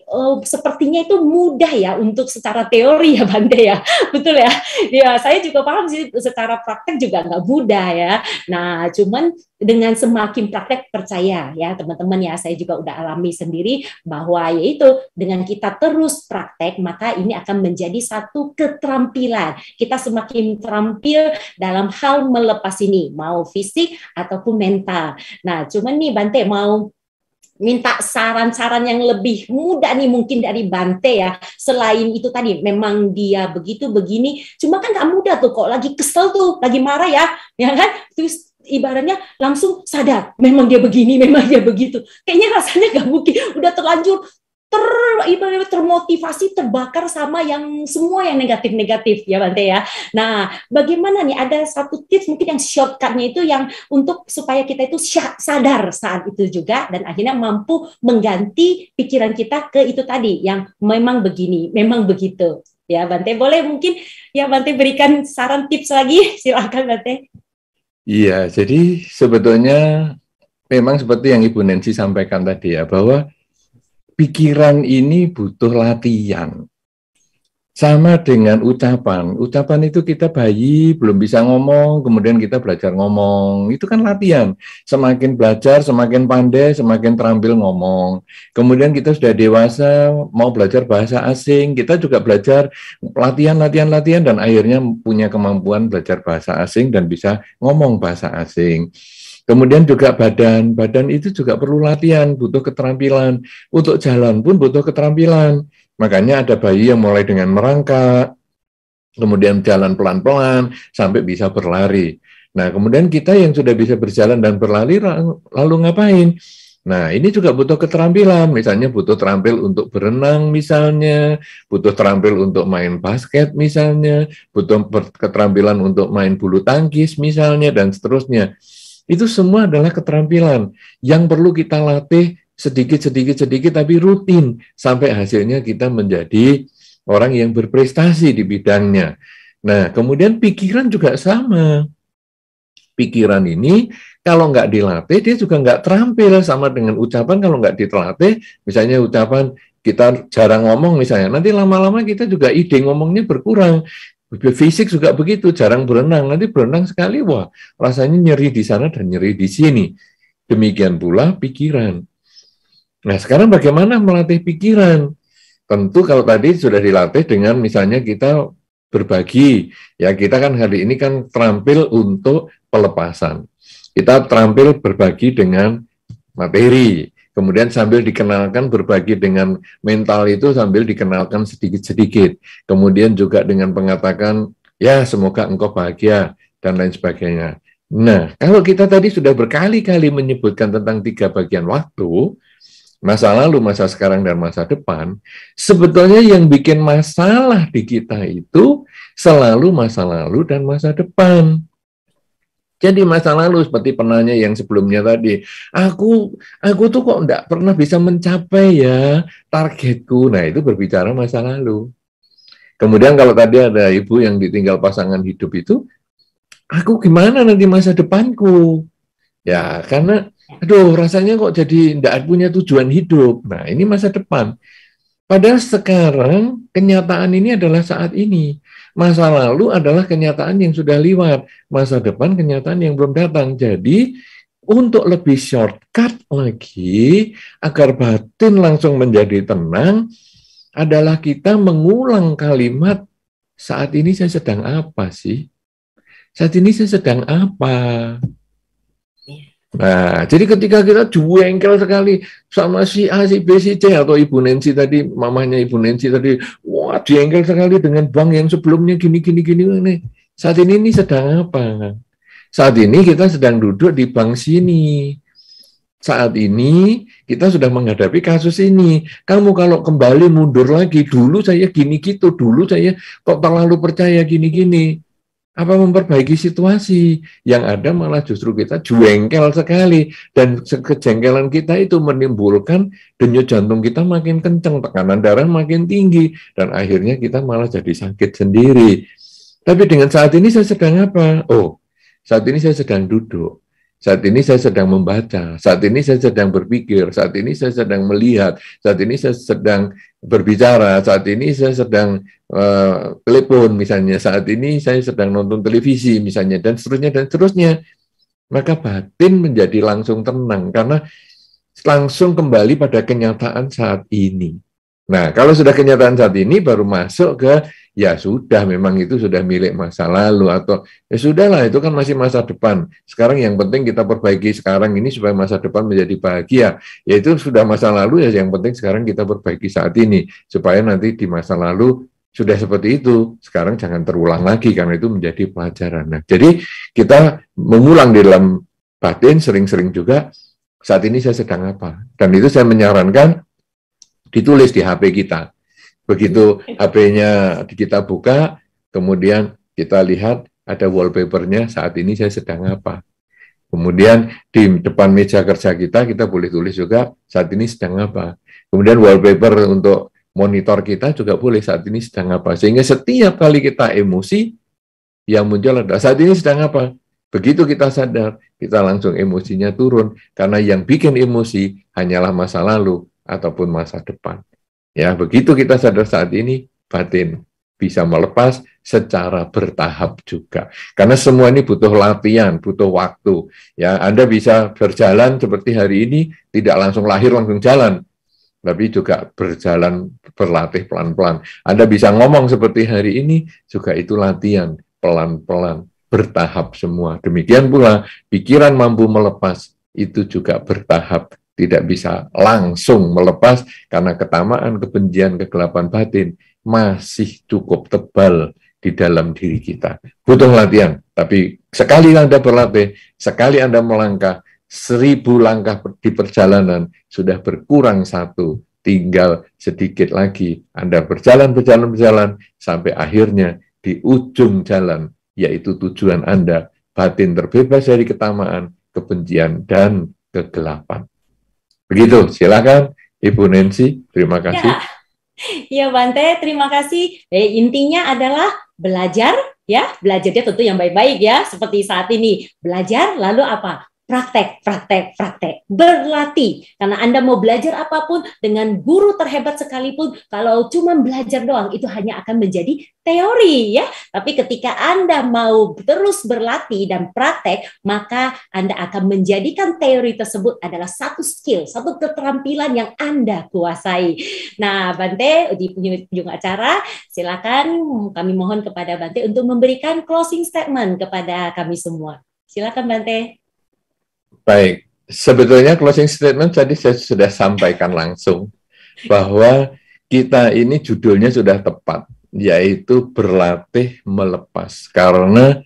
sepertinya itu mudah ya untuk secara teori ya Bante ya. Betul ya? Ya saya juga paham sih secara praktek juga nggak mudah ya. Nah cuman dengan semakin praktek, percaya ya teman-teman ya, saya juga udah alami sendiri bahwa yaitu dengan kita terus praktek, maka ini akan menjadi satu keterampilan. Kita semakin terampil dalam hal melepas ini, mau fisik ataupun mental. Nah, cuman nih Bante mau minta saran-saran yang lebih mudah nih mungkin dari Bante ya. Selain itu tadi, memang dia begitu begini, cuma kan nggak mudah tuh kok lagi kesel tuh, lagi marah ya kan? Terus ibaratnya langsung sadar, memang dia begini, memang dia begitu. Kayaknya rasanya nggak mungkin, udah terlanjur termotivasi, terbakar sama yang semua yang negatif-negatif ya Bante ya. Nah, bagaimana nih, ada satu tips mungkin yang shortcutnya itu yang untuk supaya kita itu sadar saat itu juga dan akhirnya mampu mengganti pikiran kita ke itu tadi yang memang begini, memang begitu. Ya Bante, boleh mungkin ya Bante berikan saran tips lagi, silakan Bante. Iya, jadi sebetulnya memang seperti yang Ibu Nancy sampaikan tadi ya, bahwa pikiran ini butuh latihan. Sama dengan ucapan. Ucapan itu kita bayi, belum bisa ngomong, kemudian kita belajar ngomong. Itu kan latihan. Semakin belajar, semakin pandai, semakin terampil ngomong. Kemudian kita sudah dewasa, mau belajar bahasa asing, kita juga belajar latihan, dan akhirnya punya kemampuan belajar bahasa asing dan bisa ngomong bahasa asing. Kemudian juga badan itu juga perlu latihan, butuh keterampilan. Untuk jalan pun butuh keterampilan. Makanya ada bayi yang mulai dengan merangkak, kemudian jalan pelan-pelan, sampai bisa berlari. Nah, kemudian kita yang sudah bisa berjalan dan berlari, lalu ngapain? Nah, ini juga butuh keterampilan. Misalnya butuh terampil untuk berenang misalnya, butuh terampil untuk main basket misalnya, butuh keterampilan untuk main bulu tangkis misalnya, dan seterusnya. Itu semua adalah keterampilan yang perlu kita latih sedikit, tapi rutin, sampai hasilnya kita menjadi orang yang berprestasi di bidangnya. Nah, kemudian pikiran juga sama. Pikiran ini kalau nggak dilatih, dia juga nggak terampil. Sama dengan ucapan, kalau nggak dilatih, misalnya ucapan kita jarang ngomong misalnya, nanti lama-lama kita juga ide ngomongnya berkurang. Fisik juga begitu, jarang berenang, nanti berenang sekali, wah rasanya nyeri di sana dan nyeri di sini. Demikian pula pikiran. Nah, sekarang bagaimana melatih pikiran? Tentu kalau tadi sudah dilatih dengan misalnya kita berbagi, ya kita kan hari ini kan terampil untuk pelepasan. Kita terampil berbagi dengan materi, kemudian sambil dikenalkan berbagi dengan mental itu sambil dikenalkan sedikit-sedikit. Kemudian juga dengan mengatakan, ya semoga engkau bahagia, dan lain sebagainya. Nah, kalau kita tadi sudah berkali-kali menyebutkan tentang 3 bagian waktu, masa lalu, masa sekarang, dan masa depan, sebetulnya yang bikin masalah di kita itu selalu masa lalu dan masa depan. Jadi masa lalu seperti penanya yang sebelumnya tadi, aku tuh kok enggak pernah bisa mencapai ya targetku. Nah, itu berbicara masa lalu. Kemudian kalau tadi ada ibu yang ditinggal pasangan hidup itu, aku gimana nanti masa depanku? Ya, karena aduh rasanya kok jadi enggak punya tujuan hidup. Nah, ini masa depan. Padahal sekarang kenyataan ini adalah saat ini. Masa lalu adalah kenyataan yang sudah lewat. Masa depan kenyataan yang belum datang. Jadi untuk lebih shortcut lagi, agar batin langsung menjadi tenang, adalah kita mengulang kalimat, saat ini saya sedang apa sih? Saat ini saya sedang apa? Nah, jadi ketika kita jengkel sekali sama si A, si B, si C, atau Ibu Nancy tadi, mamanya Ibu Nancy tadi, wah jengkel sekali dengan bank yang sebelumnya gini. Saat ini sedang apa? Saat ini kita sedang duduk di bank sini. Saat ini kita sudah menghadapi kasus ini. Kamu kalau kembali mundur lagi, dulu saya gini gitu, dulu saya kok terlalu percaya gini. Apa memperbaiki situasi, yang ada malah justru kita jengkel sekali, dan kejengkelan kita itu menimbulkan denyut jantung kita makin kencang, tekanan darah makin tinggi, dan akhirnya kita malah jadi sakit sendiri. Tapi dengan saat ini saya sedang apa? Oh, saat ini saya sedang duduk, saat ini saya sedang membaca, saat ini saya sedang berpikir, saat ini saya sedang melihat, saat ini saya sedang berbicara, saat ini saya sedang telepon misalnya, saat ini saya sedang nonton televisi misalnya, dan seterusnya. Maka batin menjadi langsung tenang karena langsung kembali pada kenyataan saat ini. Nah, kalau sudah kenyataan saat ini baru masuk ke ya sudah, memang itu sudah milik masa lalu, atau ya sudahlah, itu kan masih masa depan. Sekarang yang penting kita perbaiki sekarang ini supaya masa depan menjadi bahagia. Ya itu sudah masa lalu, ya yang penting sekarang kita perbaiki saat ini supaya nanti di masa lalu sudah seperti itu, sekarang jangan terulang lagi karena itu menjadi pelajaran. Nah, jadi kita mengulang di dalam batin sering-sering juga, saat ini saya sedang apa. Dan itu saya menyarankan ditulis di HP kita. Begitu HP-nya kita buka, kemudian kita lihat ada wallpaper-nya, saat ini saya sedang apa. Kemudian di depan meja kerja kita boleh tulis juga, saat ini sedang apa. Kemudian wallpaper untuk monitor kita juga boleh, saat ini sedang apa. Sehingga setiap kali kita emosi, yang muncul adalah saat ini sedang apa. Begitu kita sadar, kita langsung emosinya turun, karena yang bikin emosi hanyalah masa lalu ataupun masa depan. Ya, begitu kita sadar saat ini, batin bisa melepas secara bertahap juga. Karena semua ini butuh latihan, butuh waktu. Ya, Anda bisa berjalan seperti hari ini, tidak langsung lahir langsung jalan, tapi juga berjalan, berlatih pelan-pelan. Anda bisa ngomong seperti hari ini, juga itu latihan, pelan-pelan, bertahap semua. Demikian pula, pikiran mampu melepas, itu juga bertahap. Tidak bisa langsung melepas karena ketamaan, kebencian, kegelapan batin masih cukup tebal di dalam diri kita. Butuh latihan, tapi sekali Anda berlatih, sekali Anda melangkah, 1000 langkah di perjalanan sudah berkurang 1, tinggal sedikit lagi Anda berjalan sampai akhirnya di ujung jalan, yaitu tujuan Anda, batin terbebas dari ketamaan, kebencian, dan kegelapan. Begitu, silakan Ibu Nancy, terima kasih. Ya Bante, terima kasih. Intinya adalah belajar, ya, belajarnya tentu yang baik-baik ya, seperti saat ini. Belajar, lalu apa? Praktek, berlatih. Karena Anda mau belajar apapun dengan guru terhebat sekalipun, kalau cuma belajar doang itu hanya akan menjadi teori ya. Tapi ketika Anda mau terus berlatih dan praktek, maka Anda akan menjadikan teori tersebut adalah satu skill, satu keterampilan yang Anda kuasai. Nah, Bante di penghujung acara, silakan kami mohon kepada Bante untuk memberikan closing statement kepada kami semua. Silakan Bante. Baik, sebetulnya closing statement tadi saya sudah sampaikan langsung bahwa kita ini judulnya sudah tepat, yaitu berlatih melepas. Karena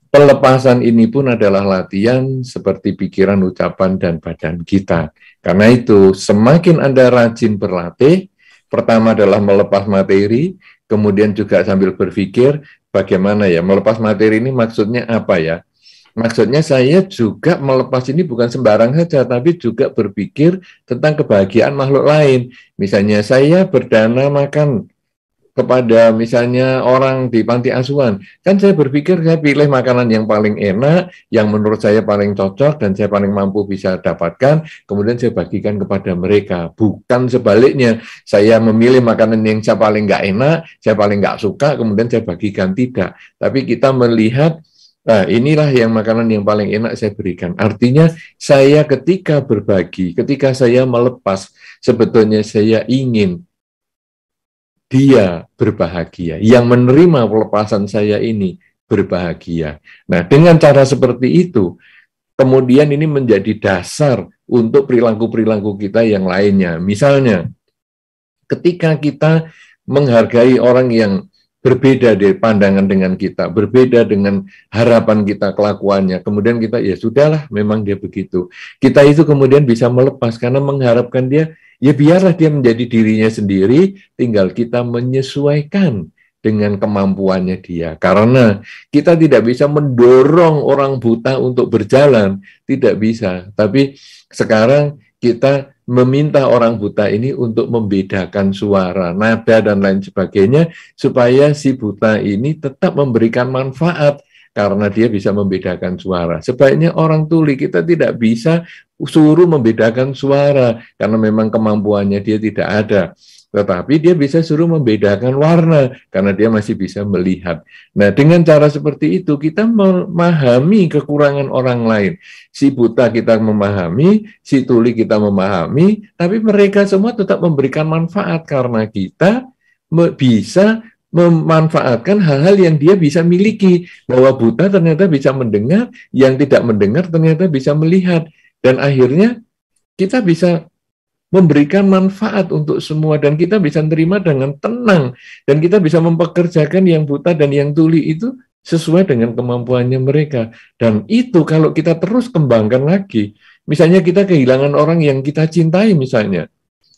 pelepasan ini pun adalah latihan seperti pikiran, ucapan, dan badan kita. Karena itu, semakin Anda rajin berlatih, pertama adalah melepas materi, kemudian juga sambil berpikir, bagaimana ya, melepas materi ini maksudnya apa ya? Maksudnya saya juga melepas ini bukan sembarang saja, tapi juga berpikir tentang kebahagiaan makhluk lain. Misalnya saya berdana makan kepada misalnya orang di panti asuhan, kan saya berpikir saya pilih makanan yang paling enak, yang menurut saya paling cocok dan saya paling mampu bisa dapatkan, kemudian saya bagikan kepada mereka. Bukan sebaliknya, saya memilih makanan yang saya paling nggak enak, saya paling nggak suka, kemudian saya bagikan, tidak. Tapi kita melihat, nah inilah yang makanan yang paling enak saya berikan. Artinya saya ketika berbagi, ketika saya melepas, sebetulnya saya ingin dia berbahagia, yang menerima pelepasan saya ini berbahagia. Nah, dengan cara seperti itu, kemudian ini menjadi dasar untuk perilaku-perilaku kita yang lainnya. Misalnya, ketika kita menghargai orang yang berbeda dari pandangan dengan kita, berbeda dengan harapan kita, kelakuannya, kemudian kita, ya sudahlah, memang dia begitu. Kita itu kemudian bisa melepas, karena mengharapkan dia, ya biarlah dia menjadi dirinya sendiri, tinggal kita menyesuaikan dengan kemampuannya dia. Karena kita tidak bisa mendorong orang buta untuk berjalan, tidak bisa. Tapi sekarang kita meminta orang buta ini untuk membedakan suara, nada, dan lain sebagainya, supaya si buta ini tetap memberikan manfaat, karena dia bisa membedakan suara. Sebaiknya orang tuli kita tidak bisa suruh membedakan suara, karena memang kemampuannya dia tidak ada. Tetapi dia bisa suruh membedakan warna, karena dia masih bisa melihat. Nah, dengan cara seperti itu, kita memahami kekurangan orang lain. Si buta kita memahami, si tuli kita memahami, tapi mereka semua tetap memberikan manfaat, karena kita bisa memanfaatkan hal-hal yang dia bisa miliki. Bahwa buta ternyata bisa mendengar, yang tidak mendengar ternyata bisa melihat. Dan akhirnya kita bisa memberikan manfaat untuk semua, dan kita bisa terima dengan tenang, dan kita bisa mempekerjakan yang buta dan yang tuli itu sesuai dengan kemampuannya mereka. Dan itu kalau kita terus kembangkan lagi, misalnya kita kehilangan orang yang kita cintai misalnya,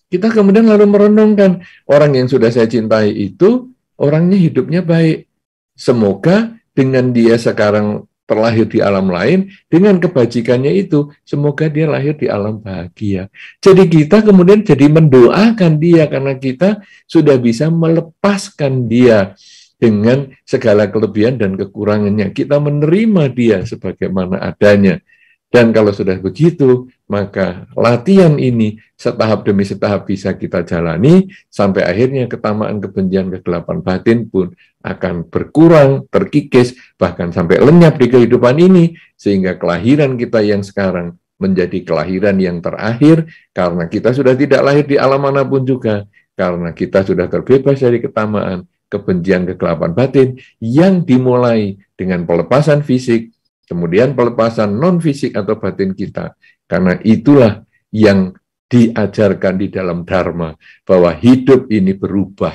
kita kemudian lalu merenungkan, orang yang sudah saya cintai itu orangnya hidupnya baik, semoga dengan dia sekarang terlahir di alam lain, dengan kebajikannya itu, semoga dia lahir di alam bahagia. Jadi kita kemudian jadi mendoakan dia, karena kita sudah bisa melepaskan dia dengan segala kelebihan dan kekurangannya. Kita menerima dia sebagaimana adanya. Dan kalau sudah begitu, maka latihan ini setahap demi setahap bisa kita jalani, sampai akhirnya ketamaan, kebencian, kegelapan batin pun akan berkurang, terkikis, bahkan sampai lenyap di kehidupan ini, sehingga kelahiran kita yang sekarang menjadi kelahiran yang terakhir, karena kita sudah tidak lahir di alam manapun juga, karena kita sudah terbebas dari ketamaan, kebencian, kegelapan batin, yang dimulai dengan pelepasan fisik, kemudian pelepasan non-fisik atau batin kita. Karena itulah yang diajarkan di dalam Dharma, bahwa hidup ini berubah,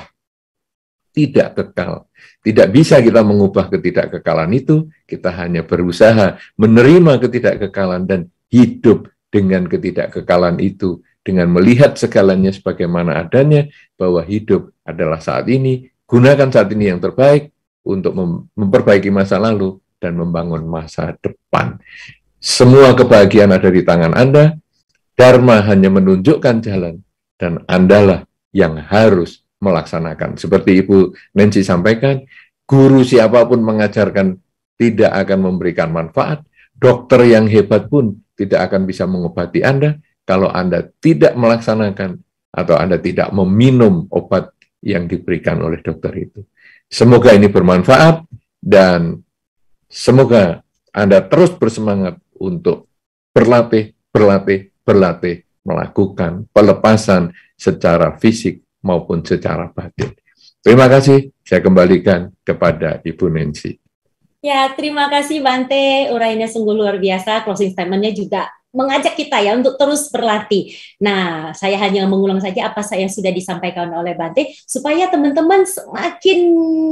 tidak kekal. Tidak bisa kita mengubah ketidakkekalan itu, kita hanya berusaha menerima ketidakkekalan dan hidup dengan ketidakkekalan itu, dengan melihat segalanya sebagaimana adanya, bahwa hidup adalah saat ini, gunakan saat ini yang terbaik untuk memperbaiki masa lalu, dan membangun masa depan. Semua kebahagiaan ada di tangan Anda, Dharma hanya menunjukkan jalan, dan Andalah yang harus melaksanakan. Seperti Ibu Nancy sampaikan, guru siapapun mengajarkan tidak akan memberikan manfaat, dokter yang hebat pun tidak akan bisa mengobati Anda, kalau Anda tidak melaksanakan, atau Anda tidak meminum obat yang diberikan oleh dokter itu. Semoga ini bermanfaat, dan semoga Anda terus bersemangat untuk berlatih, melakukan pelepasan secara fisik maupun secara batin. Terima kasih, saya kembalikan kepada Ibu Nancy. Ya, terima kasih Bante, uraiannya sungguh luar biasa, closing statement-nya juga mengajak kita ya untuk terus berlatih. Nah, saya hanya mengulang saja apa yang sudah disampaikan oleh Bante supaya teman-teman semakin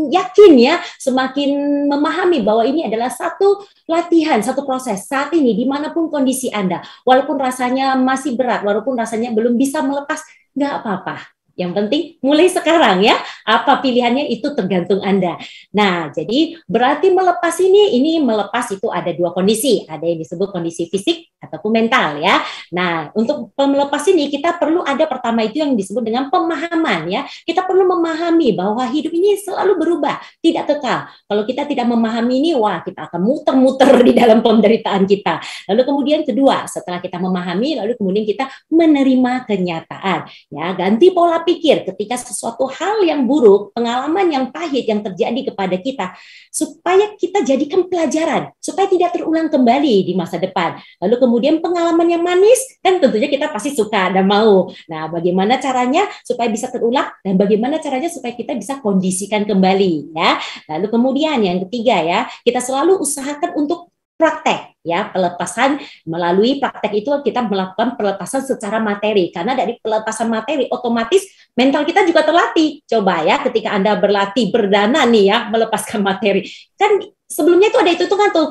yakin ya, semakin memahami bahwa ini adalah satu latihan, satu proses saat ini dimanapun kondisi Anda. Walaupun rasanya masih berat, walaupun rasanya belum bisa melepas, nggak apa-apa. Yang penting mulai sekarang ya, apa pilihannya itu tergantung Anda. Nah, jadi berarti melepas ini melepas itu ada dua kondisi, ada yang disebut kondisi fisik ataupun mental ya. Nah, untuk melepas ini kita perlu ada pertama itu yang disebut dengan pemahaman ya. Kita perlu memahami bahwa hidup ini selalu berubah, tidak kekal. Kalau kita tidak memahami ini, wah kita akan muter-muter di dalam penderitaan kita. Lalu kemudian kedua, setelah kita memahami, lalu kemudian kita menerima kenyataan. Ya, ganti pola pikir ketika sesuatu hal yang buruk, pengalaman yang pahit yang terjadi kepada kita, supaya kita jadikan pelajaran, supaya tidak terulang kembali di masa depan. Lalu kemudian pengalaman yang manis, kan tentunya kita pasti suka dan mau. Nah, bagaimana caranya supaya bisa terulang dan bagaimana caranya supaya kita bisa kondisikan kembali, ya. Lalu kemudian yang ketiga ya, kita selalu usahakan untuk praktek ya, pelepasan. Melalui praktek itu kita melakukan pelepasan secara materi, karena dari pelepasan materi otomatis mental kita juga terlatih. Coba ya, ketika Anda berlatih berdana nih ya, melepaskan materi, kan sebelumnya itu ada hitungan tuh,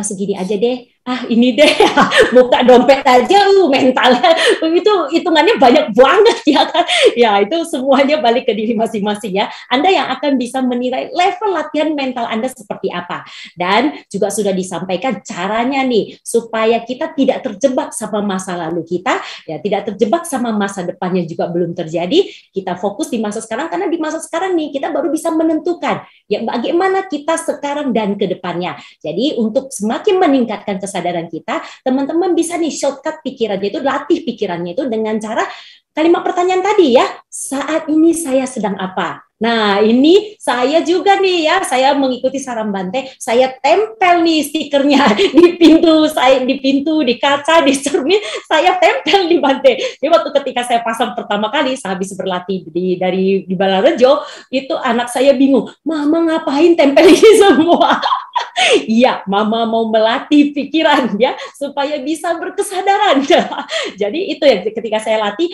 segini aja deh, ini deh, buka dompet aja, mentalnya itu hitungannya banyak banget ya kan. Ya, itu semuanya balik ke diri masing-masing ya. Anda yang akan bisa menilai level latihan mental Anda seperti apa. Dan juga sudah disampaikan caranya nih, supaya kita tidak terjebak sama masa lalu kita, ya tidak terjebak sama masa depannya juga belum terjadi. Kita fokus di masa sekarang, karena di masa sekarang nih kita baru bisa menentukan ya bagaimana kita sekarang dan ke depannya. Jadi untuk semakin meningkatkan kesadaran kita, teman-teman bisa nih shortcut pikirannya itu, latih pikirannya itu dengan cara kalimat pertanyaan tadi ya, saat ini saya sedang apa? Nah, ini saya juga nih ya, saya mengikuti saran Bante, saya tempel nih stikernya di pintu, di kaca, di cermin, saya tempel di Bante. Jadi waktu ketika saya pasang pertama kali, sehabis berlatih di Balarejo, itu anak saya bingung, Mama ngapain tempel ini semua? Iya, Mama mau melatih pikiran ya, supaya bisa berkesadaran. Jadi itu ya, ketika saya latih,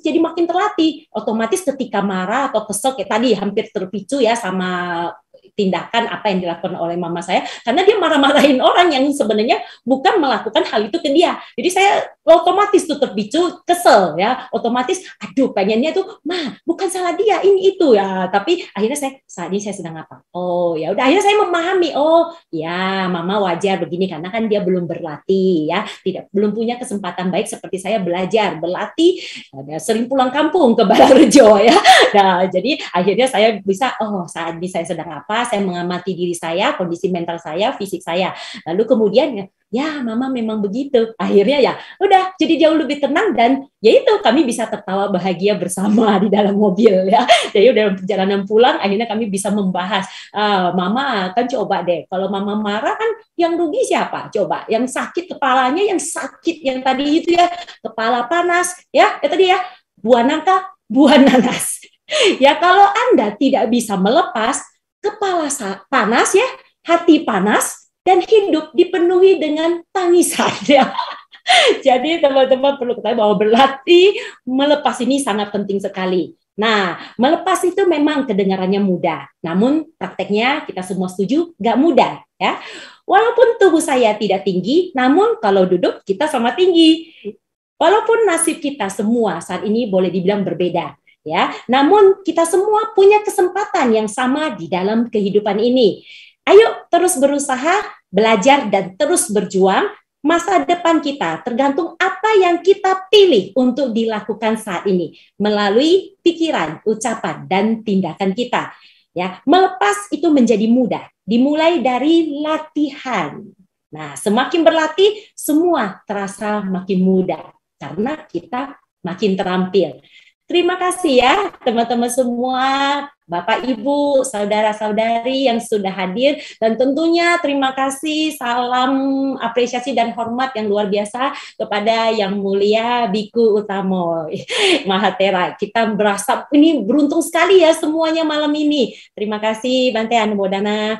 jadi makin terlatih. Otomatis ketika marah atau kesel, kayak tadi hampir terpicu ya sama tindakan apa yang dilakukan oleh mama saya, karena dia marah-marahin orang yang sebenarnya bukan melakukan hal itu ke dia. Jadi saya otomatis tuh terpicu, kesel ya, otomatis aduh pengennya tuh, Ma, bukan salah dia, ini itu ya. Tapi akhirnya saat ini saya sedang apa? Oh ya udah, akhirnya saya memahami, oh ya mama wajar begini karena kan dia belum berlatih ya, belum punya kesempatan baik seperti saya belajar, berlatih, sering pulang kampung ke Balarejo ya. Nah, jadi akhirnya saya bisa, saat ini saya sedang apa? Saya mengamati diri saya, kondisi mental saya, fisik saya. Lalu kemudian ya mama memang begitu. Akhirnya ya udah jadi jauh lebih tenang, dan ya itu kami bisa tertawa bahagia bersama di dalam mobil ya. Jadi dalam perjalanan pulang akhirnya kami bisa membahas, mama kan coba deh, kalau mama marah kan yang rugi siapa? Coba yang sakit kepalanya, yang sakit yang tadi itu ya, kepala panas ya, tadi ya, buah nangka, buah nanas. Ya kalau Anda tidak bisa melepas, kepala panas ya, hati panas, dan hidup dipenuhi dengan tangisan ya. Jadi teman-teman perlu ketahui bahwa berlatih melepas ini sangat penting sekali. Nah, melepas itu memang kedengarannya mudah, namun prakteknya kita semua setuju nggak mudah ya. Walaupun tubuh saya tidak tinggi, namun kalau duduk kita sama tinggi. Walaupun nasib kita semua saat ini boleh dibilang berbeda ya, namun kita semua punya kesempatan yang sama di dalam kehidupan ini. Ayo terus berusaha, belajar, dan terus berjuang. Masa depan kita tergantung apa yang kita pilih untuk dilakukan saat ini melalui pikiran, ucapan, dan tindakan kita. Ya, melepas itu menjadi mudah, dimulai dari latihan. Nah, semakin berlatih, semua terasa makin mudah karena kita makin terampil. Terima kasih ya teman-teman semua, Bapak, Ibu, saudara-saudari yang sudah hadir, dan tentunya terima kasih, salam apresiasi dan hormat yang luar biasa kepada Yang Mulia Biku Utamo Mahatera. Kita berasa ini beruntung sekali ya semuanya malam ini. Terima kasih Bante Anumodana.